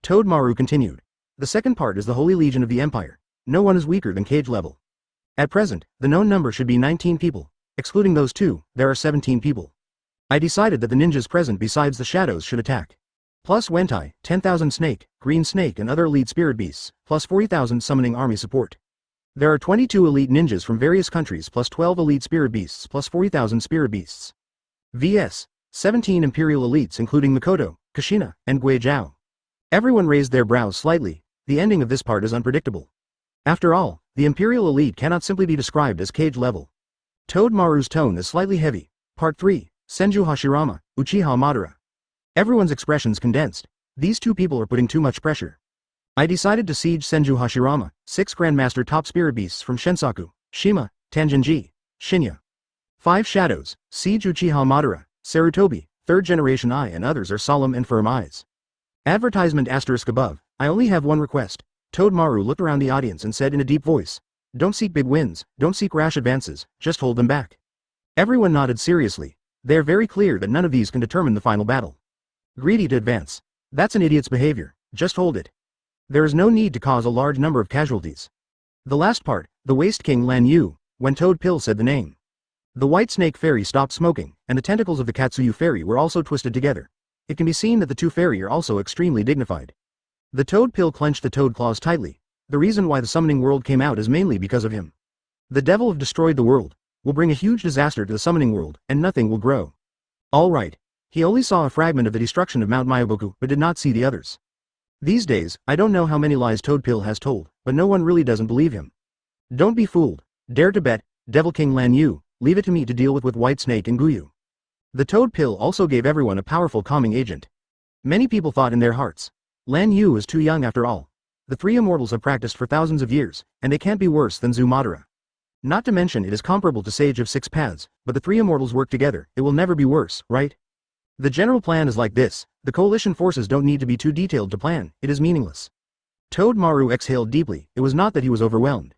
Toad Maru continued. The second part is the Holy Legion of the Empire. No one is weaker than cage level. At present, the known number should be 19 people. Excluding those 2, there are 17 people. I decided that the ninjas present besides the shadows should attack. Plus Wentai, 10,000 snake, green snake and other elite spirit beasts, plus 40,000 summoning army support. There are 22 elite ninjas from various countries plus 12 elite spirit beasts plus 40,000 spirit beasts. vs. 17 imperial elites including Mikoto, Kushina, and Guizhou. Everyone raised their brows slightly. The ending of this part is unpredictable. After all, the imperial elite cannot simply be described as cage level. Toad Maru's tone is slightly heavy. Part 3, Senju Hashirama, Uchiha Madara. Everyone's expressions condensed. These 2 people are putting too much pressure. I decided to siege Senju Hashirama, 6 Grandmaster top spirit beasts from Shensaku, Shima, Tanjin-ji, Shinya. 5 shadows, siege Uchiha Madara, Sarutobi, 3rd generation I and others are solemn and firm eyes. Advertisement asterisk above, I only have one request. Toad Maru looked around the audience and said in a deep voice. Don't seek big wins, don't seek rash advances, just hold them back. Everyone nodded seriously. They are very clear that none of these can determine the final battle. Greedy to advance. That's an idiot's behavior, just hold it. There is no need to cause a large number of casualties. The last part, the Waste King Lan Yu, when Toad Pill said the name. The White Snake Fairy stopped smoking, and the tentacles of the Katsuyu Fairy were also twisted together. It can be seen that the 2 fairy are also extremely dignified. The Toad Pill clenched the toad claws tightly. The reason why the summoning world came out is mainly because of him. The devil have destroyed the world, will bring a huge disaster to the summoning world, and nothing will grow. Alright. He only saw a fragment of the destruction of Mount Myoboku, but did not see the others. These days, I don't know how many lies Toad Pill has told, but no one really doesn't believe him. Don't be fooled. Dare to bet, Devil King Lan Yu, leave it to me to deal with White Snake and Guyu. The Toad Pill also gave everyone a powerful calming agent. Many people thought in their hearts. Lan Yu is too young after all. The 3 immortals have practiced for thousands of years, and they can't be worse than Madara. Not to mention it is comparable to Sage of 6 Paths, but the 3 immortals work together, it will never be worse, right? The general plan is like this, the coalition forces don't need to be too detailed to plan, it is meaningless. Toad Maru exhaled deeply, it was not that he was overwhelmed.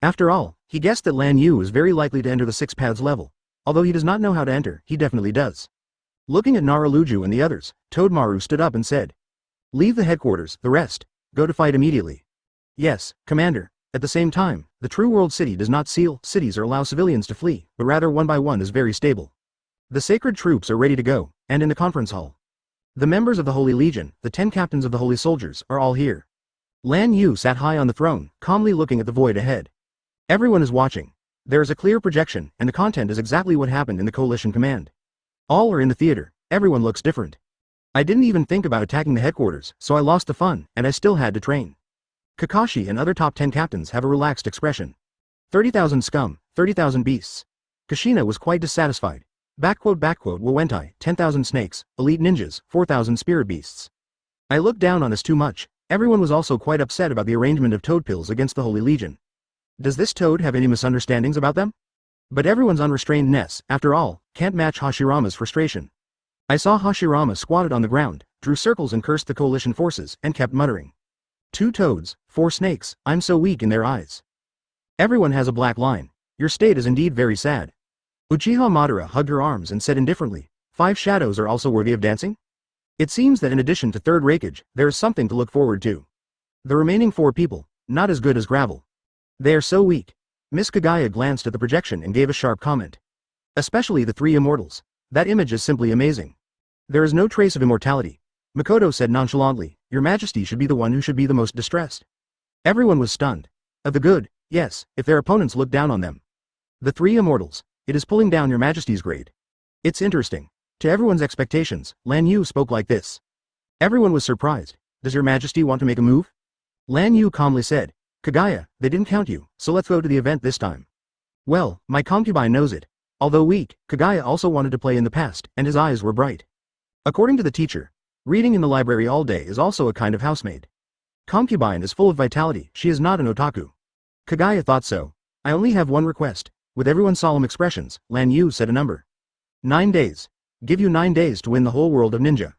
After all, he guessed that Lan Yu is very likely to enter the 6 paths level. Although he does not know how to enter, he definitely does. Looking at Naruto and the others, Toad Maru stood up and said. Leave the headquarters, the rest. Go to fight immediately. Yes, Commander. At the same time, the true world city does not seal cities or allow civilians to flee, but rather one by one is very stable. The sacred troops are ready to go, and in the conference hall. The members of the Holy Legion, the 10 captains of the Holy Soldiers, are all here. Lan Yu sat high on the throne, calmly looking at the void ahead. Everyone is watching. There is a clear projection, and the content is exactly what happened in the coalition command. All are in the theater, everyone looks different. I didn't even think about attacking the headquarters, so I lost the fun, and I still had to train. Kakashi and other top 10 captains have a relaxed expression. 30,000 scum, 30,000 beasts. Kushina was quite dissatisfied. Wawentai, 10,000 snakes, elite ninjas, 4,000 spirit beasts. I looked down on this too much. Everyone was also quite upset about the arrangement of toad pills against the Holy Legion. Does this toad have any misunderstandings about them? But everyone's unrestrainedness, after all, can't match Hashirama's frustration. I saw Hashirama squatted on the ground, drew circles and cursed the coalition forces, and kept muttering. 2 toads, 4 snakes, I'm so weak in their eyes. Everyone has a black line. Your state is indeed very sad. Uchiha Madara hugged her arms and said indifferently, 5 shadows are also worthy of dancing? It seems that in addition to third Raikage, there is something to look forward to. The remaining 4 people, not as good as gravel. They are so weak. Miss Kagaya glanced at the projection and gave a sharp comment. Especially the 3 immortals. That image is simply amazing. There is no trace of immortality. Makoto said nonchalantly, Your Majesty should be the one who should be the most distressed. Everyone was stunned. Of the good, yes, if their opponents look down on them. The 3 immortals, it is pulling down Your Majesty's grade. It's interesting. To everyone's expectations, Lan Yu spoke like this. Everyone was surprised. Does Your Majesty want to make a move? Lan Yu calmly said, Kagaya, they didn't count you, so let's go to the event this time. Well, my concubine knows it. Although weak, Kagaya also wanted to play in the past, and his eyes were bright. According to the teacher, reading in the library all day is also a kind of housemaid. Concubine is full of vitality, she is not an otaku. Kagaya thought so. I only have one request. With everyone's solemn expressions, Lan Yu said a number. 9 days. Give you 9 days to win the whole world of ninja.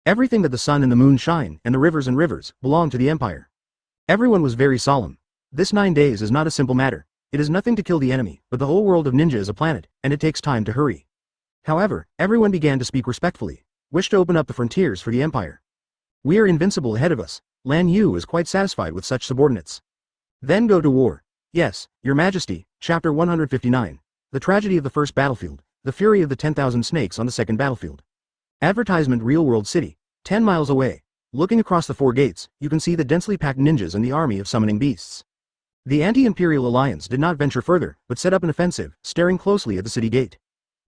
Everything that the sun and the moon shine, and the rivers belong to the empire. Everyone was very solemn. This 9 days is not a simple matter. It is nothing to kill the enemy, but the whole world of ninja is a planet, and it takes time to hurry. However, everyone began to speak respectfully. Wish to open up the frontiers for the empire. We are invincible ahead of us. Lan Yu is quite satisfied with such subordinates. Then go to war. Yes, Your Majesty. Chapter 159. The tragedy of the first battlefield. The fury of the 10,000 snakes on the second battlefield. Advertisement Real World City. 10 miles away. Looking across the 4 gates, you can see the densely packed ninjas and the army of summoning beasts. The anti-imperial alliance did not venture further, but set up an offensive, staring closely at the city gate.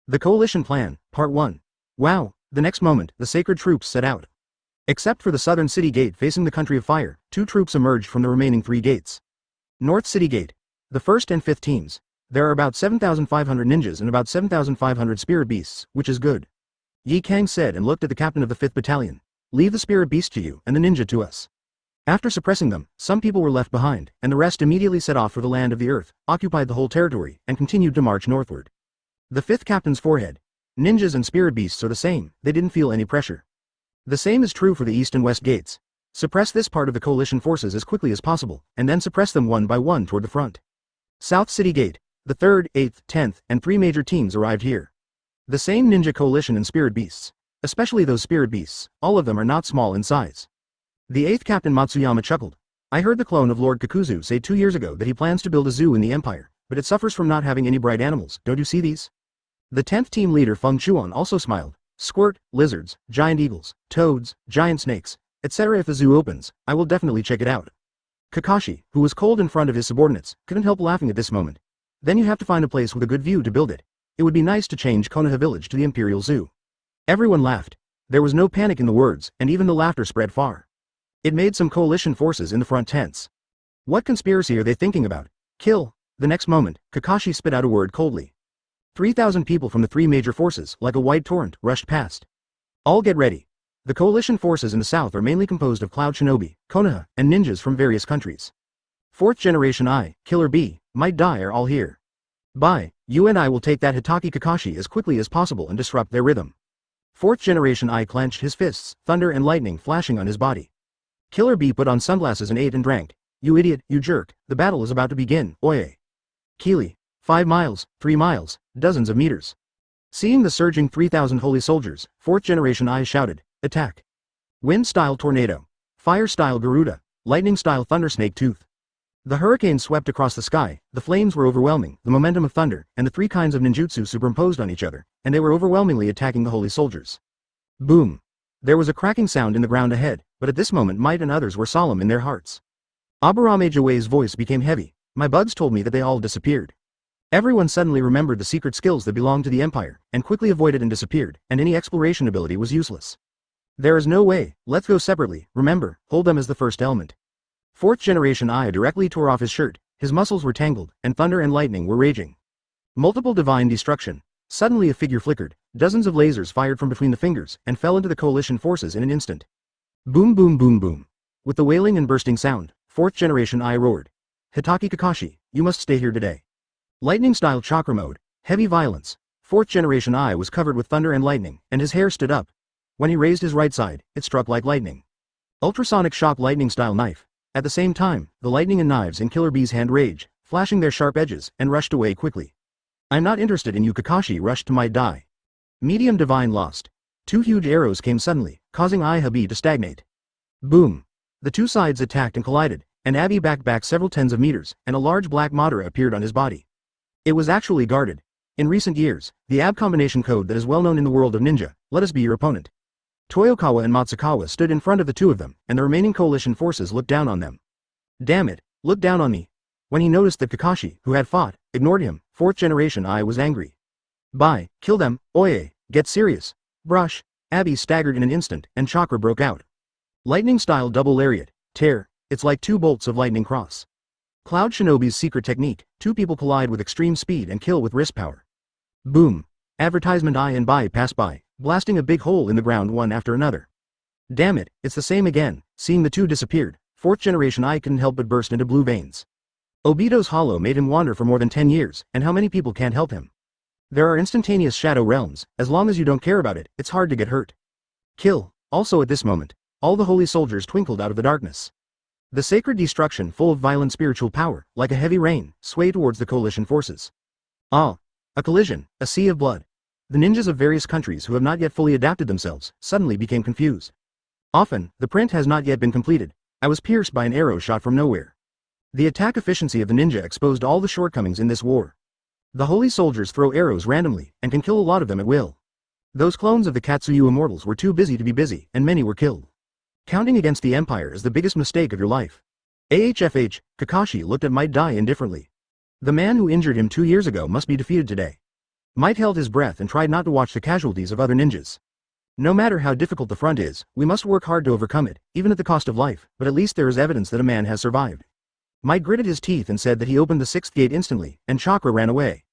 The coalition plan, Part 1. Wow. The next moment, the sacred troops set out. Except for the southern city gate facing the country of fire, 2 troops emerged from the remaining 3 gates. North City Gate. The 1st and 5th teams. There are about 7,500 ninjas and about 7,500 spirit beasts, which is good. Yi Kang said and looked at the captain of the 5th battalion. Leave the spirit beast to you and the ninja to us. After suppressing them, some people were left behind, and the rest immediately set off for the land of the earth, occupied the whole territory, and continued to march northward. The 5th captain's forehead. Ninjas and spirit beasts are the same, they didn't feel any pressure. The same is true for the east and west gates. Suppress this part of the coalition forces as quickly as possible, and then suppress them one by one toward the front. South City Gate. The 3rd, 8th, 10th, and 3 major teams arrived here. The same ninja coalition and spirit beasts. Especially those spirit beasts, all of them are not small in size. The 8th Captain Matsuyama chuckled. I heard the clone of Lord Kakuzu say 2 years ago that he plans to build a zoo in the empire, but it suffers from not having any bright animals, don't you see these? The 10th team leader Feng Chuan also smiled. Squirt, lizards, giant eagles, toads, giant snakes, etc. If the zoo opens, I will definitely check it out. Kakashi, who was cold in front of his subordinates, couldn't help laughing at this moment. Then you have to find a place with a good view to build it. It would be nice to change Konoha Village to the Imperial Zoo. Everyone laughed. There was no panic in the words, and even the laughter spread far. It made some coalition forces in the front tense. What conspiracy are they thinking about? Kill. The next moment, Kakashi spit out a word coldly. 3,000 people from the 3 major forces, like a white torrent, rushed past. All get ready. The coalition forces in the south are mainly composed of Cloud Shinobi, Konoha, and ninjas from various countries. 4th generation I, Killer B, Might Die are all here. Bye, you and I will take that Hitaki Kakashi as quickly as possible and disrupt their rhythm. Fourth generation I clenched his fists, thunder and lightning flashing on his body. Killer B put on sunglasses and ate and drank. You idiot, you jerk, the battle is about to begin, oye. Keely. 5 miles, 3 miles, dozens of meters. Seeing the surging 3,000 holy soldiers, fourth generation I shouted, attack. Wind-style tornado. Fire-style Garuda. Lightning-style thundersnake tooth. The hurricane swept across the sky, the flames were overwhelming, the momentum of thunder, and the 3 kinds of ninjutsu superimposed on each other, and they were overwhelmingly attacking the holy soldiers. Boom. There was a cracking sound in the ground ahead, but at this moment Might and others were solemn in their hearts. Aburame Jawei's voice became heavy. My bugs told me that they all disappeared. Everyone suddenly remembered the secret skills that belonged to the Empire, and quickly avoided and disappeared, and any exploration ability was useless. There is no way, let's go separately, remember, hold them as the first element. Fourth generation I directly tore off his shirt, his muscles were tangled, and thunder and lightning were raging. Multiple divine destruction. Suddenly a figure flickered, dozens of lasers fired from between the fingers, and fell into the coalition forces in an instant. Boom boom boom boom. With the wailing and bursting sound, fourth generation I roared. Hitaki Kakashi, you must stay here today. Lightning-style chakra mode, heavy violence. Fourth generation I was covered with thunder and lightning, and his hair stood up. When he raised his right side, it struck like lightning. Ultrasonic shock lightning-style knife. At the same time, the lightning and knives in Killer B's hand raged, flashing their sharp edges, and rushed away quickly. I'm not interested in you. Kakashi rushed to Might die. Medium divine lost. 2 huge arrows came suddenly, causing Ihabi to stagnate. Boom. The 2 sides attacked and collided, and Abi backed back several tens of meters, and a large black Madara appeared on his body. It was actually guarded. In recent years, the AB combination code that is well known in the world of ninja, let us be your opponent. Toyokawa and Matsukawa stood in front of the 2 of them, and the remaining coalition forces looked down on them. Damn it, look down on me. When he noticed that Kakashi, who had fought, ignored him, fourth generation I was angry. Bye, kill them, oye, get serious. Brush. Abi staggered in an instant, and chakra broke out. Lightning-style double lariat, tear, it's like 2 bolts of lightning cross. Cloud Shinobi's secret technique, 2 people collide with extreme speed and kill with wrist power. Boom. Advertisement I and Bai pass by, blasting a big hole in the ground one after another. Damn it, it's the same again. Seeing the 2 disappeared, fourth generation I couldn't help but burst into blue veins. Obito's hollow made him wander for more than 10 years, and how many people can't help him? There are instantaneous shadow realms, as long as you don't care about it, it's hard to get hurt. Kill. Also at this moment, all the holy soldiers twinkled out of the darkness. The sacred destruction, full of violent spiritual power, like a heavy rain, swayed towards the coalition forces. Ah! A collision, a sea of blood. The ninjas of various countries who have not yet fully adapted themselves, suddenly became confused. Often, the print has not yet been completed. I was pierced by an arrow shot from nowhere. The attack efficiency of the ninja exposed all the shortcomings in this war. The holy soldiers throw arrows randomly, and can kill a lot of them at will. Those clones of the Katsuyu immortals were too busy to be busy, and many were killed. Counting against the Empire is the biggest mistake of your life. AHFH, Kakashi looked at Might die indifferently. The man who injured him 2 years ago must be defeated today. Might held his breath and tried not to watch the casualties of other ninjas. No matter how difficult the front is, we must work hard to overcome it, even at the cost of life, but at least there is evidence that a man has survived. Might gritted his teeth and said that he opened the 6th gate instantly, and chakra ran away.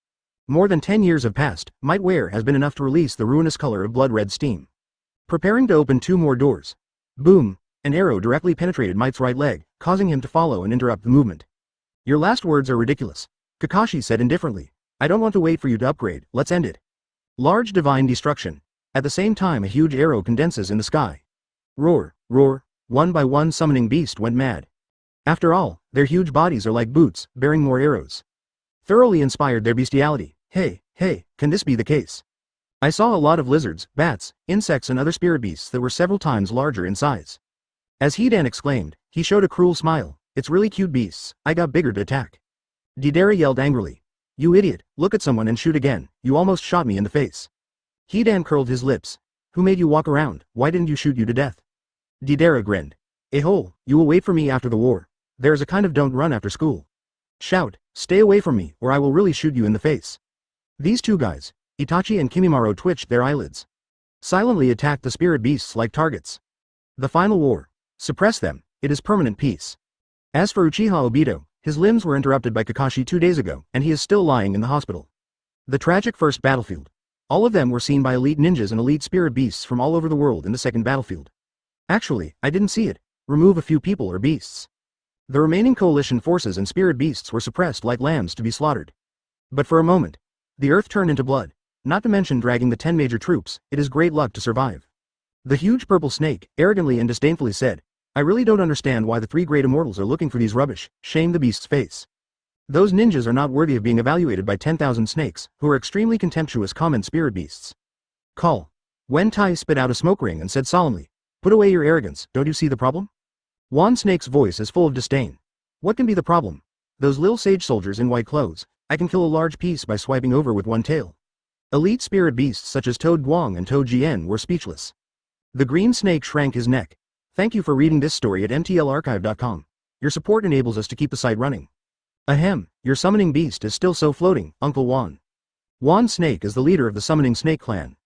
More than 10 years have passed. Might wear has been enough to release the ruinous color of blood-red steam. Preparing to open 2 more doors. Boom! An arrow directly penetrated Might's right leg, causing him to follow and interrupt the movement. Your last words are ridiculous. Kakashi said indifferently. I don't want to wait for you to upgrade, let's end it. Large divine destruction. At the same time a huge arrow condenses in the sky. Roar, roar, one by one summoning beast went mad. After all, their huge bodies are like boots, bearing more arrows. Thoroughly inspired their bestiality. Hey, can this be the case? I saw a lot of lizards, bats, insects and other spirit beasts that were several times larger in size. As Hidan exclaimed, he showed a cruel smile. It's really cute beasts, I got bigger to attack. Deidara yelled angrily. You idiot, look at someone and shoot again, you almost shot me in the face. Hidan curled his lips. Who made you walk around, why didn't you shoot you to death? Deidara grinned. A-hole, you will wait for me after the war. There is a kind of don't run after school. Shout, stay away from me or I will really shoot you in the face. These 2 guys, Itachi and Kimimaro twitched their eyelids. Silently attacked the spirit beasts like targets. The final war. Suppress them, it is permanent peace. As for Uchiha Obito, his limbs were interrupted by Kakashi 2 days ago, and he is still lying in the hospital. The tragic first battlefield. All of them were seen by elite ninjas and elite spirit beasts from all over the world in the second battlefield. Actually, I didn't see it. Remove a few people or beasts. The remaining coalition forces and spirit beasts were suppressed like lambs to be slaughtered. But for a moment, the earth turned into blood. Not to mention dragging the 10 major troops, it is great luck to survive. The huge purple snake, arrogantly and disdainfully said, I really don't understand why the 3 great immortals are looking for these rubbish. Shame the beast's face. Those ninjas are not worthy of being evaluated by 10,000 snakes, who are extremely contemptuous common spirit beasts. Call. Wen Tai spit out a smoke ring and said solemnly, put away your arrogance, don't you see the problem? Wan Snake's voice is full of disdain. What can be the problem? Those little sage soldiers in white clothes, I can kill a large piece by swiping over with one tail. Elite spirit beasts such as Toad Guang and Toad Jian were speechless. The green snake shrank his neck. Thank you for reading this story at mtlarchive.com. Your support enables us to keep the site running. Ahem, your summoning beast is still so floating, Uncle Wan. Wan Snake is the leader of the summoning snake clan.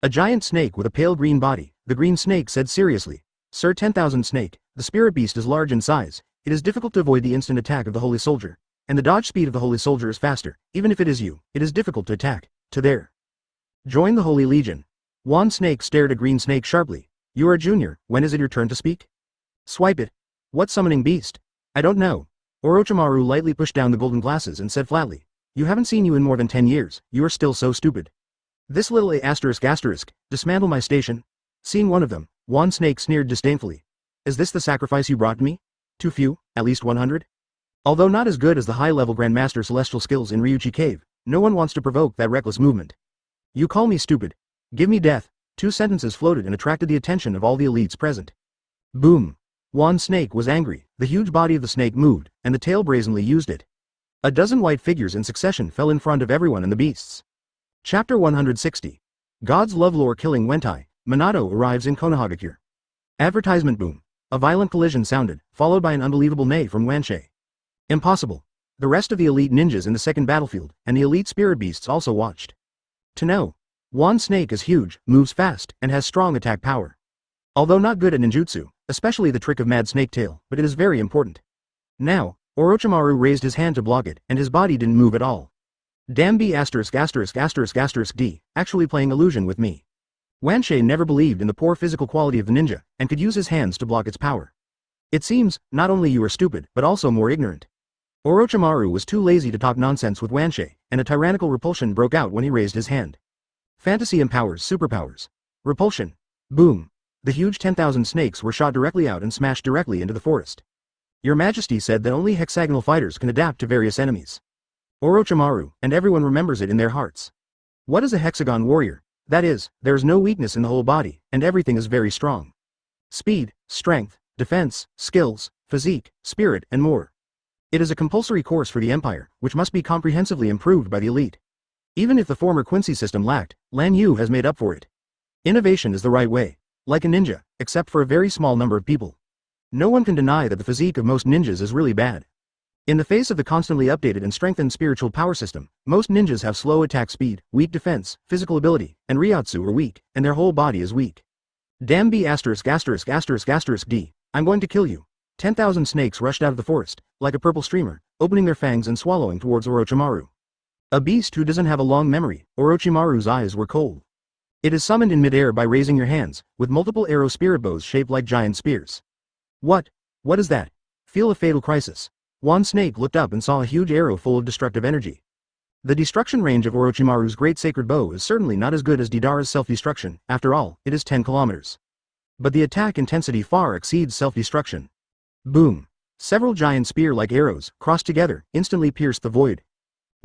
A giant snake with a pale green body, the green snake said seriously, Sir 10,000 Snake, the spirit beast is large in size, it is difficult to avoid the instant attack of the holy soldier, and the dodge speed of the holy soldier is faster, even if it is you, it is difficult to attack, to there. Join the Holy Legion. Wan Snake stared at Green Snake sharply, you are a junior, when is it your turn to speak? Swipe it. What summoning beast? I don't know. Orochimaru lightly pushed down the golden glasses and said flatly, you haven't seen you in more than 10 years, you are still so stupid. This little asterisk, dismantle my station. Seeing one of them, Wan Snake sneered disdainfully. Is this the sacrifice you brought me? Too few, at least 100? Although not as good as the high-level Grandmaster celestial skills in Ryuchi Cave, no one wants to provoke that reckless movement. You call me stupid. Give me death. 2 sentences floated and attracted the attention of all the elites present. Boom. Wan Snake was angry, the huge body of the snake moved, and the tail brazenly used it. A dozen white figures in succession fell in front of everyone and the beasts. Chapter 160. God's Love Lore Killing Wentai, Minato arrives in Konoha. Advertisement boom. A violent collision sounded, followed by an unbelievable neigh from Wanshei. Impossible. The rest of the elite ninjas in the second battlefield, and the elite spirit beasts also watched. To know. Wan Snake is huge, moves fast, and has strong attack power. Although not good at ninjutsu, especially the trick of Mad Snake Tail, but it is very important. Now, Orochimaru raised his hand to block it, and his body didn't move at all. Damn B************, D, actually playing illusion with me. Wanshei never believed in the poor physical quality of the ninja, and could use his hands to block its power. It seems, not only you are stupid, but also more ignorant. Orochimaru was too lazy to talk nonsense with Wanshei, and a tyrannical repulsion broke out when he raised his hand. Fantasy empowers superpowers. Repulsion. Boom. The huge 10,000 snakes were shot directly out and smashed directly into the forest. Your Majesty said that only hexagonal fighters can adapt to various enemies. Orochimaru, and everyone remembers it in their hearts. What is a hexagon warrior? That is, there is no weakness in the whole body, and everything is very strong. Speed, strength, defense, skills, physique, spirit, and more. It is a compulsory course for the Empire, which must be comprehensively improved by the elite. Even if the former Quincy system lacked, Lan Yu has made up for it. Innovation is the right way, like a ninja, except for a very small number of people. No one can deny that the physique of most ninjas is really bad. In the face of the constantly updated and strengthened spiritual power system, most ninjas have slow attack speed, weak defense, physical ability, and Ryatsu are weak, and their whole body is weak. Damn B*********, D, I'm going to kill you. 10,000 snakes rushed out of the forest, like a purple streamer, opening their fangs and swallowing towards Orochimaru. A beast who doesn't have a long memory, Orochimaru's eyes were cold. It is summoned in midair by raising your hands, with multiple arrow spirit bows shaped like giant spears. What? What is that? Feel a fatal crisis. Wan Snake looked up and saw a huge arrow full of destructive energy. The destruction range of Orochimaru's great sacred bow is certainly not as good as Deidara's self-destruction, after all, it is 10 kilometers. But the attack intensity far exceeds self-destruction. Boom. Several giant spear-like arrows, crossed together, instantly pierced the void.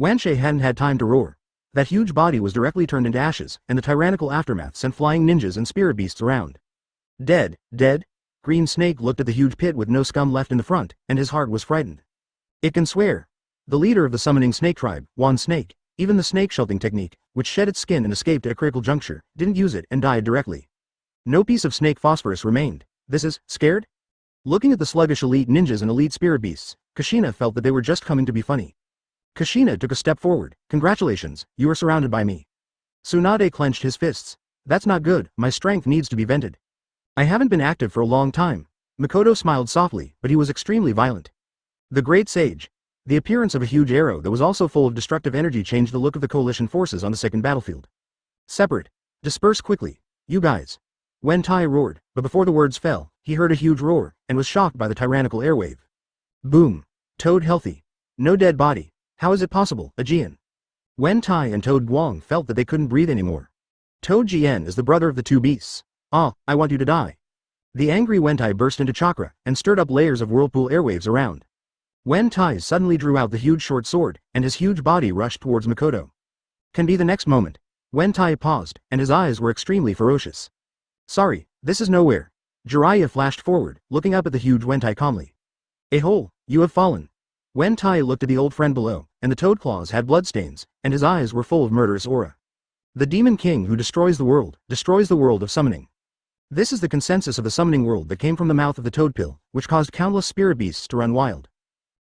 Wanshei hadn't had time to roar. That huge body was directly turned into ashes, and the tyrannical aftermath sent flying ninjas and spirit beasts around. Dead, dead? Green Snake looked at the huge pit with no scum left in the front, and his heart was frightened. It can swear. The leader of the summoning snake tribe, Wan Snake, even the snake shelting technique, which shed its skin and escaped at a critical juncture, didn't use it and died directly. No piece of snake phosphorus remained. This is, scared? Looking at the sluggish elite ninjas and elite spirit beasts, Kushina felt that they were just coming to be funny. Kushina took a step forward. Congratulations, you are surrounded by me. Tsunade clenched his fists. That's not good, my strength needs to be vented. I haven't been active for a long time. Mikoto smiled softly, but he was extremely violent. The Great Sage. The appearance of a huge arrow that was also full of destructive energy changed the look of the coalition forces on the second battlefield. Separate. Disperse quickly. You guys. Wen Tai roared, but before the words fell, he heard a huge roar, and was shocked by the tyrannical airwave. Boom. Toad healthy. No dead body. How is it possible, Aegean? Wen Tai and Toad Guang felt that they couldn't breathe anymore. Toad Jian is the brother of the two beasts. Ah, I want you to die. The angry Wen Tai burst into chakra and stirred up layers of whirlpool airwaves around. Wen Tai suddenly drew out the huge short sword, and his huge body rushed towards Makoto. Can be the next moment. Wen Tai paused, and his eyes were extremely ferocious. Sorry, this is nowhere. Jiraiya flashed forward, looking up at the huge Wen Tai calmly. A hole, you have fallen. Wen Tai looked at the old friend below, and the toad claws had bloodstains, and his eyes were full of murderous aura. The Demon King who destroys the world of summoning. This is the consensus of the summoning world that came from the mouth of the toad pill, which caused countless spirit beasts to run wild.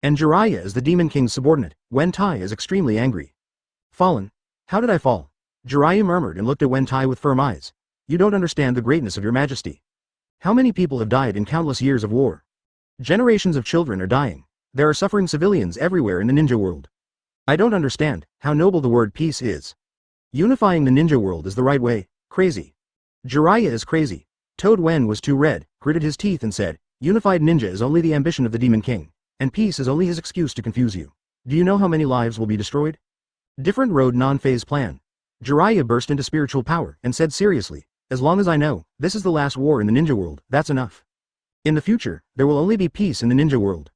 And Jiraiya is the Demon King's subordinate. Wen Tai is extremely angry. Fallen? How did I fall? Jiraiya murmured and looked at Wen Tai with firm eyes. You don't understand the greatness of your majesty. How many people have died in countless years of war? Generations of children are dying. There are suffering civilians everywhere in the ninja world. I don't understand how noble the word peace is. Unifying the ninja world is the right way. Crazy. Jiraiya is crazy. Toad Wen was too red, gritted his teeth and said, unified ninja is only the ambition of the Demon King, and peace is only his excuse to confuse you. Do you know how many lives will be destroyed? Different road non-phase plan. Jiraiya burst into spiritual power and said seriously, as long as I know, this is the last war in the ninja world, that's enough. In the future, there will only be peace in the ninja world.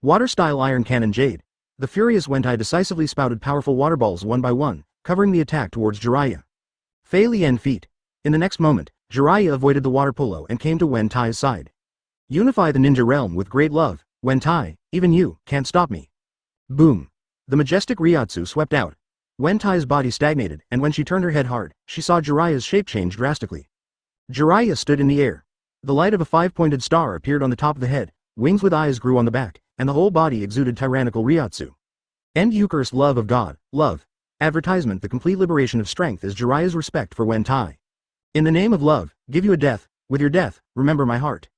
Water-style iron cannon Jade. The furious Wen Tai decisively spouted powerful water balls one by one, covering the attack towards Jiraiya. Fei Lian feat. In the next moment, Jiraiya avoided the water polo and came to Wen Tai's side. Unify the ninja realm with great love, Wen Tai, even you, can't stop me. Boom. The majestic Ryotsu swept out. Wen Tai's body stagnated, and when she turned her head hard, she saw Jiraiya's shape change drastically. Jiraiya stood in the air. The light of a five-pointed star appeared on the top of the head, wings with eyes grew on the back, and the whole body exuded tyrannical Ryotsu. End Eucharist love of God, love. Advertisement. The complete liberation of strength is Jiraiya's respect for Wen Tai. In the name of love, give you a death, with your death, remember my heart.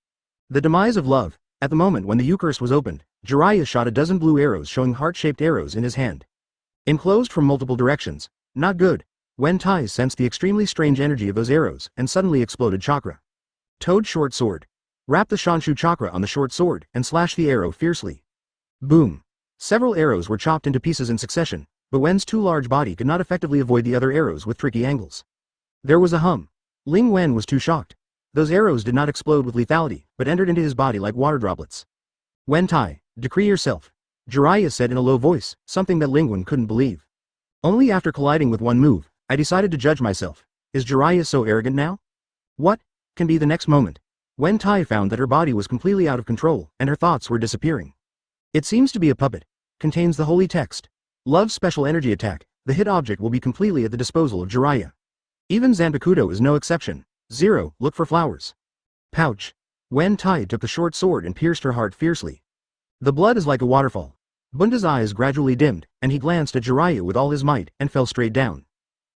The demise of love. At the moment when the Eucharist was opened, Jiraiya shot a dozen blue arrows showing heart-shaped arrows in his hand. Enclosed from multiple directions. Not good. Wen Tai sensed the extremely strange energy of those arrows and suddenly exploded chakra. Toad short sword. Wrap the Shanshu chakra on the short sword and slash the arrow fiercely. Boom. Several arrows were chopped into pieces in succession, but Wen's too large body could not effectively avoid the other arrows with tricky angles. There was a hum. Ling Wen was too shocked. Those arrows did not explode with lethality, but entered into his body like water droplets. Wen Tai, decree yourself. Jiraiya said in a low voice, something that Ling Wen couldn't believe. Only after colliding with one move, I decided to judge myself. Is Jiraiya so arrogant now? What? Can be the next moment. Wen Tai found that her body was completely out of control, and her thoughts were disappearing. It seems to be a puppet. Contains the holy text. Love's special energy attack. The hit object will be completely at the disposal of Jiraiya. Even Zanpakuto is no exception. 0, look for flowers. Pouch. Wen Tai took the short sword and pierced her heart fiercely. The blood is like a waterfall. Bunda's eyes gradually dimmed, and he glanced at Jiraiya with all his might and fell straight down.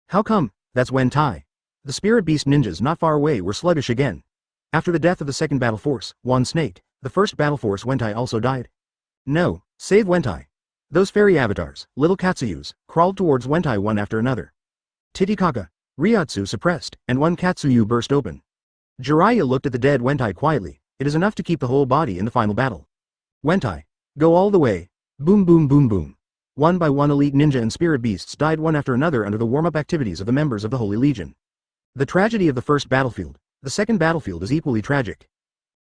How come? That's Wen Tai. The spirit beast ninjas not far away were sluggish again. After the death of the second battle force, Wan Snake, the first battle force Wen Tai also died. No, save Wen Tai. Those fairy avatars, little Katsuyus, crawled towards Wen Tai one after another. Titicaca. Ryotsu suppressed, and one Katsuyu burst open. Jiraiya looked at the dead Wen Tai quietly. It is enough to keep the whole body in the final battle. Wen Tai. Go all the way. Boom boom boom boom. One by one elite ninja and spirit beasts died one after another under the warm-up activities of the members of the Holy Legion. The tragedy of the first battlefield. The second battlefield is equally tragic.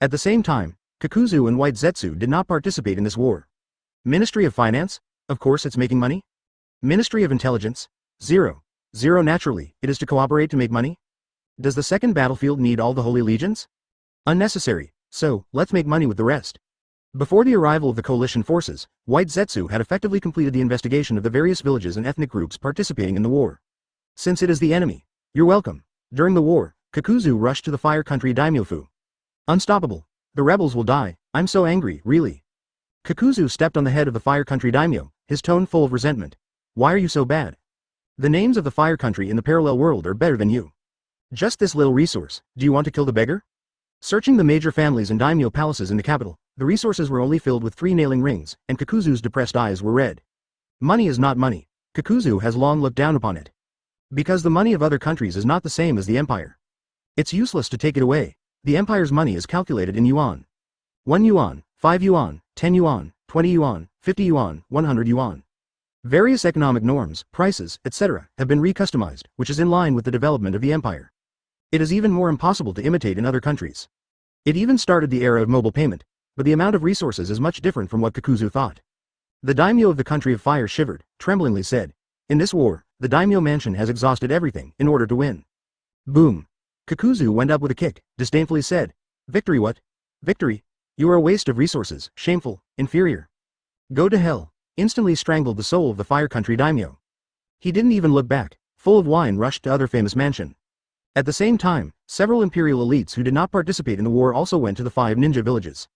At the same time, Kakuzu and White Zetsu did not participate in this war. Ministry of Finance? Of course it's making money. Ministry of Intelligence? 0. 0 naturally, it is to cooperate to make money. Does the second battlefield need all the Holy Legions? Unnecessary, so, let's make money with the rest. Before the arrival of the coalition forces, White Zetsu had effectively completed the investigation of the various villages and ethnic groups participating in the war. Since it is the enemy, you're welcome. During the war, Kakuzu rushed to the Fire Country Daimyofu. Unstoppable. The rebels will die. I'm so angry, really. Kakuzu stepped on the head of the Fire Country Daimyo, his tone full of resentment. Why are you so bad? The names of the Fire Country in the parallel world are better than you. Just this little resource, do you want to kill the beggar? Searching the major families and daimyo palaces in the capital, the resources were only filled with 3 nailing rings, and Kakuzu's depressed eyes were red. Money is not money. Kakuzu has long looked down upon it. Because the money of other countries is not the same as the empire. It's useless to take it away. The empire's money is calculated in yuan. 1 yuan, 5 yuan, 10 yuan, 20 yuan, 50 yuan, 100 yuan. Various economic norms, prices, etc. have been recustomized, which is in line with the development of the empire. It is even more impossible to imitate in other countries. It even started the era of mobile payment, but the amount of resources is much different from what Kakuzu thought. The daimyo of the country of fire shivered, tremblingly said, "In this war, the daimyo mansion has exhausted everything in order to win." Boom. Kakuzu went up with a kick, disdainfully said, "Victory what? Victory? You are a waste of resources, shameful, inferior. Go to hell," instantly strangled the soul of the fire country daimyo. He didn't even look back, full of wine rushed to other famous mansion. At the same time, several imperial elites who did not participate in the war also went to the 5 ninja villages.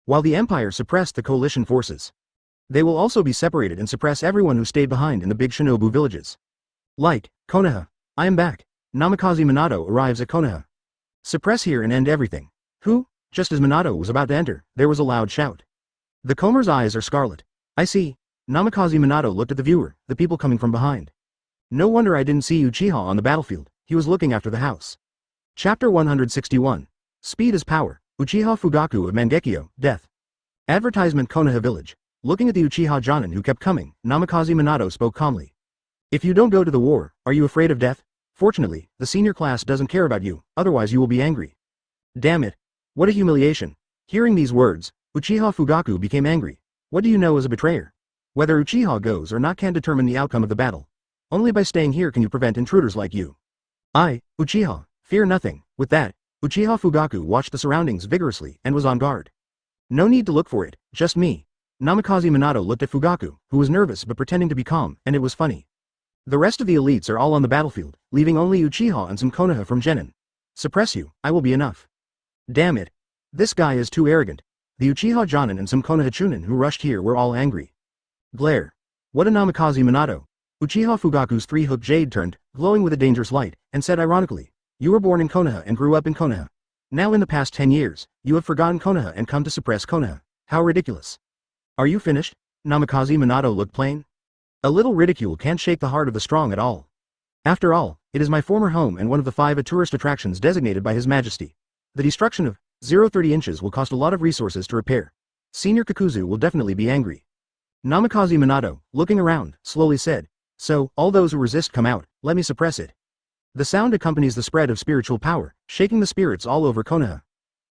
While the empire suppressed the coalition forces, they will also be separated and suppress everyone who stayed behind in the big Shinobu villages. Like, Konoha. I am back. Namikaze Minato arrives at Konoha. Suppress here and end everything. Who? Just as Minato was about to enter, there was a loud shout. The Comer's eyes are scarlet. I see. Namikaze Minato looked at the viewer, the people coming from behind. No wonder I didn't see Uchiha on the battlefield, he was looking after the house. Chapter 161. Speed is power. Uchiha Fugaku of Mangekyo, death. Advertisement Konoha Village. Looking at the Uchiha Jonin who kept coming, Namikaze Minato spoke calmly. If you don't go to the war, are you afraid of death? Fortunately, the senior class doesn't care about you, otherwise you will be angry. Damn it. What a humiliation. Hearing these words, Uchiha Fugaku became angry. What do you know as a betrayer? Whether Uchiha goes or not can determine the outcome of the battle. Only by staying here can you prevent intruders like you. I, Uchiha, fear nothing. With that, Uchiha Fugaku watched the surroundings vigorously and was on guard. No need to look for it, just me. Namikaze Minato looked at Fugaku, who was nervous but pretending to be calm, and it was funny. The rest of the elites are all on the battlefield, leaving only Uchiha and some Konoha from Genin. Suppress you, I will be enough. Damn it. This guy is too arrogant. The Uchiha Jonin and some Konoha Chunin who rushed here were all angry. Glare. What a Namikaze Minato. Uchiha Fugaku's 3-hook jade turned, glowing with a dangerous light, and said ironically, "You were born in Konoha and grew up in Konoha. Now in the past 10 years, you have forgotten Konoha and come to suppress Konoha. How ridiculous. Are you finished?" Namikaze Minato looked plain. A little ridicule can't shake the heart of the strong at all. After all, it is my former home and one of the 5 tourist attractions designated by His Majesty. The destruction of 0.30 inches will cost a lot of resources to repair. Senior Kakuzu will definitely be angry. Namikaze Minato, looking around, slowly said, "So, all those who resist come out, let me suppress it." The sound accompanies the spread of spiritual power, shaking the spirits all over Konoha.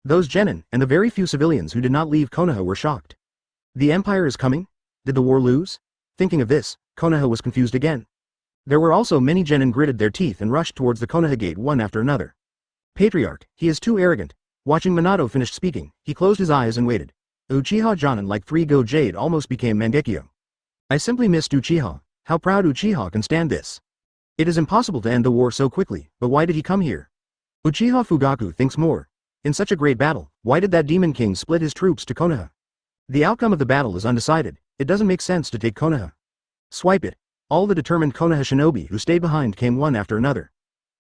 Those genin, and the very few civilians who did not leave Konoha were shocked. The empire is coming? Did the war lose? Thinking of this, Konoha was confused again. There were also many genin gritted their teeth and rushed towards the Konoha gate one after another. Patriarch, he is too arrogant. Watching Minato finish speaking, he closed his eyes and waited. Uchiha Jonin like 3-go jade almost became Mangekyo. I simply missed Uchiha. How proud Uchiha can stand this. It is impossible to end the war so quickly, but why did he come here? Uchiha Fugaku thinks more. In such a great battle, why did that demon king split his troops to Konoha? The outcome of the battle is undecided. It doesn't make sense to take Konoha. Swipe it. All the determined Konoha shinobi who stayed behind came one after another.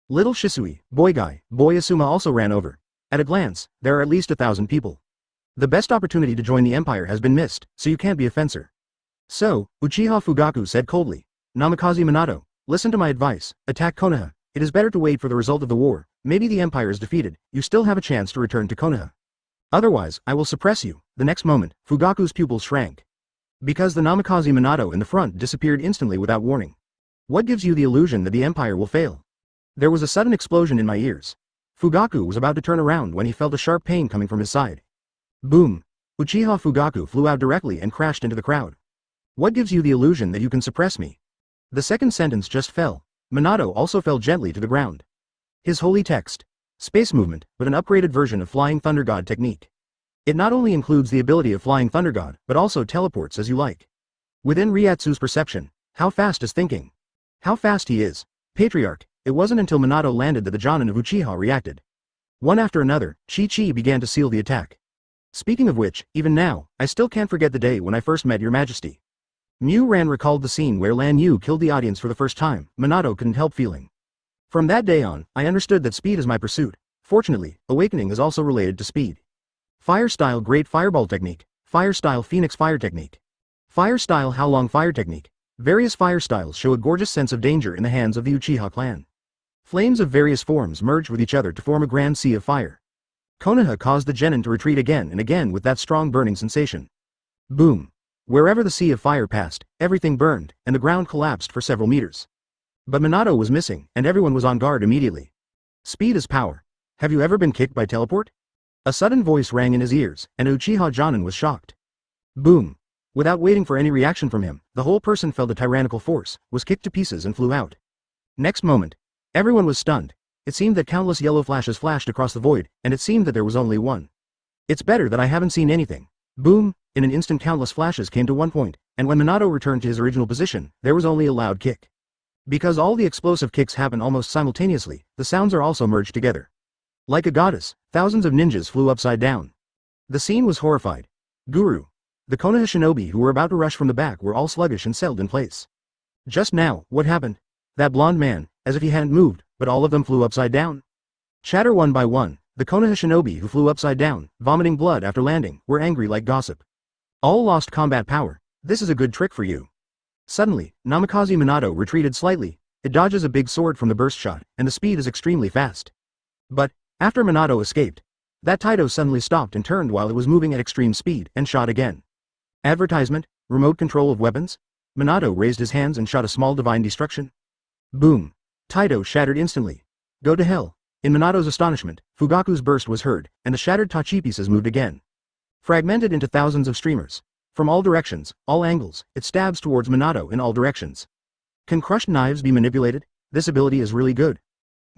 Little Shisui, Boy Guy, Boy Asuma also ran over. At a glance, there are at least 1,000 people. The best opportunity to join the empire has been missed, so you can't be a fencer. So, Uchiha Fugaku said coldly, "Namikaze Minato, listen to my advice, attack Konoha. It is better to wait for the result of the war. Maybe the empire is defeated, you still have a chance to return to Konoha. Otherwise, I will suppress you." The next moment, Fugaku's pupils shrank. Because the Namikaze Minato in the front disappeared instantly without warning. What gives you the illusion that the empire will fail? There was a sudden explosion in my ears. Fugaku was about to turn around when he felt a sharp pain coming from his side. Boom! Uchiha Fugaku flew out directly and crashed into the crowd. What gives you the illusion that you can suppress me? The second sentence just fell. Minato also fell gently to the ground. His holy text. Space movement, but an upgraded version of Flying Thunder God technique. It not only includes the ability of Flying Thunder God, but also teleports as you like. Within Ryatsu's perception, how fast is thinking? How fast he is. Patriarch, it wasn't until Minato landed that the Jonin of Uchiha reacted. One after another, Chi began to seal the attack. Speaking of which, even now, I still can't forget the day when I first met your majesty. Mu Ran recalled the scene where Lan Yu killed the audience for the first time. Minato couldn't help feeling. From that day on, I understood that speed is my pursuit. Fortunately, awakening is also related to speed. Fire Style Great Fireball Technique, Fire Style Phoenix Fire Technique, Fire Style Howlong Fire Technique. Various fire styles show a gorgeous sense of danger in the hands of the Uchiha clan. Flames of various forms merge with each other to form a grand sea of fire. Konoha caused the genin to retreat again and again with that strong burning sensation. Boom! Wherever the sea of fire passed, everything burned, and the ground collapsed for several meters. But Minato was missing, and everyone was on guard immediately. Speed is power. Have you ever been kicked by teleport? A sudden voice rang in his ears, and Uchiha Jonin was shocked. Boom! Without waiting for any reaction from him, the whole person felt a tyrannical force, was kicked to pieces and flew out. Next moment, everyone was stunned. It seemed that countless yellow flashes flashed across the void, and it seemed that there was only one. It's better that I haven't seen anything. Boom! In an instant countless flashes came to one point, and when Minato returned to his original position, there was only a loud kick. Because all the explosive kicks happen almost simultaneously, the sounds are also merged together. Like a goddess, thousands of ninjas flew upside down. The scene was horrified. Guru. The Konoha Shinobi who were about to rush from the back were all sluggish and settled in place. Just now, what happened? That blonde man, as if he hadn't moved, but all of them flew upside down. Chatter one by one, the Konoha Shinobi who flew upside down, vomiting blood after landing, were angry like gossip. All lost combat power. This is a good trick for you. Suddenly, Namikaze Minato retreated slightly. It dodges a big sword from the burst shot, and the speed is extremely fast. But, after Minato escaped, that Taito suddenly stopped and turned while it was moving at extreme speed, and shot again. Advertisement? Remote control of weapons? Minato raised his hands and shot a small divine destruction. Boom! Taito shattered instantly. Go to hell. In Minato's astonishment, Fugaku's burst was heard, and the shattered tachi pieces moved again. Fragmented into thousands of streamers. From all directions, all angles, it stabs towards Minato in all directions. Can crushed knives be manipulated? This ability is really good.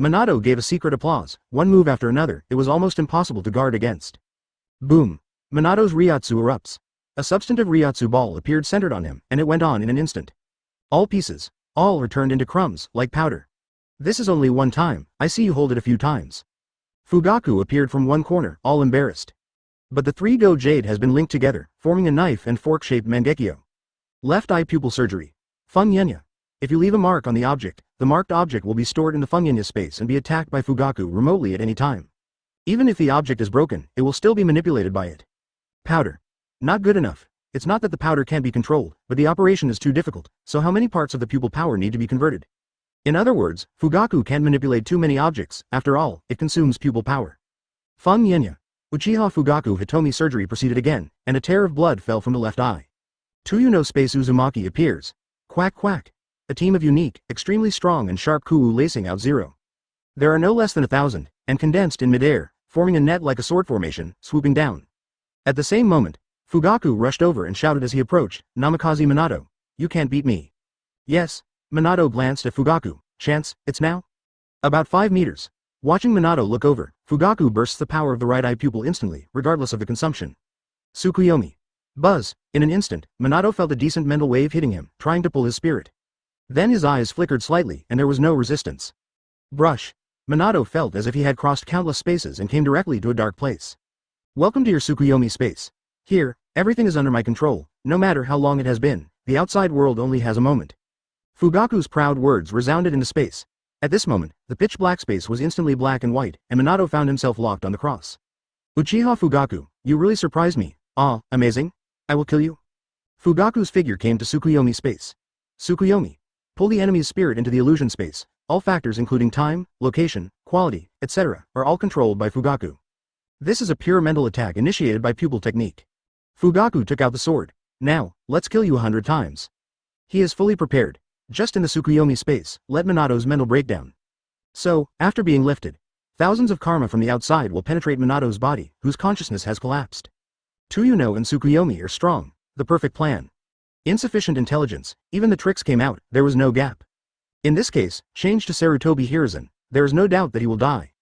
Minato gave a secret applause. One move after another, it was almost impossible to guard against. Boom! Minato's Ryatsu erupts. A substantive Ryatsu ball appeared centered on him, and it went on in an instant. All pieces, all are turned into crumbs, like powder. This is only one time, I see you hold it a few times. Fugaku appeared from one corner, all embarrassed. But the three-go jade has been linked together, forming a knife and fork-shaped Mangekyo. Left eye pupil surgery. Fungyenya. If you leave a mark on the object, the marked object will be stored in the Fungyenya space and be attacked by Fugaku remotely at any time. Even if the object is broken, it will still be manipulated by it. Powder. Not good enough. It's not that the powder can't be controlled, but the operation is too difficult, so how many parts of the pupil power need to be converted? In other words, Fugaku can't manipulate too many objects, after all, it consumes pupil power. Fungyenya. Uchiha Fugaku Hitomi surgery proceeded again, and a tear of blood fell from the left eye. Tuyuno Space Uzumaki appears. Quack quack. A team of unique, extremely strong and sharp Kuu lacing out zero. There are no less than 1,000, and condensed in midair, forming a net like a sword formation, swooping down. At the same moment, Fugaku rushed over and shouted as he approached, Namikaze Minato, you can't beat me. Yes. Minato glanced at Fugaku. Chance, it's now? About 5 meters. Watching Minato look over, Fugaku bursts the power of the right eye pupil instantly, regardless of the consumption. Tsukuyomi. Buzz. In an instant, Minato felt a decent mental wave hitting him, trying to pull his spirit. Then his eyes flickered slightly, and there was no resistance. Brush. Minato felt as if he had crossed countless spaces and came directly to a dark place. Welcome to your Tsukuyomi space. Here, everything is under my control, no matter how long it has been, the outside world only has a moment. Fugaku's proud words resounded into space. At this moment, the pitch-black space was instantly black and white, and Minato found himself locked on the cross. Uchiha Fugaku, you really surprised me. Ah, amazing. I will kill you. Fugaku's figure came to Tsukuyomi space. Tsukuyomi. Pull the enemy's spirit into the illusion space. All factors including time, location, quality, etc., are all controlled by Fugaku. This is a pure mental attack initiated by pupil technique. Fugaku took out the sword. Now, let's kill you 100 times. He is fully prepared. Just in the Tsukuyomi space, let Minato's mental breakdown. So, after being lifted, thousands of karma from the outside will penetrate Minato's body, whose consciousness has collapsed. Tuyuno and Tsukuyomi are strong, the perfect plan. Insufficient intelligence, even the tricks came out, there was no gap. In this case, change to Sarutobi Hiruzen, there is no doubt that he will die.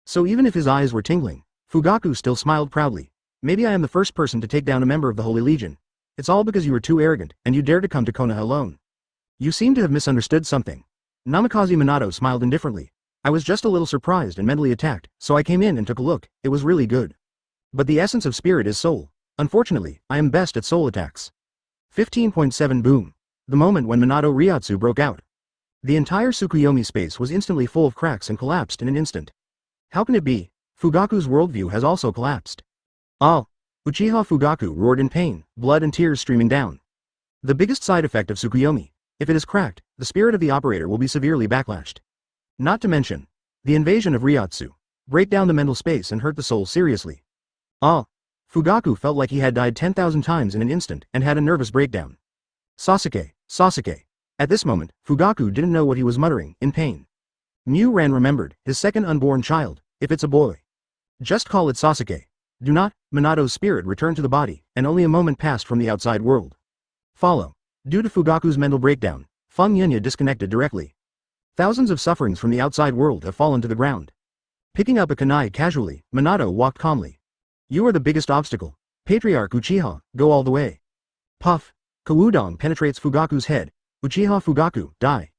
So even if his eyes were tingling, Fugaku still smiled proudly. Maybe I am the first person to take down a member of the Holy Legion. It's all because you were too arrogant, and you dared to come to Konoha alone. You seem to have misunderstood something. Namikaze Minato smiled indifferently. I was just a little surprised and mentally attacked, so I came in and took a look, it was really good. But the essence of spirit is soul. Unfortunately, I am best at soul attacks. 15.7 Boom. The moment when Minato Ryatsu broke out. The entire Tsukuyomi space was instantly full of cracks and collapsed in an instant. How can it be? Fugaku's worldview has also collapsed. Ah! Uchiha Fugaku roared in pain, blood and tears streaming down. The biggest side effect of Tsukuyomi. If it is cracked, the spirit of the operator will be severely backlashed. Not to mention, the invasion of Ryatsu. Break down the mental space and hurt the soul seriously. Ah! Hōgyoku felt like he had died 10,000 times in an instant and had a nervous breakdown. Sasuke, Sasuke. At this moment, Hōgyoku didn't know what he was muttering, in pain. Ran remembered, his second unborn child, if it's a boy. Just call it Sasuke. Do not. Minato's spirit returned to the body, and only a moment passed from the outside world. Follow. Due to Fugaku's mental breakdown, Feng Yunya disconnected directly. Thousands of sufferings from the outside world have fallen to the ground. Picking up a kunai casually, Minato walked calmly. You are the biggest obstacle. Patriarch Uchiha, go all the way. Puff. Kawudong penetrates Fugaku's head. Uchiha Fugaku, die.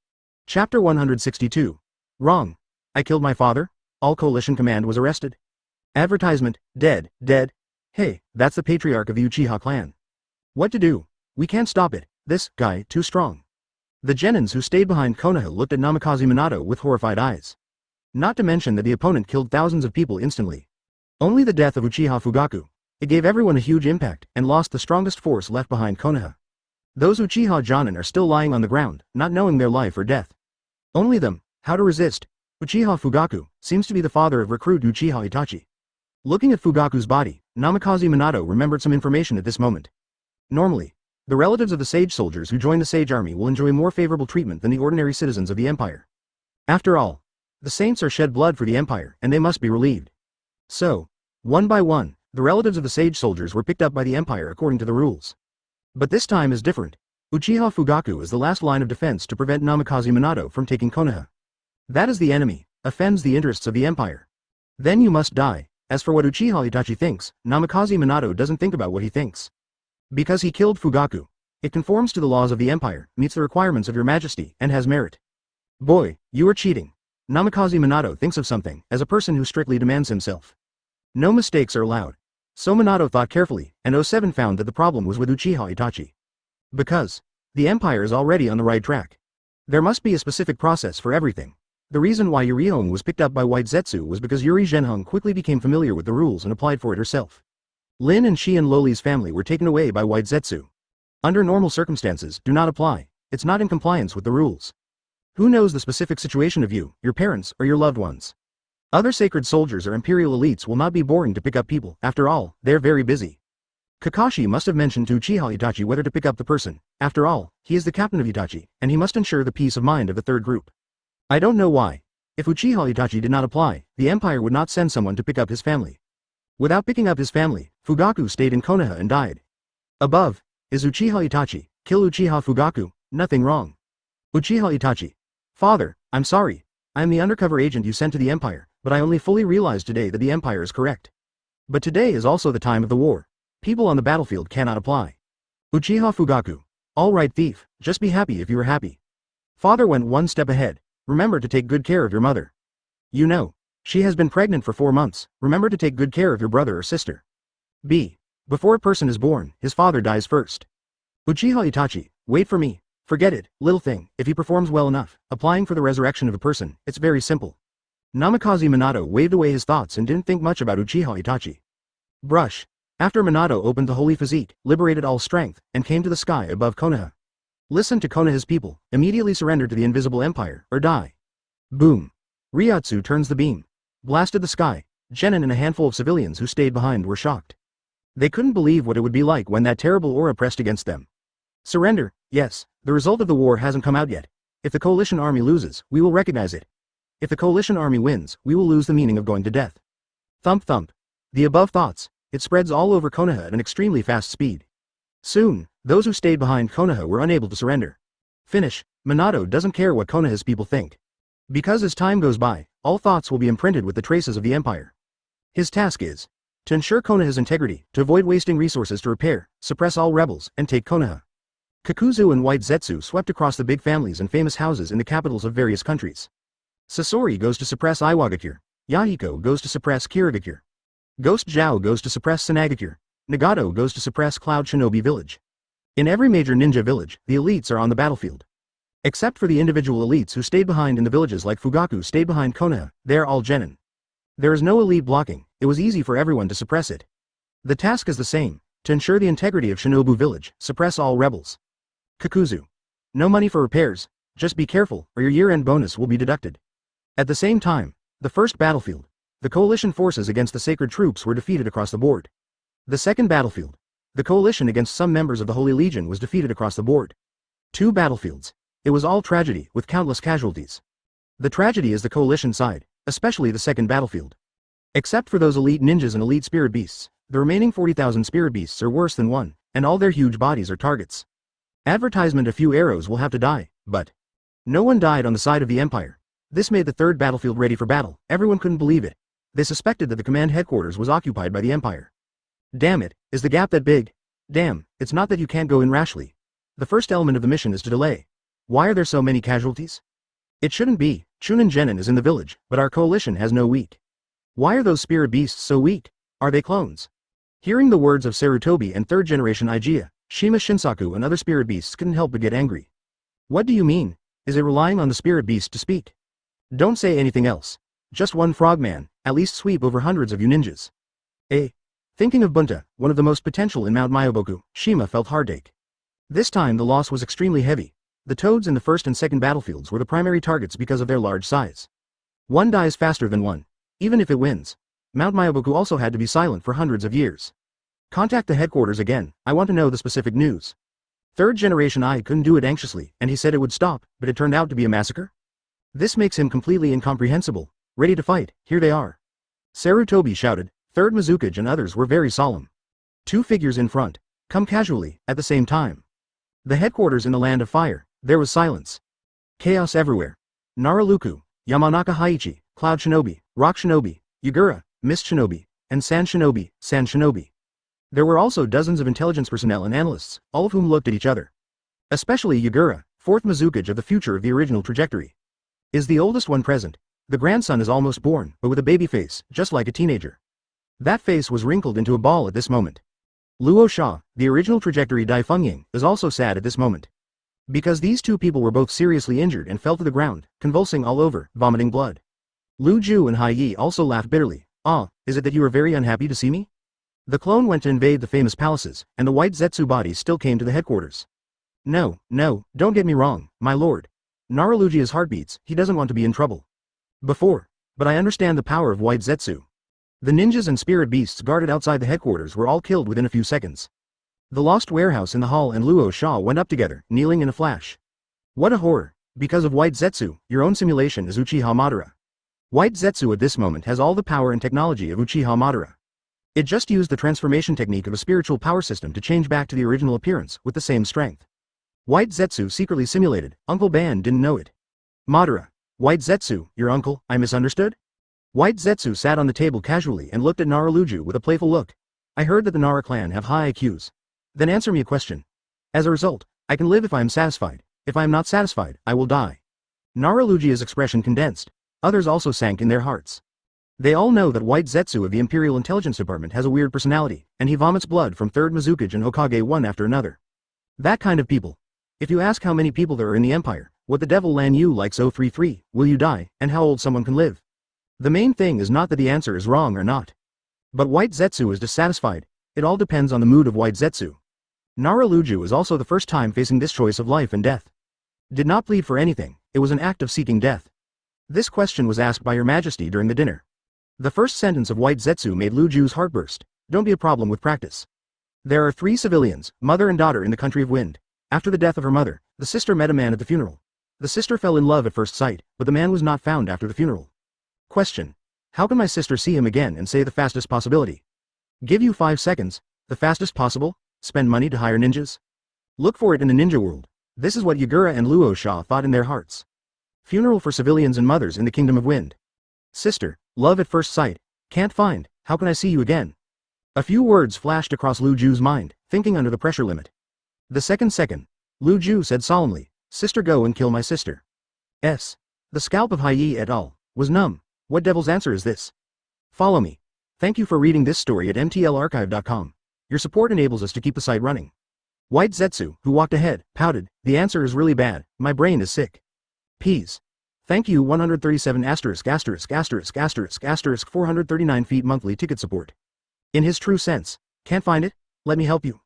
Chapter 162. Wrong. I killed my father? All coalition command was arrested. Advertisement, dead, dead. Hey, that's the patriarch of the Uchiha clan. What to do? We can't stop it, this guy, too strong. The genins who stayed behind Konoha looked at Namikaze Minato with horrified eyes. Not to mention that the opponent killed thousands of people instantly. Only the death of Uchiha Fugaku. It gave everyone a huge impact and lost the strongest force left behind Konoha. Those Uchiha Jonin are still lying on the ground, not knowing their life or death. Only them, how to resist? Uchiha Fugaku seems to be the father of recruit Uchiha Itachi. Looking at Fugaku's body, Namikaze Minato remembered some information at this moment. Normally, the relatives of the sage soldiers who join the sage army will enjoy more favorable treatment than the ordinary citizens of the empire. After all, the saints are shed blood for the empire and they must be relieved. So, one by one, the relatives of the sage soldiers were picked up by the empire according to the rules. But this time is different. Uchiha Fugaku is the last line of defense to prevent Namikaze Minato from taking Konoha. That is the enemy, offends the interests of the empire. Then you must die. As for what Uchiha Itachi thinks, Namikaze Minato doesn't think about what he thinks. Because he killed Fugaku. It conforms to the laws of the empire, meets the requirements of your majesty, and has merit. Boy, you are cheating. Namikaze Minato thinks of something, as a person who strictly demands himself. No mistakes are allowed. So Minato thought carefully, and 07 found that the problem was with Uchiha Itachi. Because the empire is already on the right track. There must be a specific process for everything. The reason why Yuri Hong was picked up by White Zetsu was because Yuri Zhenhong quickly became familiar with the rules and applied for it herself. Lin and Shi and Loli's family were taken away by White Zetsu. Under normal circumstances, do not apply. It's not in compliance with the rules. Who knows the specific situation of you, your parents, or your loved ones? Other sacred soldiers or imperial elites will not be boring to pick up people, after all, they're very busy. Kakashi must have mentioned to Uchiha Itachi whether to pick up the person. After all, he is the captain of Itachi, and he must ensure the peace of mind of the third group. I don't know why. If Uchiha Itachi did not apply, the empire would not send someone to pick up his family. Without picking up his family, Fugaku stayed in Konoha and died. Above is Uchiha Itachi. Kill Uchiha Fugaku, nothing wrong. Uchiha Itachi. Father, I'm sorry. I am the undercover agent you sent to the empire, but I only fully realized today that the empire is correct. But today is also the time of the war. People on the battlefield cannot apply. Uchiha Fugaku. All right, thief, just be happy if you are happy. Father went one step ahead. Remember to take good care of your mother. You know, she has been pregnant for 4 months. Remember to take good care of your brother or sister. B. Before a person is born, his father dies first. Uchiha Itachi, wait for me. Forget it, little thing, if he performs well enough, applying for the resurrection of a person, it's very simple. Namikaze Minato waved away his thoughts and didn't think much about Uchiha Itachi. Brush. After Minato opened the holy physique, liberated all strength, and came to the sky above Konoha. Listen to Konoha's people, immediately surrender to the invisible empire, or die. Boom. Ryotsu turns the beam. Blasted the sky. Genin and a handful of civilians who stayed behind were shocked. They couldn't believe what it would be like when that terrible aura pressed against them. Surrender, yes, the result of the war hasn't come out yet. If the coalition army loses, we will recognize it. If the coalition army wins, we will lose the meaning of going to death. Thump thump. The above thoughts, it spreads all over Konoha at an extremely fast speed. Soon, those who stayed behind Konoha were unable to surrender. Finish. Minato doesn't care what Konoha's people think. Because as time goes by, all thoughts will be imprinted with the traces of the empire. His task is to ensure Konoha's integrity, to avoid wasting resources to repair, suppress all rebels, and take Konoha. Kakuzu and White Zetsu swept across the big families and famous houses in the capitals of various countries. Sasori goes to suppress Iwagakure. Yahiko goes to suppress Kirigakure. Ghost Zhao goes to suppress Sanagakure. Nagato goes to suppress Cloud Shinobi Village. In every major ninja village, the elites are on the battlefield. Except for the individual elites who stayed behind in the villages like Fugaku stayed behind Konoha, they're all genin. There is no elite blocking, it was easy for everyone to suppress it. The task is the same, to ensure the integrity of Shinobu Village, suppress all rebels. Kakuzu. No money for repairs, just be careful or your year-end bonus will be deducted. At the same time, the first battlefield, the coalition forces against the sacred troops were defeated across the board. The second battlefield. The coalition against some members of the Holy Legion was defeated across the board. 2 battlefields. It was all tragedy, with countless casualties. The tragedy is the coalition side, especially the second battlefield. Except for those elite ninjas and elite spirit beasts, the remaining 40,000 spirit beasts are worse than one, and all their huge bodies are targets. Advertisement: a few arrows will have to die, but no one died on the side of the Empire. This made the third battlefield ready for battle. Everyone couldn't believe it. They suspected that the command headquarters was occupied by the Empire. Damn it, is the gap that big? Damn, it's not that you can't go in rashly. The first element of the mission is to delay. Why are there so many casualties? It shouldn't be. Chunin Genin is in the village, but our coalition has no weak. Why are those spirit beasts so weak? Are they clones? Hearing the words of Sarutobi and third generation Iga, Shima Shinsaku and other spirit beasts couldn't help but get angry. What do you mean? Is it relying on the spirit beast to speak? Don't say anything else. Just one frogman, at least sweep over hundreds of you ninjas. Thinking of Bunta, one of the most potential in Mount Myoboku, Shima felt heartache. This time the loss was extremely heavy. The toads in the first and second battlefields were the primary targets because of their large size. One dies faster than one. Even if it wins. Mount Myoboku also had to be silent for hundreds of years. Contact the headquarters again, I want to know the specific news. Third generation I couldn't do it anxiously, and he said it would stop, but it turned out to be a massacre? This makes him completely incomprehensible. Ready to fight, here they are. Sarutobi shouted. Third Mizukage and others were very solemn. 2 figures in front. Come casually, at the same time. The headquarters in the Land of Fire, there was silence. Chaos everywhere. Naruto, Yamanaka Haichi, Cloud Shinobi, Rock Shinobi, Yagura, Mist Shinobi, and Sand Shinobi. There were also dozens of intelligence personnel and analysts, all of whom looked at each other. Especially Yagura, 4th Mizukage of the future of the original trajectory. Is the oldest one present? The grandson is almost born, but with a baby face, just like a teenager. That face was wrinkled into a ball at this moment. Luo Sha, the original trajectory Dai Fengying, is also sad at this moment. Because these 2 people were both seriously injured and fell to the ground, convulsing all over, vomiting blood. Lu Ju and Hai Yi also laughed bitterly. Is it that you are very unhappy to see me? The clone went to invade the famous palaces, and the white Zetsu bodies still came to the headquarters. No, don't get me wrong, my lord. Naruto's heartbeats, he doesn't want to be in trouble. But I understand the power of white Zetsu. The ninjas and spirit beasts guarded outside the headquarters were all killed within a few seconds. The lost warehouse in the hall and Luo Sha went up together, kneeling in a flash. What a horror. Because of white Zetsu, your own simulation is Uchiha Madara. White Zetsu at this moment has all the power and technology of Uchiha Madara. It just used the transformation technique of a spiritual power system to change back to the original appearance with the same strength. White Zetsu secretly simulated, Uncle Ban didn't know it. Madara. White Zetsu, your uncle, I misunderstood? White Zetsu sat on the table casually and looked at Naruto with a playful look. I heard that the Nara clan have high IQs. Then answer me a question. As a result, I can live if I am satisfied. If I am not satisfied, I will die. Naruto's expression condensed. Others also sank in their hearts. They all know that White Zetsu of the Imperial Intelligence Department has a weird personality, and he vomits blood from 3rd Mizukage and Hokage one after another. That kind of people. If you ask how many people there are in the Empire, what the devil Lan Yu likes 033, will you die, and how old someone can live. The main thing is not that the answer is wrong or not. But White Zetsu is dissatisfied. It all depends on the mood of White Zetsu. Naruto is also the first time facing this choice of life and death. Did not plead for anything, it was an act of seeking death. This question was asked by Your Majesty during the dinner. The first sentence of White Zetsu made Lu Ju's heart burst. Don't be a problem with practice. There are 3 civilians, mother and daughter in the country of wind. After the death of her mother, the sister met a man at the funeral. The sister fell in love at first sight, but the man was not found after the funeral. Question. How can my sister see him again and say the fastest possibility? Give you 5 seconds. The fastest possible? Spend money to hire ninjas? Look for it in the ninja world. This is what Yagura and Luo Sha thought in their hearts. Funeral for civilians and mothers in the Kingdom of Wind. Sister, love at first sight. Can't find, how can I see you again? A few words flashed across Lu Ju's mind, thinking under the pressure limit. The second, Lu Ju said solemnly, sister go and kill my sister. The scalp of Hai et al. Was numb. What devil's answer is this? Follow me. Thank you for reading this story at mtlarchive.com. Your support enables us to keep the site running. White Zetsu, who walked ahead, pouted, the answer is really bad, my brain is sick. Peas. Thank you 137 *** 439 feet monthly ticket support. In his true sense. Can't find it? Let me help you.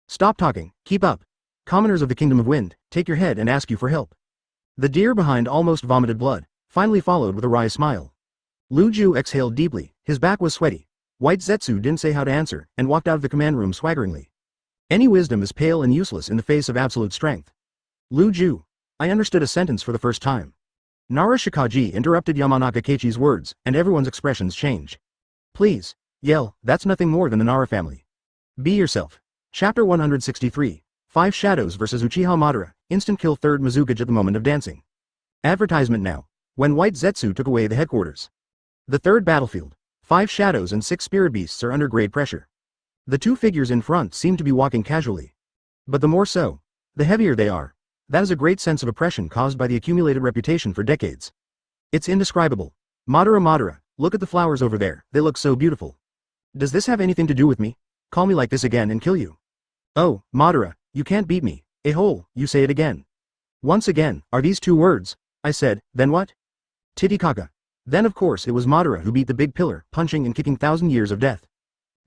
Stop talking, keep up. Commoners of the Kingdom of Wind, take your head and ask you for help. The deer behind almost vomited blood, finally followed with a wry smile. Lu Ju exhaled deeply, his back was sweaty. White Zetsu didn't say how to answer, and walked out of the command room swaggeringly. Any wisdom is pale and useless in the face of absolute strength. Lu Ju. I understood a sentence for the first time. Nara Shikaji interrupted Yamanaka Keiichi's words, and everyone's expressions changed. Please. Yell, that's nothing more than the Nara family. Be yourself. Chapter 163. 5 Shadows vs Uchiha Madara, instant kill 3rd Mizukage at the moment of dancing. Advertisement now. When White Zetsu took away the headquarters. The 3rd battlefield. 5 shadows and 6 spirit beasts are under great pressure. The 2 figures in front seem to be walking casually. But the more so, the heavier they are. That is a great sense of oppression caused by the accumulated reputation for decades. It's indescribable. Madara, look at the flowers over there, they look so beautiful. Does this have anything to do with me? Call me like this again and kill you. Oh, Madara, you can't beat me. A-hole, you say it again. Once again, are these 2 words? I said, then what? Titicaca. Then of course it was Madara who beat the big pillar, punching and kicking 1,000 years of death.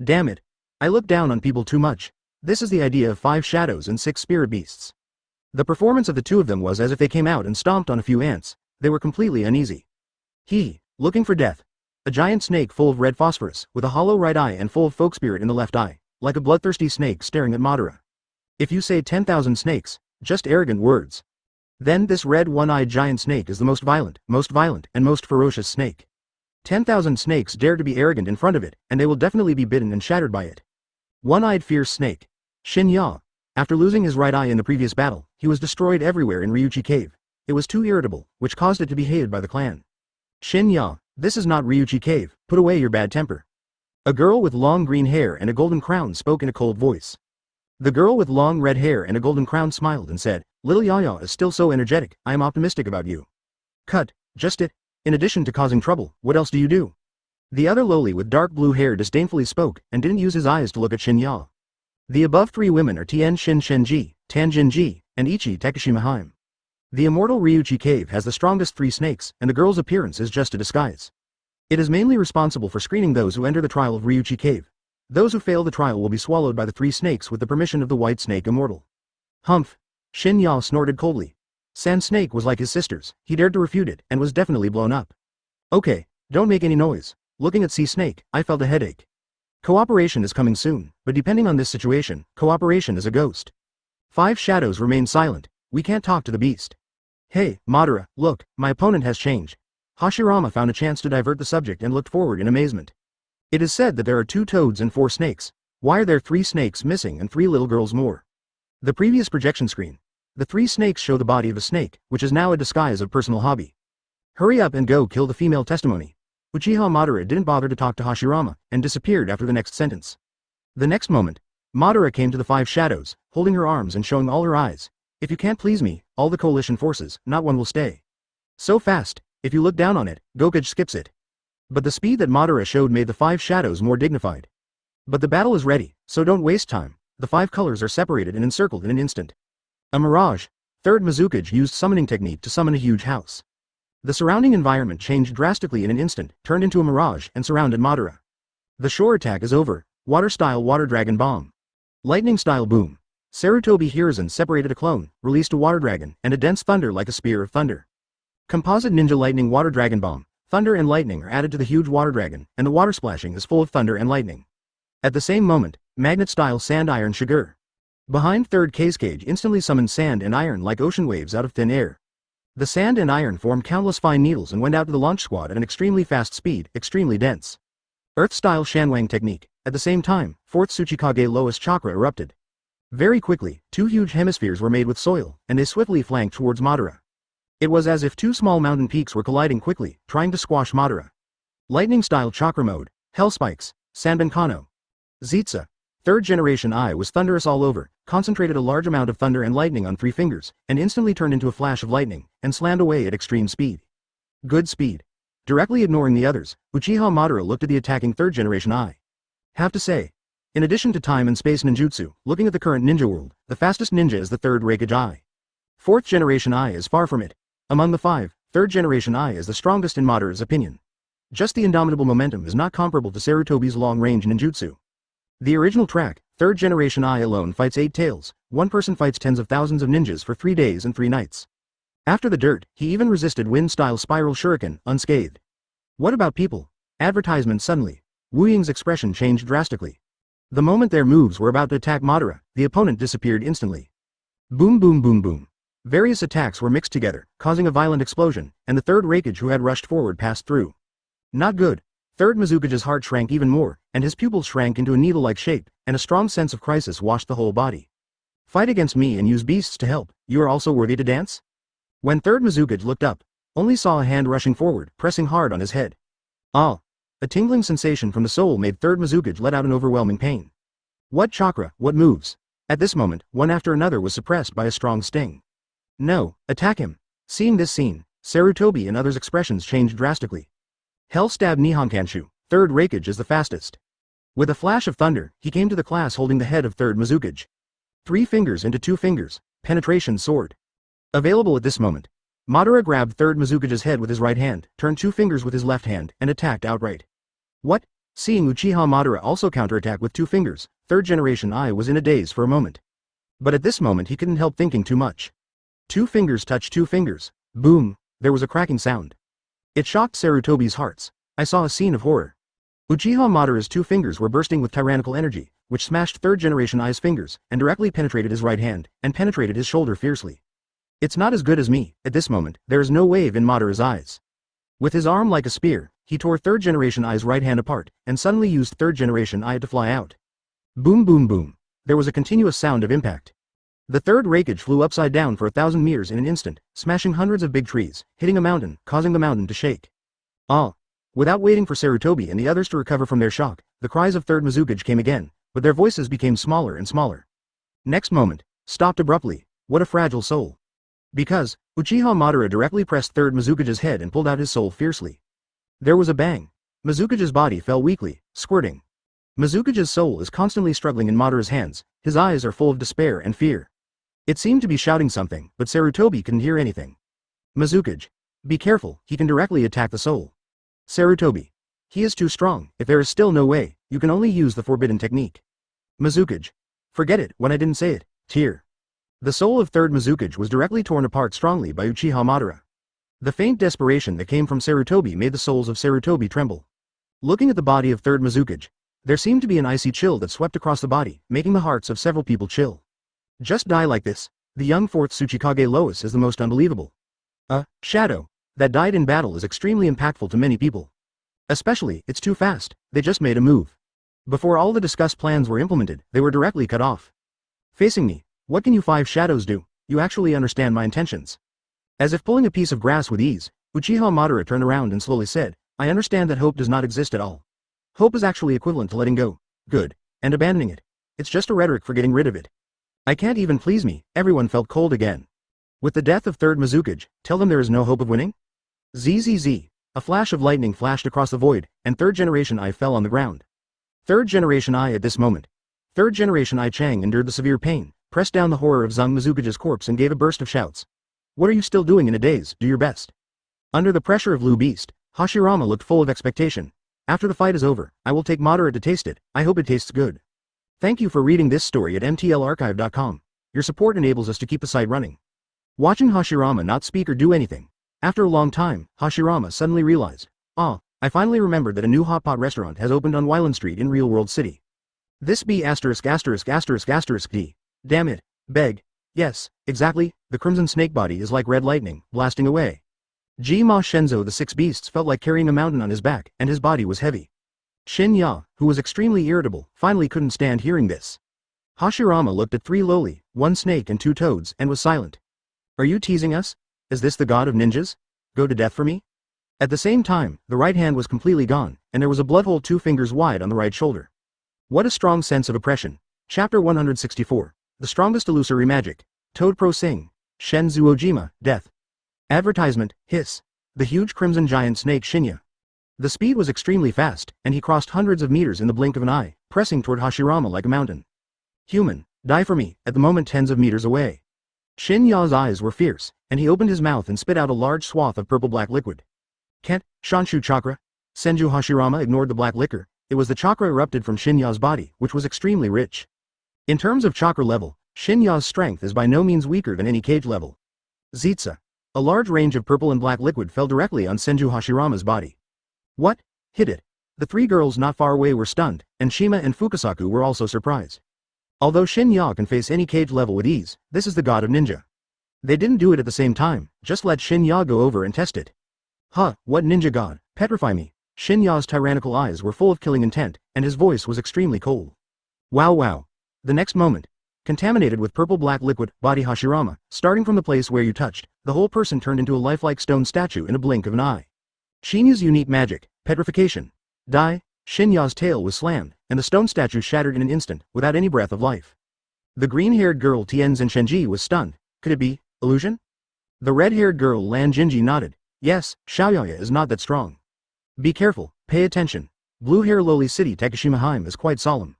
Damn it. I look down on people too much. This is the idea of 5 shadows and 6 spirit beasts. The performance of the 2 of them was as if they came out and stomped on a few ants. They were completely uneasy. Looking for death. A giant snake full of red phosphorus, with a hollow right eye and full of folk spirit in the left eye, like a bloodthirsty snake staring at Madara. If you say 10,000 snakes, just arrogant words. Then this red one-eyed giant snake is the most violent, and most ferocious snake. 10,000 snakes dare to be arrogant in front of it, and they will definitely be bitten and shattered by it. One-eyed fierce snake. Shinya. After losing his right eye in the previous battle, he was destroyed everywhere in Ryuchi Cave. It was too irritable, which caused it to be hated by the clan. Shinya, this is not Ryuchi Cave, put away your bad temper. A girl with long green hair and a golden crown spoke in a cold voice. The girl with long red hair and a golden crown smiled and said, Little Yaya is still so energetic, I am optimistic about you. Cut, just it. In addition to causing trouble, what else do you do? The other lowly with dark blue hair disdainfully spoke, and didn't use his eyes to look at Shinya. The above 3 women are Tien Shin Shenji, Tanjin-ji, and Ichi Takashima Haim. The immortal Ryuchi Cave has the strongest 3 snakes, and the girl's appearance is just a disguise. It is mainly responsible for screening those who enter the trial of Ryuchi Cave. Those who fail the trial will be swallowed by the 3 snakes with the permission of the White Snake Immortal. Humph. Shinya snorted coldly. Sand Snake was like his sisters, he dared to refute it, and was definitely blown up. Okay, don't make any noise. Looking at Sea Snake, I felt a headache. Cooperation is coming soon, but depending on this situation, cooperation is a ghost. 5 shadows remain silent, we can't talk to the beast. Hey, Madara, look, my opponent has changed. Hashirama found a chance to divert the subject and looked forward in amazement. It is said that there are 2 toads and 4 snakes. Why are there 3 snakes missing and 3 little girls more? The previous projection screen. The 3 snakes show the body of a snake, which is now a disguise of personal hobby. Hurry up and go kill the female testimony. Uchiha Madara didn't bother to talk to Hashirama, and disappeared after the next sentence. The next moment, Madara came to the 5 shadows, holding her arms and showing all her eyes. If you can't please me, all the coalition forces, not one will stay. So fast, if you look down on it, Hokage skips it. But the speed that Madara showed made the 5 shadows more dignified. But the battle is ready, so don't waste time. The 5 colors are separated and encircled in an instant. A mirage. 3rd Mizukage used summoning technique to summon a huge house. The surrounding environment changed drastically in an instant, turned into a mirage, and surrounded Madara. The shore attack is over. Water-style water dragon bomb. Lightning-style boom. Sarutobi Hiruzen separated a clone, released a water dragon, and a dense thunder like a spear of thunder. Composite ninja lightning water dragon bomb. Thunder and lightning are added to the huge water dragon, and the water splashing is full of thunder and lightning. At the same moment, magnet-style sand iron Shigur. Behind 3rd Cage instantly summoned sand and iron like ocean waves out of thin air. The sand and iron formed countless fine needles and went out to the launch squad at an extremely fast speed, extremely dense. Earth-style Shanwang technique. At the same time, 4th Tsuchikage lowest chakra erupted. Very quickly, 2 huge hemispheres were made with soil, and they swiftly flanked towards Madara. It was as if 2 small mountain peaks were colliding quickly, trying to squash Madara. Lightning-style chakra mode. Hell spikes. Sanbankano. Zetsu. 3rd generation Eye was thunderous all over, concentrated a large amount of thunder and lightning on 3 fingers, and instantly turned into a flash of lightning, and slammed away at extreme speed. Good speed. Directly ignoring the others, Uchiha Madara looked at the attacking 3rd generation Eye. Have to say, in addition to time and space ninjutsu, looking at the current ninja world, the fastest ninja is the 3rd Raikage Eye. 4th generation Eye is far from it. Among the 5, 3rd generation Eye is the strongest in Madara's opinion. Just the indomitable momentum is not comparable to Sarutobi's long-range ninjutsu. The original track, 3rd generation Eye alone fights 8 tails, one person fights tens of thousands of ninjas for 3 days and 3 nights. After the dirt, he even resisted wind-style spiral shuriken, unscathed. What about people? Advertisement suddenly. Wu Ying's expression changed drastically. The moment their moves were about to attack Madara, the opponent disappeared instantly. Boom boom boom boom. Various attacks were mixed together, causing a violent explosion, and the third Hokage who had rushed forward passed through. Not good. Third Mizukage's heart shrank even more, and his pupils shrank into a needle-like shape, and a strong sense of crisis washed the whole body. Fight against me and use beasts to help, you are also worthy to dance? When third Mizukage looked up, only saw a hand rushing forward, pressing hard on his head. Ah! A tingling sensation from the soul made third Mizukage let out an overwhelming pain. What chakra, what moves? At this moment, one after another was suppressed by a strong sting. No, attack him. Seeing this scene, Sarutobi and others' expressions changed drastically. Hell stab Nihonkanshu, third Hokage is the fastest. With a flash of thunder, he came to the class holding the head of third Mizukage. 3 fingers into 2 fingers, penetration sword. Available at this moment. Madara grabbed third Mizukage's head with his right hand, turned 2 fingers with his left hand, and attacked outright. What? Seeing Uchiha Madara also counterattack with 2 fingers, third generation I was in a daze for a moment. But at this moment he couldn't help thinking too much. 2 fingers touched 2 fingers. Boom, there was a cracking sound. It shocked Sarutobi's hearts. I saw a scene of horror. Uchiha Madara's 2 fingers were bursting with tyrannical energy, which smashed third generation I's fingers, and directly penetrated his right hand, and penetrated his shoulder fiercely. It's not as good as me. At this moment, there is no wave in Madara's eyes. With his arm like a spear, he tore third generation I's right hand apart, and suddenly used third generation I to fly out. Boom boom boom. There was a continuous sound of impact. The third Hokage flew upside down for 1,000 meters in an instant, smashing hundreds of big trees, hitting a mountain, causing the mountain to shake. Ah! Without waiting for Sarutobi and the others to recover from their shock, the cries of third Mizukage came again, but their voices became smaller and smaller. Next moment, stopped abruptly. What a fragile soul. Because, Uchiha Madara directly pressed third Mizukage's head and pulled out his soul fiercely. There was a bang. Mizukage's body fell weakly, squirting. Mizukage's soul is constantly struggling in Madara's hands, his eyes are full of despair and fear. It seemed to be shouting something, but Sarutobi couldn't hear anything. Mizukage. Be careful, he can directly attack the soul. Sarutobi. He is too strong, if there is still no way, you can only use the forbidden technique. Mizukage. Forget it, when I didn't say it, tear. The soul of third Mizukage was directly torn apart strongly by Uchiha Madara. The faint desperation that came from Sarutobi made the souls of Sarutobi tremble. Looking at the body of third Mizukage, there seemed to be an icy chill that swept across the body, making the hearts of several people chill. Just die like this. The young 4th Tsuchikage Lois is the most unbelievable. A shadow that died in battle is extremely impactful to many people. Especially, it's too fast, they just made a move. Before all the discussed plans were implemented, they were directly cut off. Facing me, what can you 5 shadows do? You actually understand my intentions. As if pulling a piece of grass with ease, Uchiha Madara turned around and slowly said, I understand that hope does not exist at all. Hope is actually equivalent to letting go, good, and abandoning it. It's just a rhetoric for getting rid of it. I can't even please me, everyone felt cold again. With the death of third Mizukage, tell them there is no hope of winning? ZZZ. A flash of lightning flashed across the void, and third generation I fell on the ground. Third generation I at this moment. Third generation I Chang endured the severe pain, pressed down the horror of Zung Mizukage's corpse and gave a burst of shouts. What are you still doing in a daze? Do your best. Under the pressure of Lu Beast, Hashirama looked full of expectation. After the fight is over, I will take Madara to taste it, I hope it tastes good. Thank you for reading this story at mtlarchive.com. Your support enables us to keep the site running. Watching Hashirama not speak or do anything. After a long time, Hashirama suddenly realized, I finally remembered that a new hot pot restaurant has opened on Wyland Street in Real World City. This be ********D. Damn it, beg. Yes, exactly, the crimson snake body is like red lightning, blasting away. Ji-Ma Shenzo the 6 beasts felt like carrying a mountain on his back, and his body was heavy. Shin Ya, who was extremely irritable, finally couldn't stand hearing this. Hashirama looked at 3 loli, 1 snake and 2 toads, and was silent. Are you teasing us? Is this the god of ninjas? Go to death for me? At the same time, the right hand was completely gone, and there was a blood hole 2 fingers wide on the right shoulder. What a strong sense of oppression. Chapter 164. The strongest illusory magic. Toad Pro Sing. Shen Zuojima, death. Advertisement, hiss. The huge crimson giant snake Shinya. The speed was extremely fast, and he crossed hundreds of meters in the blink of an eye, pressing toward Hashirama like a mountain. Human, die for me, at the moment tens of meters away. Shin Ya's eyes were fierce, and he opened his mouth and spit out a large swath of purple-black liquid. Kent, Shanshu chakra. Senju Hashirama ignored the black liquor. It was the chakra erupted from Shin Ya's body, which was extremely rich. In terms of chakra level, Shin Ya's strength is by no means weaker than any cage level. Zitsa. A large range of purple and black liquid fell directly on Senju Hashirama's body. What? Hit it. The three girls not far away were stunned, and Shima and Fukasaku were also surprised. Although Shin-Ya can face any cage level with ease, this is the god of ninja. They didn't do it at the same time, just let Shin-Ya go over and test it. Huh, what ninja god, petrify me. Shin-Ya's tyrannical eyes were full of killing intent, and his voice was extremely cold. Wow wow. The next moment, contaminated with purple-black liquid, body Hashirama, starting from the place where you touched, the whole person turned into a lifelike stone statue in a blink of an eye. Shinya's unique magic, petrification. Die, Shin-Ya's tail was slammed, and the stone statue shattered in an instant, without any breath of life. The green-haired girl Tianzin Shenji was stunned. Could it be illusion? The red-haired girl Lan Jinji nodded. Yes, Xiaoyaya is not that strong. Be careful, pay attention. Blue-hair lowly city Takashimaheim is quite solemn.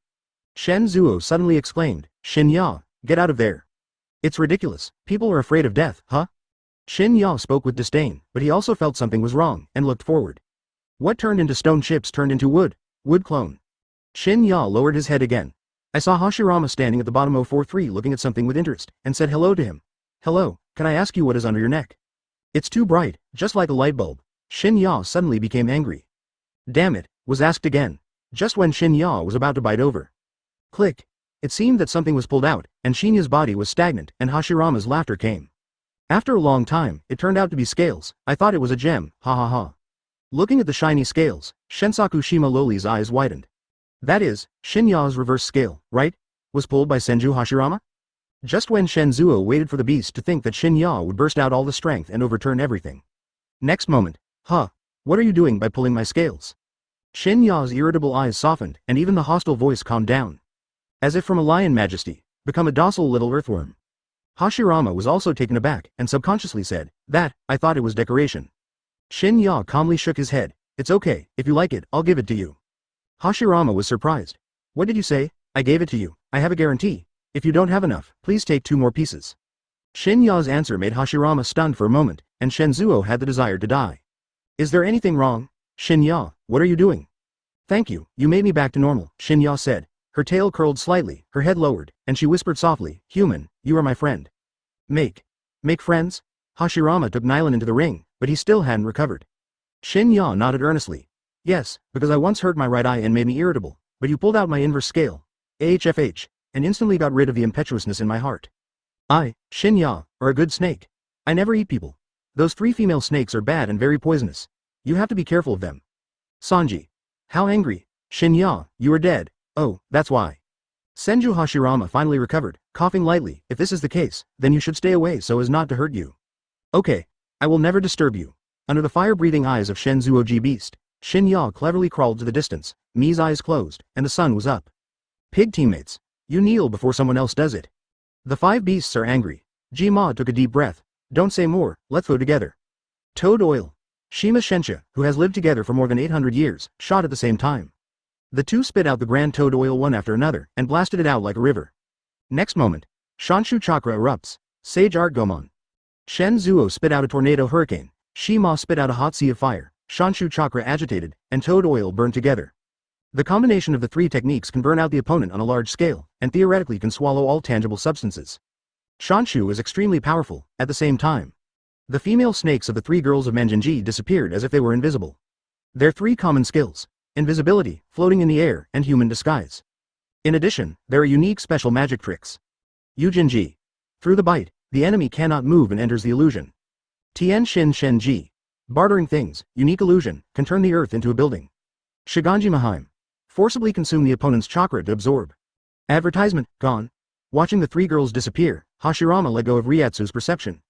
Shen Zuo suddenly exclaimed, Shin-Ya, get out of there. It's ridiculous, people are afraid of death, huh? Shin-Ya spoke with disdain, but he also felt something was wrong, and looked forward. What turned into stone chips turned into wood clone. Shin-Ya lowered his head again. I saw Hashirama standing at the bottom 043 looking at something with interest, and said hello to him. Hello, can I ask you what is under your neck? It's too bright, just like a light bulb. Shin-Ya suddenly became angry. Damn it, was asked again. Just when Shin-Ya was about to bite over. Click. It seemed that something was pulled out, and Shinya's body was stagnant, and Hashirama's laughter came. After a long time, it turned out to be scales. I thought it was a gem, ha ha ha. Looking at the shiny scales, Shensaku Shima Loli's eyes widened. That is, Shin-Ya's reverse scale, right? Was pulled by Senju Hashirama? Just when Shen Zuo waited for the beast to think that Shin-Ya would burst out all the strength and overturn everything. Next moment, huh, what are you doing by pulling my scales? Shin-Ya's irritable eyes softened, and even the hostile voice calmed down. As if from a lion majesty, become a docile little earthworm. Hashirama was also taken aback, and subconsciously said, that, I thought it was decoration. Shin-Ya calmly shook his head. It's okay, if you like it, I'll give it to you. Hashirama was surprised. What did you say? I gave it to you, I have a guarantee. If you don't have enough, please take 2 more pieces. Shin-Ya's answer made Hashirama stunned for a moment, and Shenzuo had the desire to die. Is there anything wrong? Shin-Ya, what are you doing? Thank you, you made me back to normal, Shin-Ya said. Her tail curled slightly, her head lowered, and she whispered softly, human, you are my friend. Make friends? Hashirama took Nylon into the ring, but he still hadn't recovered. Shin-Ya nodded earnestly. Yes, because I once hurt my right eye and made me irritable, but you pulled out my inverse scale, AHFH, and instantly got rid of the impetuousness in my heart. I, Shin-Ya, are a good snake. I never eat people. Those 3 female snakes are bad and very poisonous. You have to be careful of them. Sanji. How angry. Shin-Ya, you are dead. Oh, that's why. Senju Hashirama finally recovered, coughing lightly. If this is the case, then you should stay away so as not to hurt you. Okay. I will never disturb you. Under the fire-breathing eyes of Shen Zuoji Beast, Shin-Ya cleverly crawled to the distance, Mi's eyes closed, and the sun was up. Pig teammates. You kneel before someone else does it. The 5 beasts are angry. Ji-Ma took a deep breath. Don't say more, let's go together. Toad oil. Shima Shensha, who has lived together for more than 800 years, shot at the same time. The 2 spit out the grand toad oil one after another, and blasted it out like a river. Next moment, Shanshu Chakra erupts. Sage Art Gomon. Shen Zuo spit out a tornado hurricane. Shima spit out a hot sea of fire. Shanshu Chakra agitated, and toad oil burned together. The combination of the 3 techniques can burn out the opponent on a large scale, and theoretically can swallow all tangible substances. Shanshu is extremely powerful, at the same time. The female snakes of the 3 girls of Manjinji disappeared as if they were invisible. Their 3 common skills: invisibility, floating in the air, and human disguise. In addition, there are unique special magic tricks. Yujinji. Through the bite, the enemy cannot move and enters the illusion. Tien Shin Shenji. Bartering things, unique illusion, can turn the earth into a building. Shiganji Maheim. Forcibly consume the opponent's chakra to absorb. Advertisement, gone. Watching the 3 girls disappear, Hashirama let go of Ryatsu's perception.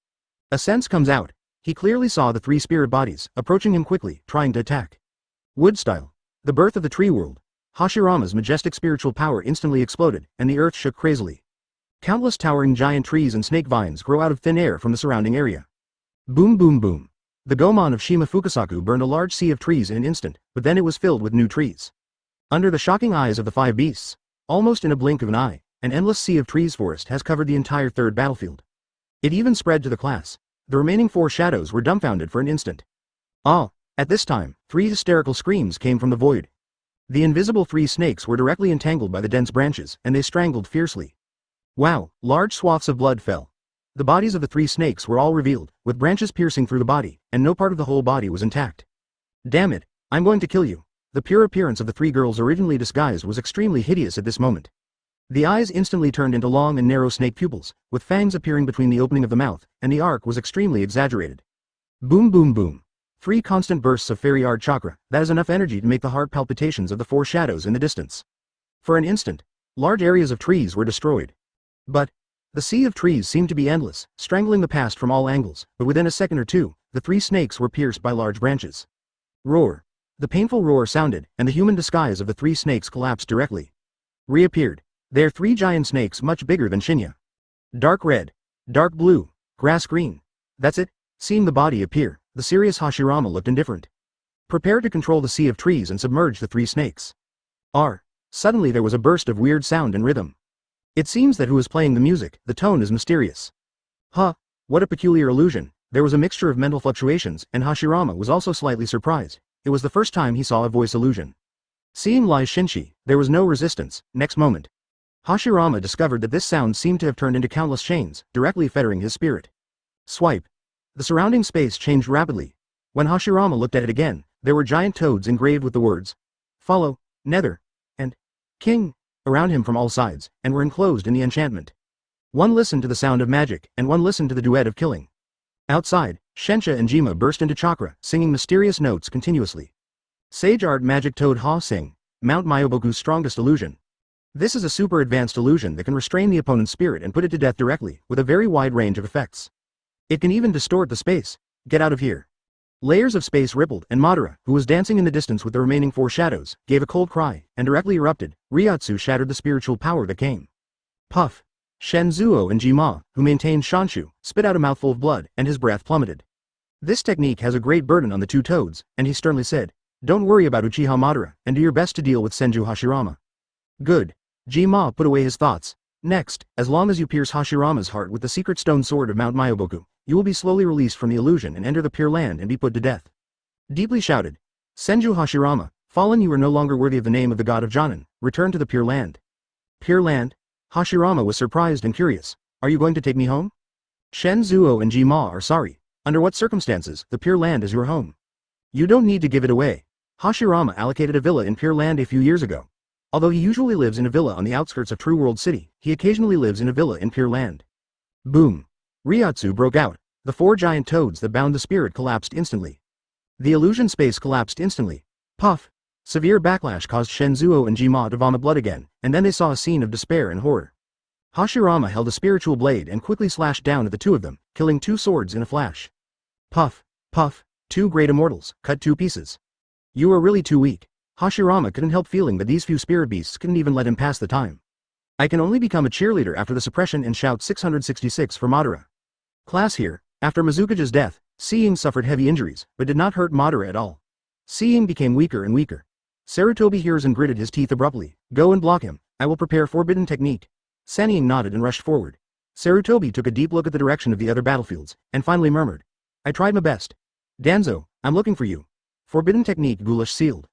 A sense comes out. He clearly saw the 3 spirit bodies, approaching him quickly, trying to attack. Wood style. The birth of the tree world. Hashirama's majestic spiritual power instantly exploded, and the earth shook crazily. Countless towering giant trees and snake vines grow out of thin air from the surrounding area. Boom boom boom. The Gomon of Shima Fukasaku burned a large sea of trees in an instant, but then it was filled with new trees. Under the shocking eyes of the 5 beasts, almost in a blink of an eye, an endless sea of trees forest has covered the entire 3rd battlefield. It even spread to the class. The remaining 4 shadows were dumbfounded for an instant. Ah! At this time, 3 hysterical screams came from the void. The invisible 3 snakes were directly entangled by the dense branches, and they strangled fiercely. Wow! Large swaths of blood fell. The bodies of the 3 snakes were all revealed, with branches piercing through the body, and no part of the whole body was intact. Damn it, I'm going to kill you. The pure appearance of the three girls originally disguised was extremely hideous at this moment. The eyes instantly turned into long and narrow snake pupils, with fangs appearing between the opening of the mouth, and the arc was extremely exaggerated. Boom boom boom. 3 constant bursts of fairy art chakra, that is enough energy to make the heart palpitations of the 4 shadows in the distance. For an instant, large areas of trees were destroyed. But the sea of trees seemed to be endless, strangling the past from all angles, but within a second or two, the 3 snakes were pierced by large branches. Roar. The painful roar sounded, and the human disguise of the 3 snakes collapsed directly. Reappeared. They are 3 giant snakes much bigger than Shinya. Dark red, dark blue, grass green. That's it. Seeing the body appear, the serious Hashirama looked indifferent. Prepare to control the sea of trees and submerge the 3 snakes. Suddenly there was a burst of weird sound and rhythm. It seems that who is playing the music, the tone is mysterious. What a peculiar illusion. There was a mixture of mental fluctuations, and Hashirama was also slightly surprised. It was the first time he saw a voice illusion. Seeing Lai Shinshi, there was no resistance. Next moment, Hashirama discovered that this sound seemed to have turned into countless chains, directly fettering his spirit. Swipe. The surrounding space changed rapidly. When Hashirama looked at it again, there were giant toads engraved with the words, "Follow, Nether," and "King," around him from all sides, and were enclosed in the enchantment. One listened to the sound of magic, and one listened to the duet of killing. Outside, Shensha and Jima burst into chakra, singing mysterious notes continuously. Sage Art Magic Toad Ha Sing, Mount Myoboku's strongest illusion. This is a super advanced illusion that can restrain the opponent's spirit and put it to death directly, with a very wide range of effects. It can even distort the space. Get out of here. Layers of space rippled, and Madara, who was dancing in the distance with the remaining 4 shadows, gave a cold cry, and directly erupted. Ryotsu shattered the spiritual power that came. Puff. Shenzuo and Jima, who maintained Shanshu, spit out a mouthful of blood, and his breath plummeted. This technique has a great burden on the 2 toads, and he sternly said, "Don't worry about Uchiha Madara, and do your best to deal with Senju Hashirama." Good. Jima put away his thoughts. Next, as long as you pierce Hashirama's heart with the secret stone sword of Mount Myoboku, you will be slowly released from the illusion and enter the Pure Land and be put to death. Deeply shouted. Senju Hashirama, fallen, you are no longer worthy of the name of the god of Jonin. Return to the Pure Land. Pure Land? Hashirama was surprised and curious. Are you going to take me home? Shenzuo and Jima are sorry. Under what circumstances, the Pure Land is your home. You don't need to give it away. Hashirama allocated a villa in Pure Land a few years ago. Although he usually lives in a villa on the outskirts of True World City, he occasionally lives in a villa in Pure Land. Boom. Ryotsu broke out. The 4 giant toads that bound the spirit collapsed instantly. The illusion space collapsed instantly. Puff. Severe backlash caused Shenzuo and Jima to vomit blood again, and then they saw a scene of despair and horror. Hashirama held a spiritual blade and quickly slashed down at the 2 of them, killing 2 swords in a flash. Puff. Puff. 2 great immortals, cut 2 pieces. You are really too weak. Hashirama couldn't help feeling that these few spirit beasts couldn't even let him pass the time. I can only become a cheerleader after the suppression and shout 666 for Madara. Class here. After Mizukage's death, Seeing suffered heavy injuries, but did not hurt Madara at all. Seeing became weaker and weaker. Sarutobi hears and gritted his teeth abruptly. Go and block him. I will prepare forbidden technique. Saniying nodded and rushed forward. Sarutobi took a deep look at the direction of the other battlefields, and finally murmured. I tried my best. Danzo, I'm looking for you. Forbidden technique Ghoulish sealed.